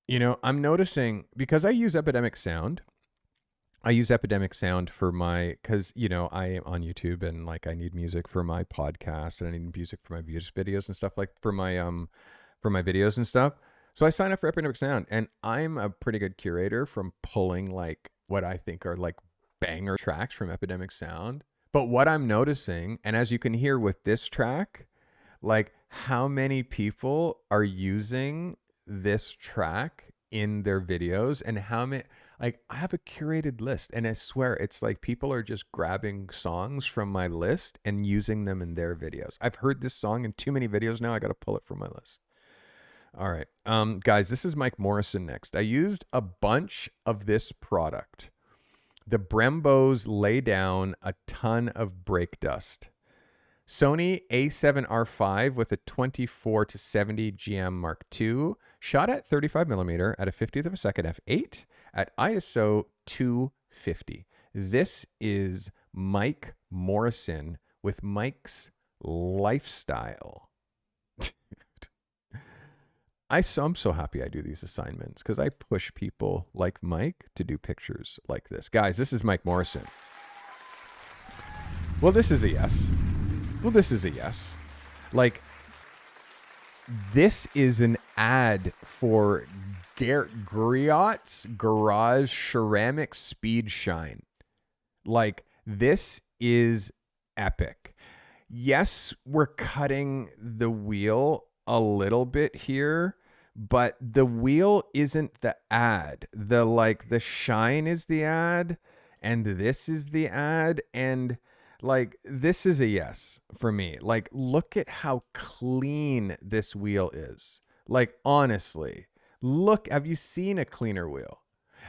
You know, I'm noticing, because I use Epidemic Sound. I use Epidemic Sound for because, you know, I am on YouTube and like I need music for my podcast and I need music for my videos and stuff, like for my videos and stuff. So I sign up for Epidemic Sound, and I'm a pretty good curator from pulling like what I think are like banger tracks from Epidemic Sound. But what I'm noticing, and as you can hear with this track, like how many people are using this track in their videos, and how many, like, I have a curated list, and I swear it's like people are just grabbing songs from my list and using them in their videos. I've heard this song in too many videos now. I got to pull it from my list. All right. Guys, this is Mike Morrison next. I used a bunch of this product. The Brembos lay down a ton of brake dust. Sony A7R5 with a 24 to 70 GM Mark II, shot at 35 millimeter at a 50th of a second f8 at ISO 250. This is Mike Morrison with Mike's lifestyle. I'm so happy I do these assignments because I push people like Mike to do pictures like this. Guys, this is Mike Morrison. Well, this is a yes. Well, this is a yes. Like, this is an ad for Griot's Garage Ceramic Speed Shine. Like, this is epic. Yes, we're cutting the wheel a little bit here, but the wheel isn't the ad. The shine is the ad, and this is the ad, and like, this is a yes for me. Like, look at how clean this wheel is. Like, honestly, look, have you seen a cleaner wheel?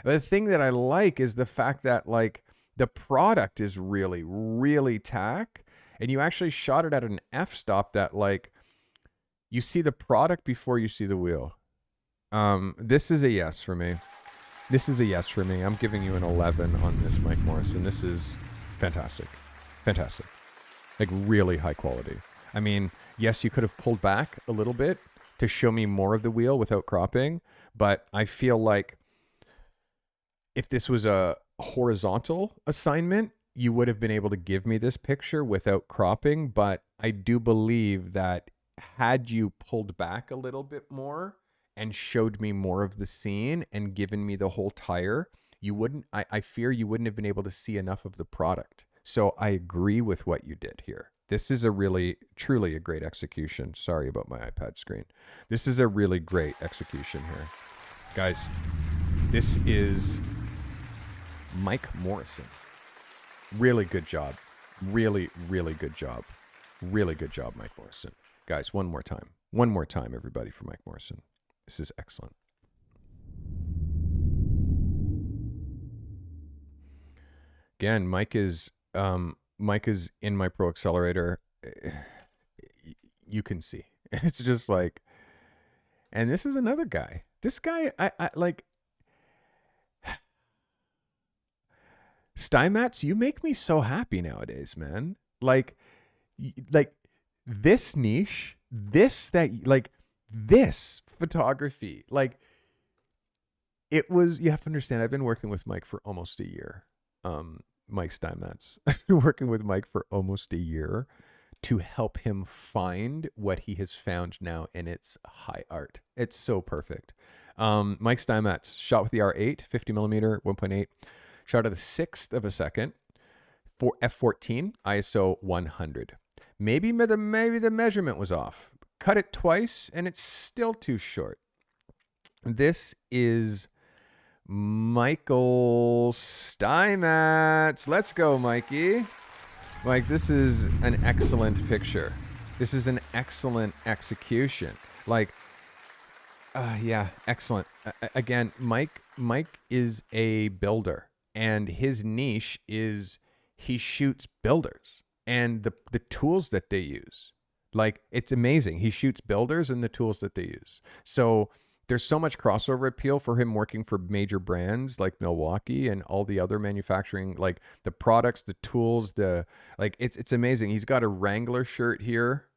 The thing that I like is the fact that, like, the product is really, really tack, and you actually shot it at an f-stop that, like, you see the product before you see the wheel. This is a yes for me. This is a yes for me. I'm giving you an 11 on this, Mike Morrison. This is fantastic. Fantastic. Like, really high quality. I mean, yes, you could have pulled back a little bit to show me more of the wheel without cropping, but I feel like if this was a horizontal assignment, you would have been able to give me this picture without cropping, but I do believe that had you pulled back a little bit more and showed me more of the scene and given me the whole tire, you wouldn't, I fear you wouldn't have been able to see enough of the product. So I agree with what you did here. This is a really, truly a great execution. Sorry about my iPad screen. This is a really great execution here. Guys, this is Mike Morrison. Really good job. Really, really good job. Really good job, Mike Morrison. Guys, one more time. One more time, everybody, for Mike Morrison. This is excellent. Again, Mike is in my Pro Accelerator. You can see. It's just like, and this is another guy. This guy, I like. Steinmetz, you make me so happy nowadays, man. Like this niche, this photography, like, it was, you have to understand, I've been working with Mike for almost a year. Mike Steinmetz. I've been working with Mike for almost a year to help him find what he has found now, and it's high art. It's so perfect. Mike Steinmetz shot with the R8, 50 millimeter, 1.8, shot at the 6th of a second, for f14, ISO 100. Maybe the measurement was off. Cut it twice, and it's still too short. This is Michael Steinmetz. Let's go, Mikey. Mike, this is an excellent picture. This is an excellent execution. Like, yeah, excellent. Again, Mike is a builder, and his niche is he shoots builders and the tools that they use. Like, it's amazing. He shoots builders and the tools that they use. So there's so much crossover appeal for him working for major brands like Milwaukee and all the other manufacturing, like the products, the tools, it's amazing. He's got a Wrangler shirt here.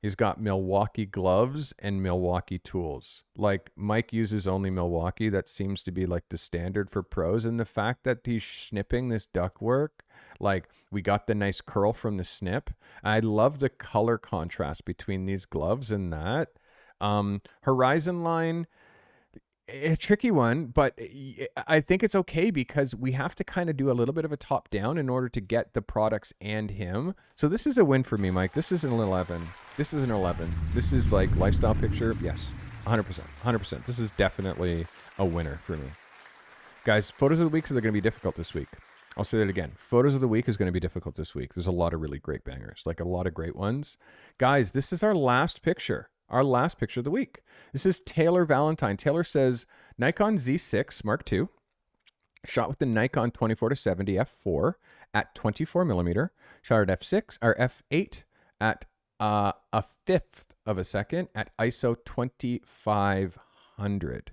He's got Milwaukee gloves and Milwaukee tools. Like, Mike uses only Milwaukee. That seems to be like the standard for pros. And the fact that he's snipping this ductwork, like, we got the nice curl from the snip. I love the color contrast between these gloves and that. Horizon line, a tricky one, but I think it's okay because we have to kind of do a little bit of a top down in order to get the products and him. So this is a win for me, Mike. This is an 11. This is an 11. This is like lifestyle picture. Yes. 100%. 100%. This is definitely a winner for me. Guys, photos of the week are going to be difficult this week. I'll say that again. Photos of the week is going to be difficult this week. There's a lot of really great bangers, like a lot of great ones. Guys, this is our last picture of the week. This is Taylor Valentine. Taylor says Nikon Z6 Mark II, shot with the Nikon 24-70 f4 at 24 millimeter, shot at f6 or f8 at a fifth of a second at ISO 2500.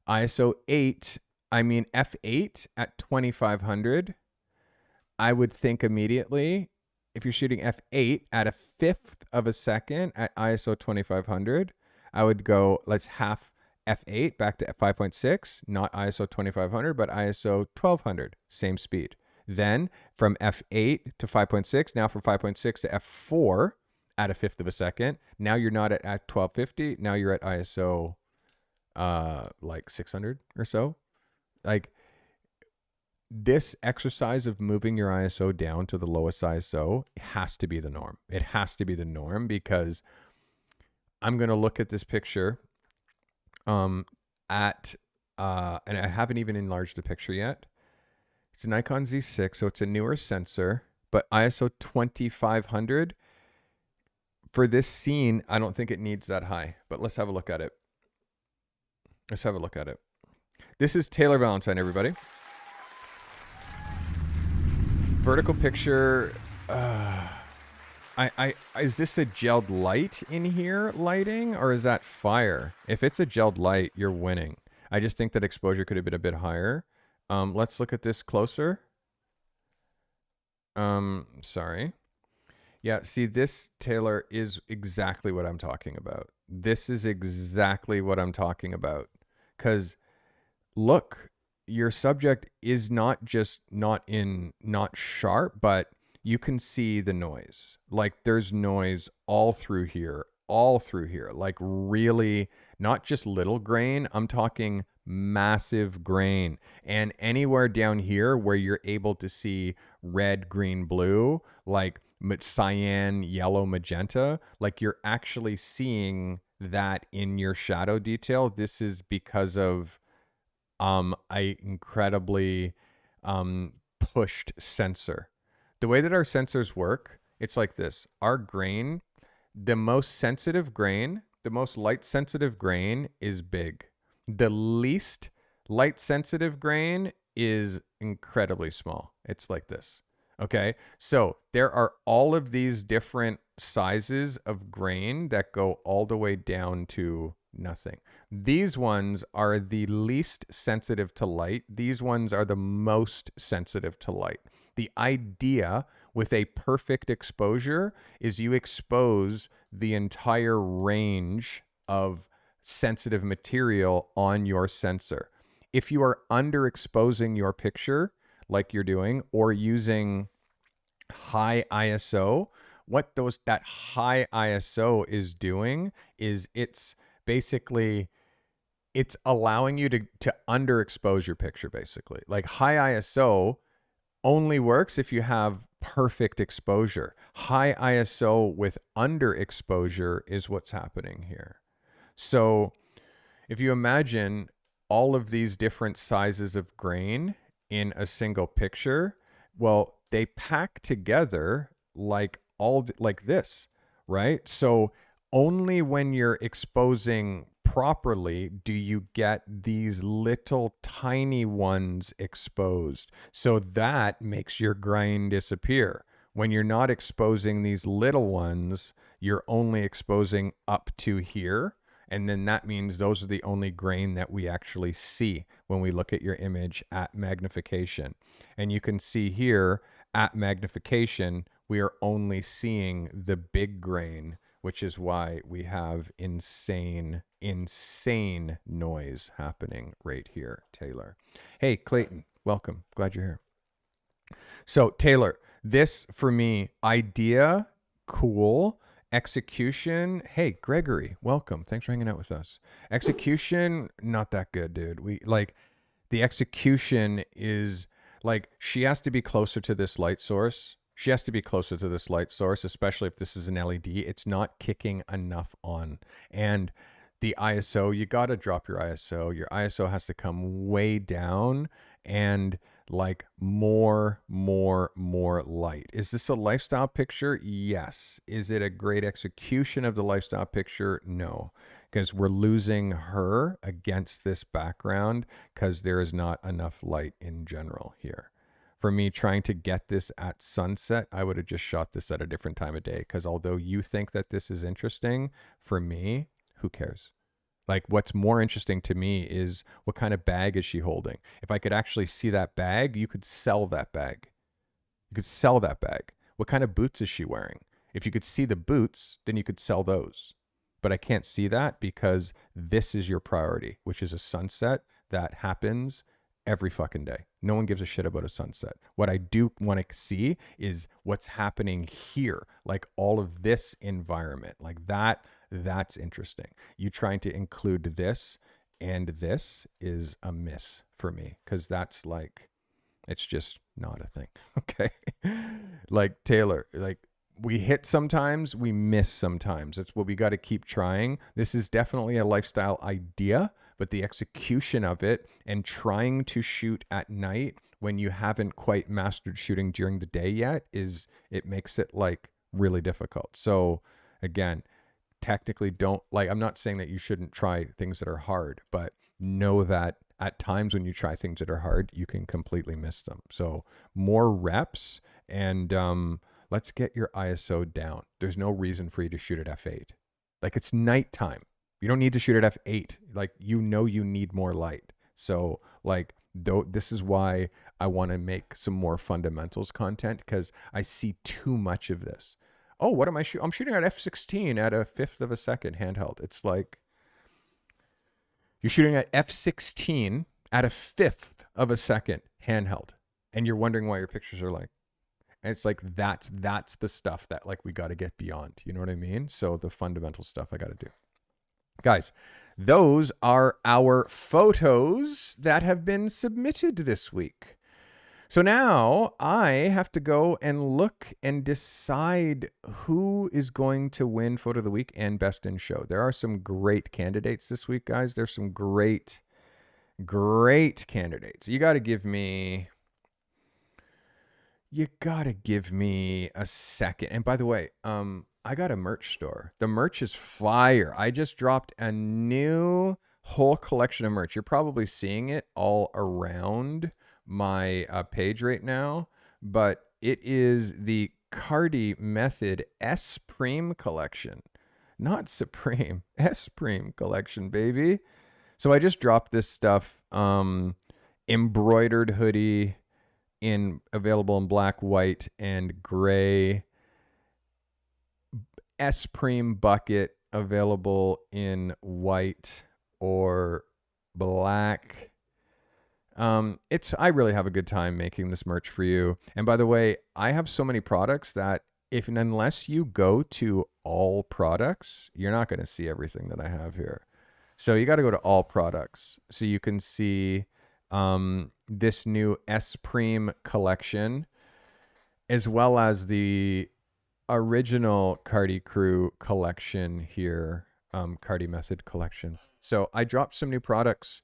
ISO 8, f8 at 2500. I would think immediately, if you're shooting f8 at a fifth of a second at ISO 2500, I would go, let's half f8 back to 5.6, not ISO 2500, but ISO 1200, same speed. Then from f8 to 5.6, now from 5.6 to f4 at a fifth of a second. Now you're not at 1250, now you're at ISO like 600 or so. Like, this exercise of moving your ISO down to the lowest ISO has to be the norm. It has to be the norm, because I'm going to look at this picture and I haven't even enlarged the picture yet. It's a Nikon Z6, so it's a newer sensor, but ISO 2500 for this scene, I don't think it needs that high, but let's have a look at it. This is Taylor Valentine, everybody. Vertical picture. Is this a gelled light in here lighting, or is that fire? If it's a gelled light, you're winning. I just think that exposure could have been a bit higher. Let's look at this closer. Sorry. Yeah, see, this, Taylor, is exactly what I'm talking about. This is exactly what I'm talking about. Because, look, your subject is not just not sharp, but you can see the noise. Like, there's noise all through here. Like, really, not just little grain. I'm talking massive grain. And anywhere down here where you're able to see red, green, blue, like cyan, yellow, magenta, like you're actually seeing that in your shadow detail. This is because of a incredibly pushed sensor. The way that our sensors work, it's like this. Our grain, the most light sensitive grain is big. The least light sensitive grain is incredibly small. It's like this. Okay, so there are all of these different sizes of grain that go all the way down to nothing. These ones are the least sensitive to light. These ones are the most sensitive to light. The idea with a perfect exposure is you expose the entire range of sensitive material on your sensor. If you are underexposing your picture, like you're doing, or using high ISO, what that high ISO is doing is it's allowing you to underexpose your picture, basically. Like, high ISO only works if you have perfect exposure. High ISO with underexposure is what's happening here. So if you imagine all of these different sizes of grain in a single picture, well, they pack together like this, right? So only when you're exposing properly do you get these little tiny ones exposed. So that makes your grain disappear. When you're not exposing these little ones, you're only exposing up to here. And then that means those are the only grain that we actually see when we look at your image at magnification. And you can see here at magnification, we are only seeing the big grain, which is why we have insane noise happening right here, Taylor. Hey, Clayton, welcome. Glad you're here. So, Taylor, this for me, idea, cool. Execution, hey, Gregory, welcome. Thanks for hanging out with us. Execution, not that good, dude. The execution is like, she has to be closer to this light source. She has to be closer to this light source, especially if this is an LED. It's not kicking enough on. And the ISO, you got to drop your ISO. Your ISO has to come way down and like more light. Is this a lifestyle picture? Yes. Is it a great execution of the lifestyle picture? No, because we're losing her against this background because there is not enough light in general here. For me, trying to get this at sunset, I would have just shot this at a different time of day, because although you think that this is interesting, for me, who cares? Like, what's more interesting to me is what kind of bag is she holding? If I could actually see that bag, you could sell that bag. You could sell that bag. What kind of boots is she wearing? If you could see the boots, then you could sell those. But I can't see that because this is your priority, which is a sunset that happens every fucking day. No one gives a shit about a sunset. What I do want to see is what's happening here, like all of this environment, like that's interesting. You trying to include this and this is a miss for me, because that's like, it's just not a thing. Okay. Like Taylor, like we hit sometimes, we miss sometimes. That's what we got to keep trying. This is definitely a lifestyle idea, but the execution of it and trying to shoot at night when you haven't quite mastered shooting during the day yet it makes it like really difficult. So again, technically I'm not saying that you shouldn't try things that are hard, but know that at times when you try things that are hard, you can completely miss them. So more reps and let's get your ISO down. There's no reason for you to shoot at f8. Like, it's nighttime. You don't need to shoot at f8. Like, you need more light. So like, this is why I want to make some more fundamentals content, because I see too much of this. Oh, what am I shooting? I'm shooting at f16 at a fifth of a second handheld. It's like, you're shooting at f16 at a fifth of a second handheld, and you're wondering why your pictures are like, and it's like, that's the stuff that like we got to get beyond. You know what I mean? So the fundamental stuff I got to do. Guys, those are our photos that have been submitted this week. So now I have to go and look and decide who is going to win Photo of the Week and Best in Show. There are some great candidates this week, guys. There's some great candidates. You got to give me a second. And by the way, I got a merch store. The merch is fire. I just dropped a new whole collection of merch. You're probably seeing it all around my page right now, but it is the Carty Method S-Prime collection. Not Supreme, S-Prime collection, baby. So I just dropped this stuff, embroidered hoodie available in black, white, and gray. S-Prime bucket available in white or black. I really have a good time making this merch for you. And by the way, I have so many products that unless you go to all products, you're not going to see everything that I have here. So you got to go to all products so you can see this new S-Prime collection, as well as the original Carty Crew collection here, Carty Method collection. So I dropped some new products.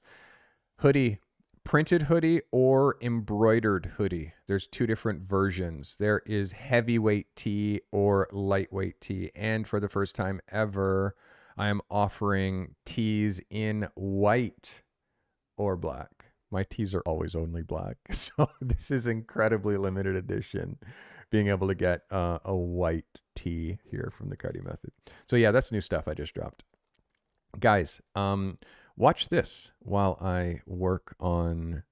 Hoodie, printed hoodie or embroidered hoodie. There's two different versions. There is heavyweight tee or lightweight tee. And for the first time ever, I am offering tees in white or black. My tees are always only black. So this is incredibly limited edition, being able to get a white tee here from the Carty Method. So yeah, that's new stuff I just dropped. Guys, watch this while I work on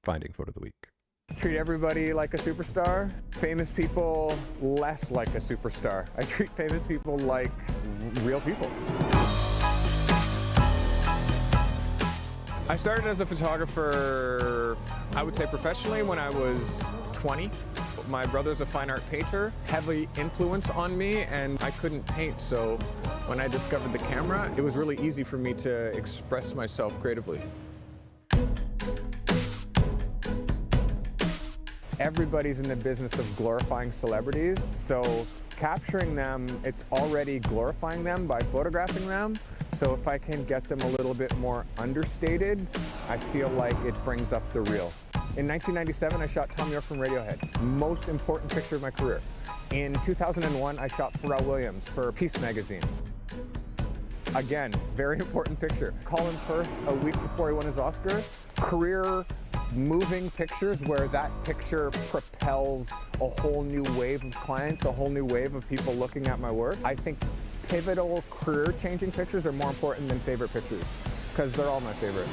finding Photo of the Week. Treat everybody like a superstar. Famous people less like a superstar. I treat famous people like real people. I started as a photographer, I would say professionally, when I was 20. My brother's a fine art painter, heavy influence on me, and I couldn't paint, so when I discovered the camera, it was really easy for me to express myself creatively. everybody's in the business of glorifying celebrities. So capturing them, it's already glorifying them by photographing them. So if I can get them a little bit more understated, I feel like it brings up the real. In 1997, I shot Tom York from Radiohead. Most important picture of my career. In 2001, I shot Pharrell Williams for Peace magazine. Again, very important picture. Colin Firth, a week before he won his Oscar. Career moving pictures where that picture propels a whole new wave of clients, a whole new wave of people looking at my work. I think pivotal career changing pictures are more important than favorite pictures because they're all my favorite.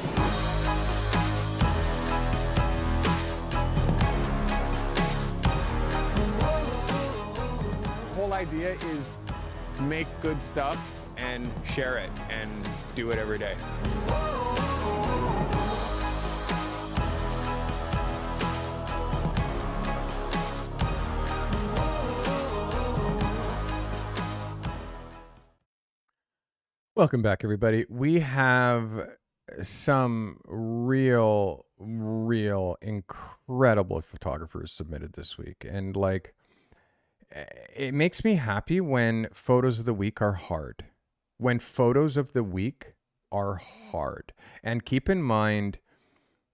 The whole idea is make good stuff and share it and do it every day. Welcome back, everybody. We have some real incredible photographers submitted this week. And like, it makes me happy when photos of the week are hard. When photos of the week are hard. And keep in mind,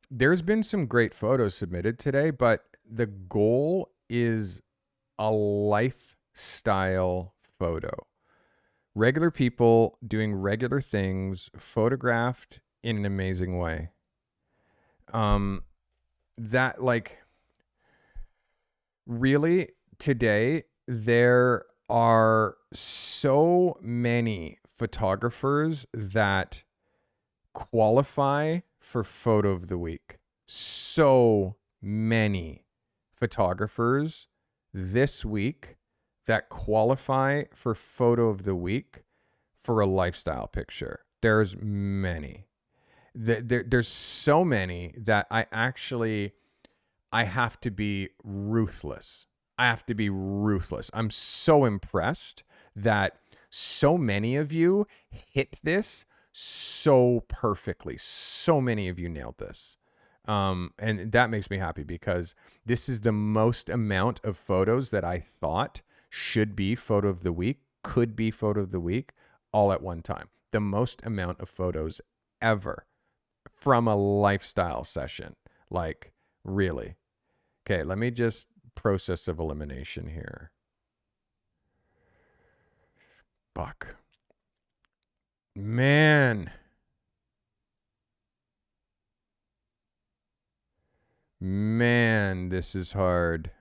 there's been some great photos submitted today, but the goal is a lifestyle photo. Regular people doing regular things, photographed in an amazing way. That like, really today, there are so many photographers that qualify for photo of the week. So many photographers this week that qualify for photo of the week for a lifestyle picture. There's many. There's so many that I have to be ruthless. I'm so impressed that so many of you hit this so perfectly. So many of you nailed this. And that makes me happy because this is the most amount of photos that I thought should be photo of the week, could be photo of the week, all at one time. The most amount of photos ever from a lifestyle session. Like, really. Okay, let me just process of elimination here. Fuck. Man, this is hard.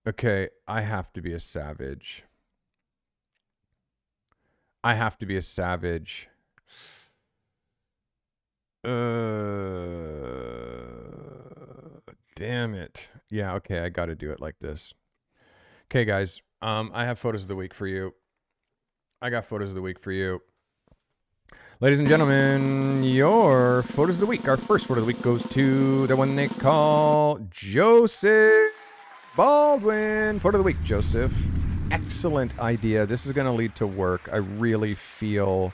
Okay, I have to be a savage. Damn it. Yeah, okay, I got to do it like this. Okay, guys, I have photos of the week for you. Ladies and gentlemen, your photos of the week. Our first photo of the week goes to the one they call Joseph Baldwin. Photo of the week, Joseph. Excellent idea. This is going to lead to work. I really feel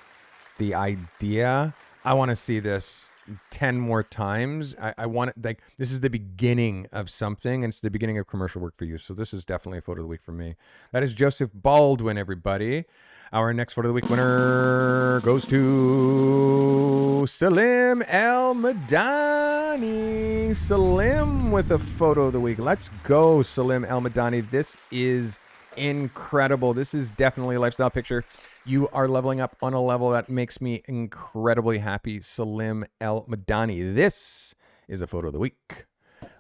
the idea. I want to see this 10 more times. I want it, like, this is the beginning of something, and it's the beginning of commercial work for you. So this is definitely a photo of the week for me. That is Joseph Baldwin, everybody. Our next photo of the week winner goes to Salim El Madani. Salim with a photo of the week. Let's go, Salim El Madani. This is incredible. This is definitely a lifestyle picture. You are leveling up on a level that makes me incredibly happy. Salim El Madani. This is a photo of the week.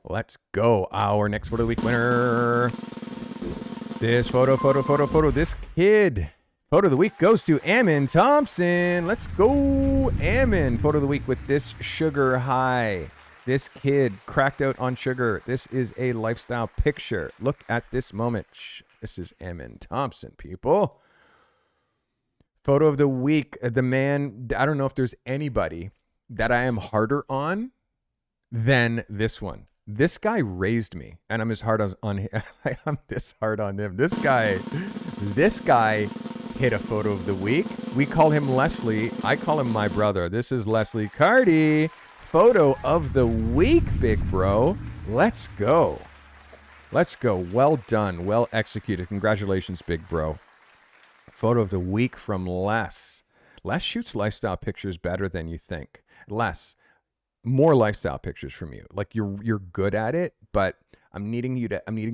Let's go. Our next photo of the week winner. This photo. This kid. Photo of the week goes to Ammon Thompson. Let's go, Ammon. Photo of the week with this sugar high. This kid cracked out on sugar. This is a lifestyle picture. Look at this moment. This is Ammon Thompson, people. Photo of the week. The man, I don't know if there's anybody that I am harder on than this one. This guy raised me, and I'm as hard on him. I'm this hard on him. This guy hit a photo of the week. We call him Leslie. I call him my brother. This is Leslie Carty. photo of the week, big bro. Let's go. Let's go. Well done. Well executed. Congratulations, big bro. Photo of the week from Les. Les shoots lifestyle pictures better than you think. Les, more lifestyle pictures from you. Like you're good at it, but I'm needing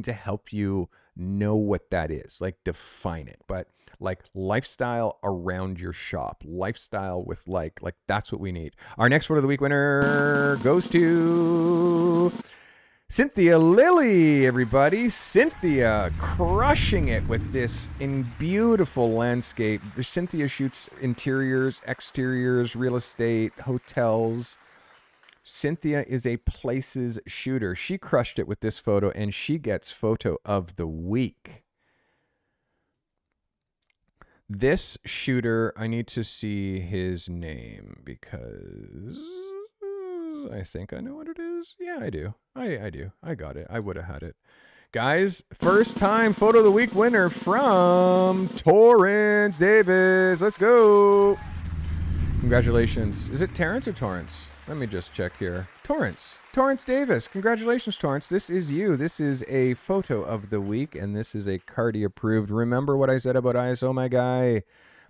to help you know what that is. Like define it. But like lifestyle around your shop, lifestyle with like that's what we need. Our next photo of the week winner goes to Cynthia Lilly, everybody. Cynthia crushing it with this in beautiful landscape. Cynthia shoots interiors, exteriors, real estate, hotels. Cynthia is a places shooter. She crushed it with this photo, and she gets photo of the week. This shooter, I need to see his name because I think I know what it is. Yeah, I do. I do. I got it. I would have had it. Guys, first time photo of the week winner from Torrance Davis. Let's go. Congratulations. Is it Terrence or Torrance? Let me just check here. Torrance Davis. Congratulations, Torrance. This is you. This is a photo of the week, and this is a Carty approved. Remember what I said about ISO, my guy.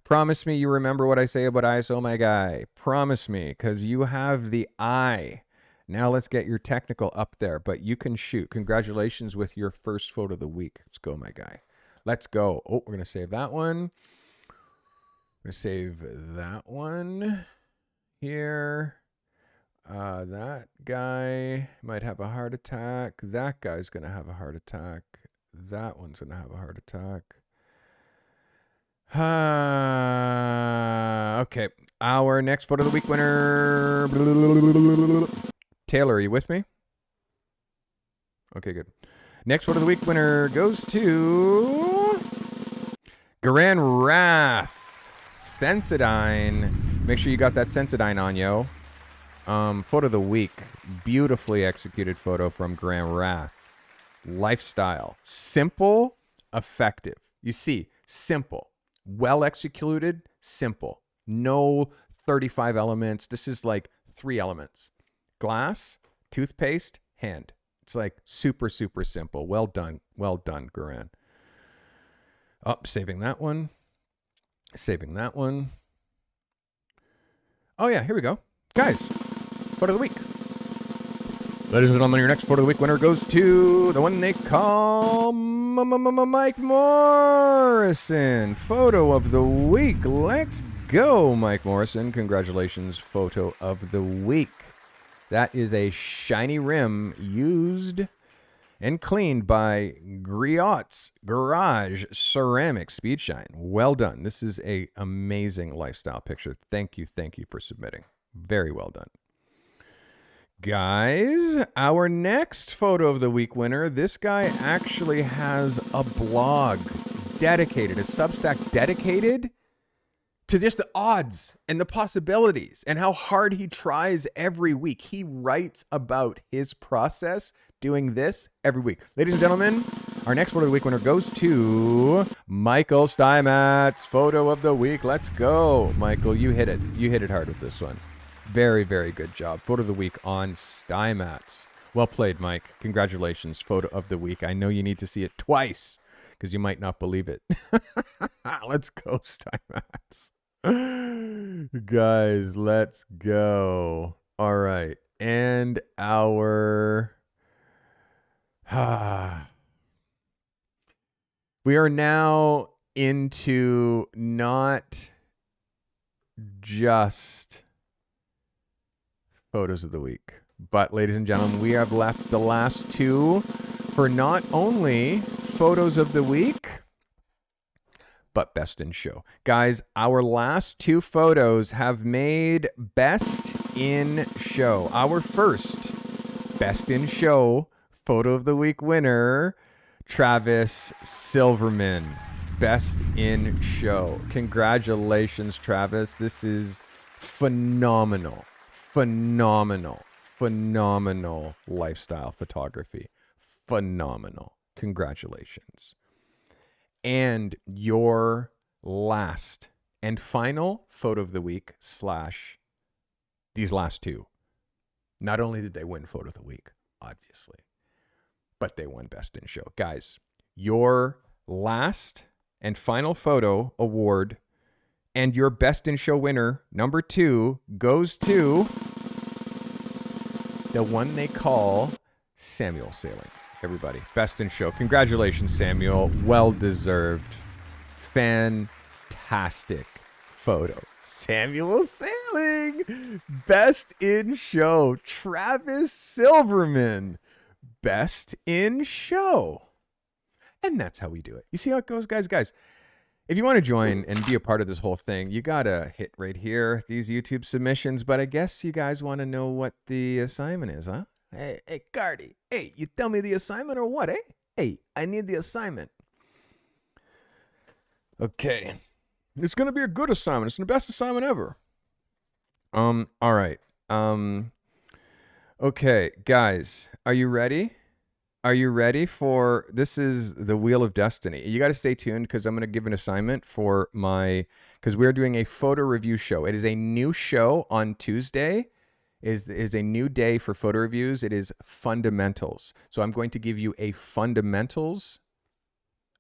Promise me you remember what I say about ISO, my guy. Promise me, because you have the eye. Now let's get your technical up there, but you can shoot. Congratulations with your first photo of the week. Let's go, my guy. Let's go. Oh, we're going to save that one. We're going to save that one here. That guy might have a heart attack. That guy's going to have a heart attack. That one's going to have a heart attack. Okay. Our next photo of the week winner. Taylor, are you with me? Okay, good. Next photo of the week winner goes to Grand Wrath. Sensodyne. Make sure you got that Sensodyne on, yo. Photo of the week. Beautifully executed photo from Grand Wrath. Lifestyle. Simple, effective. You see, simple. Well executed, simple. No 35 elements. This is like 3 elements. Glass, toothpaste, hand. It's like super, super simple. Well done. Well done, Garan. Oh, saving that one. Saving that one. Oh, yeah, here we go. Guys, photo of the week. Ladies and gentlemen, your next photo of the week winner goes to the one they call Mike Morrison. Photo of the week. Let's go, Mike Morrison. Congratulations, photo of the week. That is a shiny rim used and cleaned by Griot's Garage Ceramic Speed Shine. Well done. This is a amazing lifestyle picture. Thank you for submitting. Very well done. Guys, our next photo of the week winner, this guy actually has a blog dedicated, a Substack dedicated to just the odds and the possibilities and how hard he tries every week. He writes about his process doing this every week. Ladies and gentlemen, our next photo of the week winner goes to Michael Steinmetz. Photo of the week. Let's go. Michael, you hit it. You hit it hard with this one. Very, very good job. Photo of the week on Steinmetz. Well played, Mike. Congratulations. Photo of the week. I know you need to see it twice because you might not believe it. Let's go, Steinmetz. Guys, let's go. All right. And our... we are now into not just photos of the week, but ladies and gentlemen, we have left the last 2 for not only photos of the week, but best in show. Guys, our last 2 photos have made best in show. Our first best in show photo of the week winner, Travis Silverman. Best in show. Congratulations, Travis. This is phenomenal. Phenomenal lifestyle photography. Phenomenal. Congratulations. And your last and final photo of the week / these last 2 Not only did they win Photo of the Week, obviously, but they won Best in Show. Guys, your last and final photo award and your Best in Show winner, number 2, goes to the one they call Samuel Sailing. Everybody, Best in Show. Congratulations, Samuel. Well deserved. Fantastic photo. Samuel Sailing. Best in Show. Travis Silverman. Best in Show. And that's how we do it. You see how it goes, guys? Guys, if you want to join and be a part of this whole thing, you got to hit right here, these YouTube submissions. But I guess you guys want to know what the assignment is, huh? Hey, Carty. Hey, you tell me the assignment or what, eh? Hey, I need the assignment. Okay. It's going to be a good assignment. It's the best assignment ever. All right. Okay, guys, are you ready? Are you ready for, this is the Wheel of Destiny. You got to stay tuned because I'm going to give an assignment for because we're doing a photo review show. It is a new show on Tuesday. Is a new day for photo reviews. It is fundamentals. So I'm going to give you a fundamentals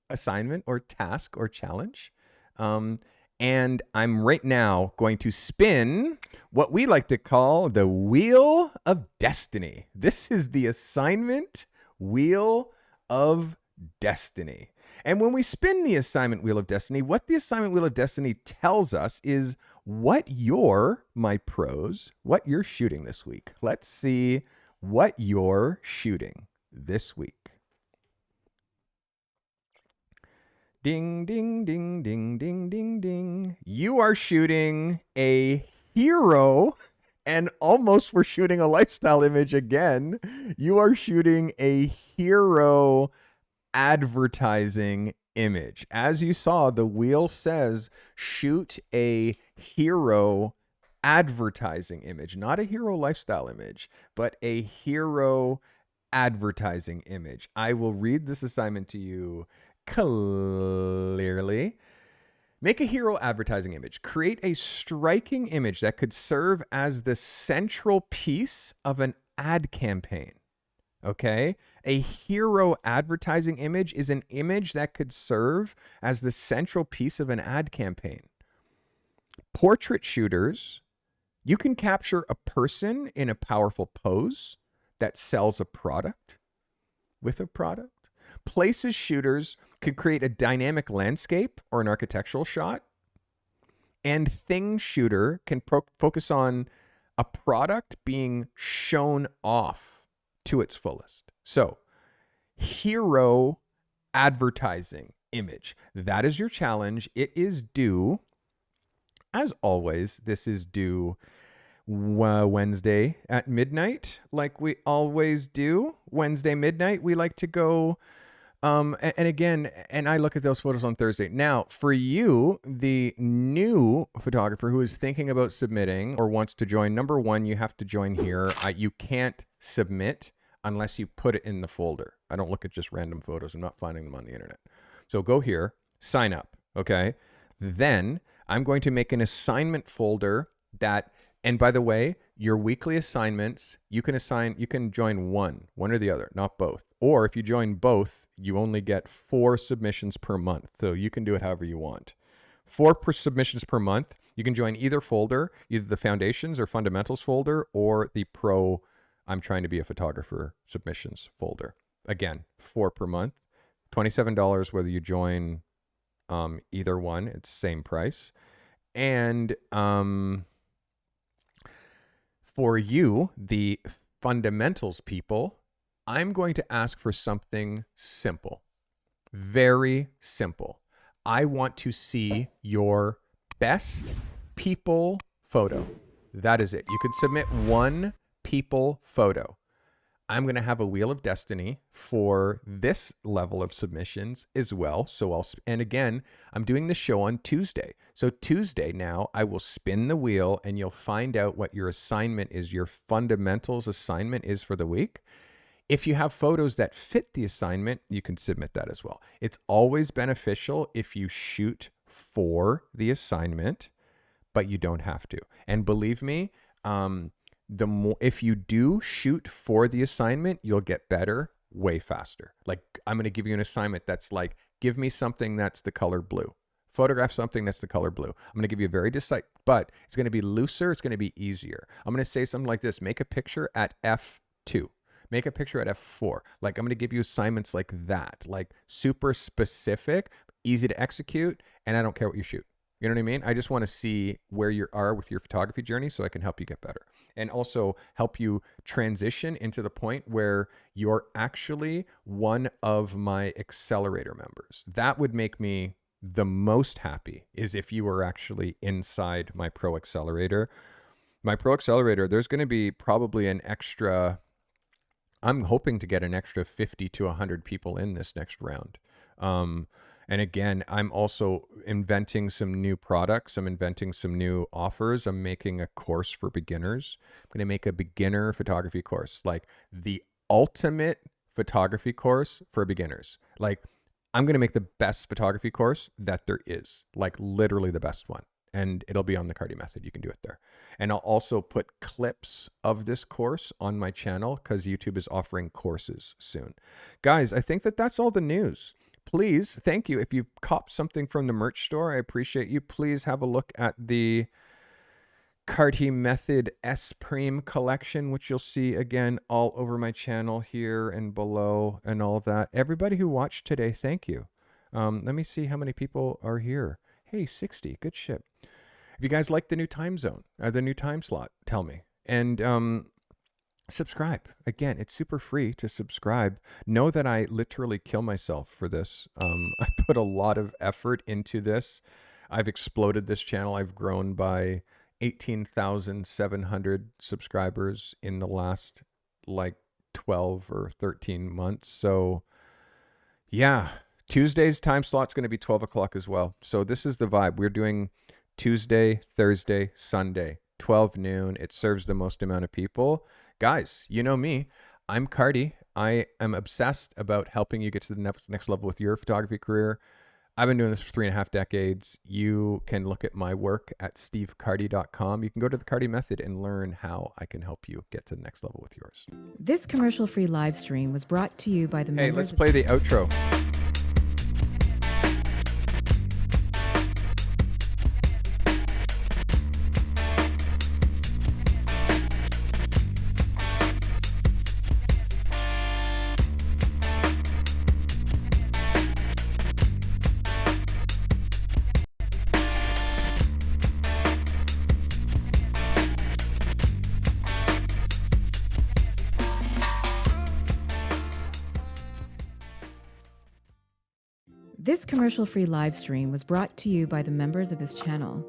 assignment or task or challenge. And I'm right now going to spin what we like to call the Wheel of Destiny. This is the assignment Wheel of Destiny. And when we spin the assignment Wheel of Destiny, what the assignment Wheel of Destiny tells us is what you're shooting this week. Let's see what you're shooting this week. Ding, ding, ding, ding, ding, ding, ding. You are shooting a hero, and almost we're shooting a lifestyle image again. You are shooting a hero advertising image. As you saw, the wheel says shoot a hero advertising image, not a hero lifestyle image, but a hero advertising image. I will read this assignment to you clearly. Make a hero advertising image. Create a striking image that could serve as the central piece of an ad campaign. Okay? A hero advertising image is an image that could serve as the central piece of an ad campaign. Portrait shooters, you can capture a person in a powerful pose that sells a product with a product. Places shooters could create a dynamic landscape or an architectural shot. And thing shooter can focus on a product being shown off to its fullest. So, hero advertising image. That is your challenge. It is due, as always, this is due Wednesday at midnight, like we always do. Wednesday midnight, we like to go. And again, and I look at those photos on Thursday. Now, for you, the new photographer who is thinking about submitting or wants to join, number one, you have to join here. You can't submit unless you put it in the folder. I don't look at just random photos. I'm not finding them on the internet. So go here, sign up, okay? Then I'm going to make an assignment folder that, and by the way, your weekly assignments, you can join one or the other, not both. Or if you join both, you only get 4 submissions per month. So you can do it however you want. 4 submissions per month. You can join either folder, either the foundations or fundamentals folder or the pro I'm trying to be a photographer submissions folder. Again, 4 per month, $27 whether you join either one. It's same price. And for you, the fundamentals people, I'm going to ask for something simple, very simple. I want to see your best people photo. That is it. You can submit one people photo. I'm going to have a Wheel of Destiny for this level of submissions as well. And again, I'm doing the show on Tuesday. So Tuesday now, I will spin the wheel and you'll find out what your assignment is, your fundamentals assignment is for the week. If you have photos that fit the assignment, you can submit that as well. It's always beneficial if you shoot for the assignment, but you don't have to. And believe me, the more, if you do shoot for the assignment, you'll get better way faster. Like, I'm going to give you an assignment that's like, give me something that's the color blue. Photograph something that's the color blue. I'm going to give you a very decisive, but it's going to be looser. It's going to be easier. I'm going to say something like this: make a picture at f2. Make a picture at f4. Like, I'm going to give you assignments like that, like super specific, easy to execute, and I don't care what you shoot. You know what I mean? I just want to see where you are with your photography journey so I can help you get better, and also help you transition into the point where you're actually one of my accelerator members. That would make me the most happy, is if you were actually inside my Pro Accelerator. My Pro Accelerator, there's going to be probably an extra, I'm hoping to get an extra 50 to 100 people in this next round. And again, I'm also inventing some new products. I'm inventing some new offers. I'm making a course for beginners. I'm going to make a beginner photography course, like the ultimate photography course for beginners. Like, I'm going to make the best photography course that there is, like literally the best one. And it'll be on the Carty Method. You can do it there. And I'll also put clips of this course on my channel, because YouTube is offering courses soon. Guys, I think that that's all the news. Please, thank you. If you've copped something from the merch store, I appreciate you. Please have a look at the Carte Method S-Prime collection, which you'll see again all over my channel here and below and all that. Everybody who watched today, thank you. Let me see how many people are here. Hey, 60. Good shit. If you guys like the new time zone, the new time slot, tell me. And subscribe. Again, it's super free to subscribe. Know that I literally kill myself for this. I put a lot of effort into this. I've exploded this channel. I've grown by 18,700 subscribers in the last like 12 or 13 months. So yeah, Tuesday's time slot's going to be 12 o'clock as well. So this is the vibe. We're doing Tuesday, Thursday, Sunday, 12 noon. It serves the most amount of people. Guys, you know me. I'm Carty. I am obsessed about helping you get to the next level with your photography career. I've been doing this for 3.5 decades. You can look at my work at stevecarty.com. You can go to the Carty Method and learn how I can help you get to the next level with yours. This commercial-free live stream was brought to you by the Hey, members let's play the outro. This commercial-free live stream was brought to you by the members of this channel.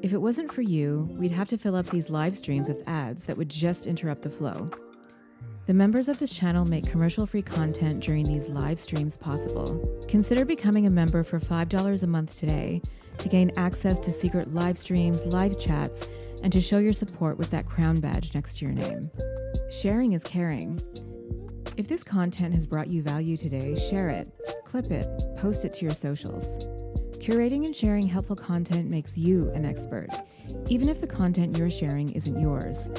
If it wasn't for you, we'd have to fill up these live streams with ads that would just interrupt the flow. The members of this channel make commercial-free content during these live streams possible. Consider becoming a member for $5 a month today to gain access to secret live streams, live chats, and to show your support with that crown badge next to your name. Sharing is caring. If this content has brought you value today, share it, clip it, post it to your socials. Curating and sharing helpful content makes you an expert, even if the content you're sharing isn't yours.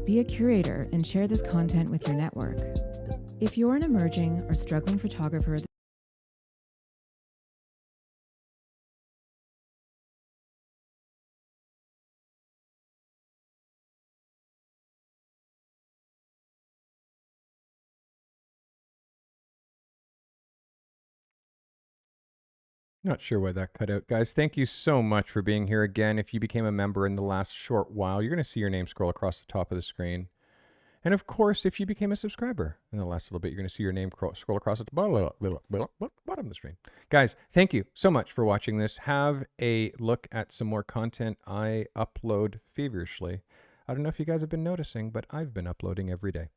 Be a curator and share this content with your network. If you're an emerging or struggling photographer, Not sure why that cut out. Guys, thank you so much for being here again. If you became a member in the last short while, you're going to see your name scroll across the top of the screen. And of course, if you became a subscriber in the last little bit, you're going to see your name scroll across the bottom of the screen. Guys, thank you so much for watching this. Have a look at some more content I upload feverishly. I don't know if you guys have been noticing, but I've been uploading every day.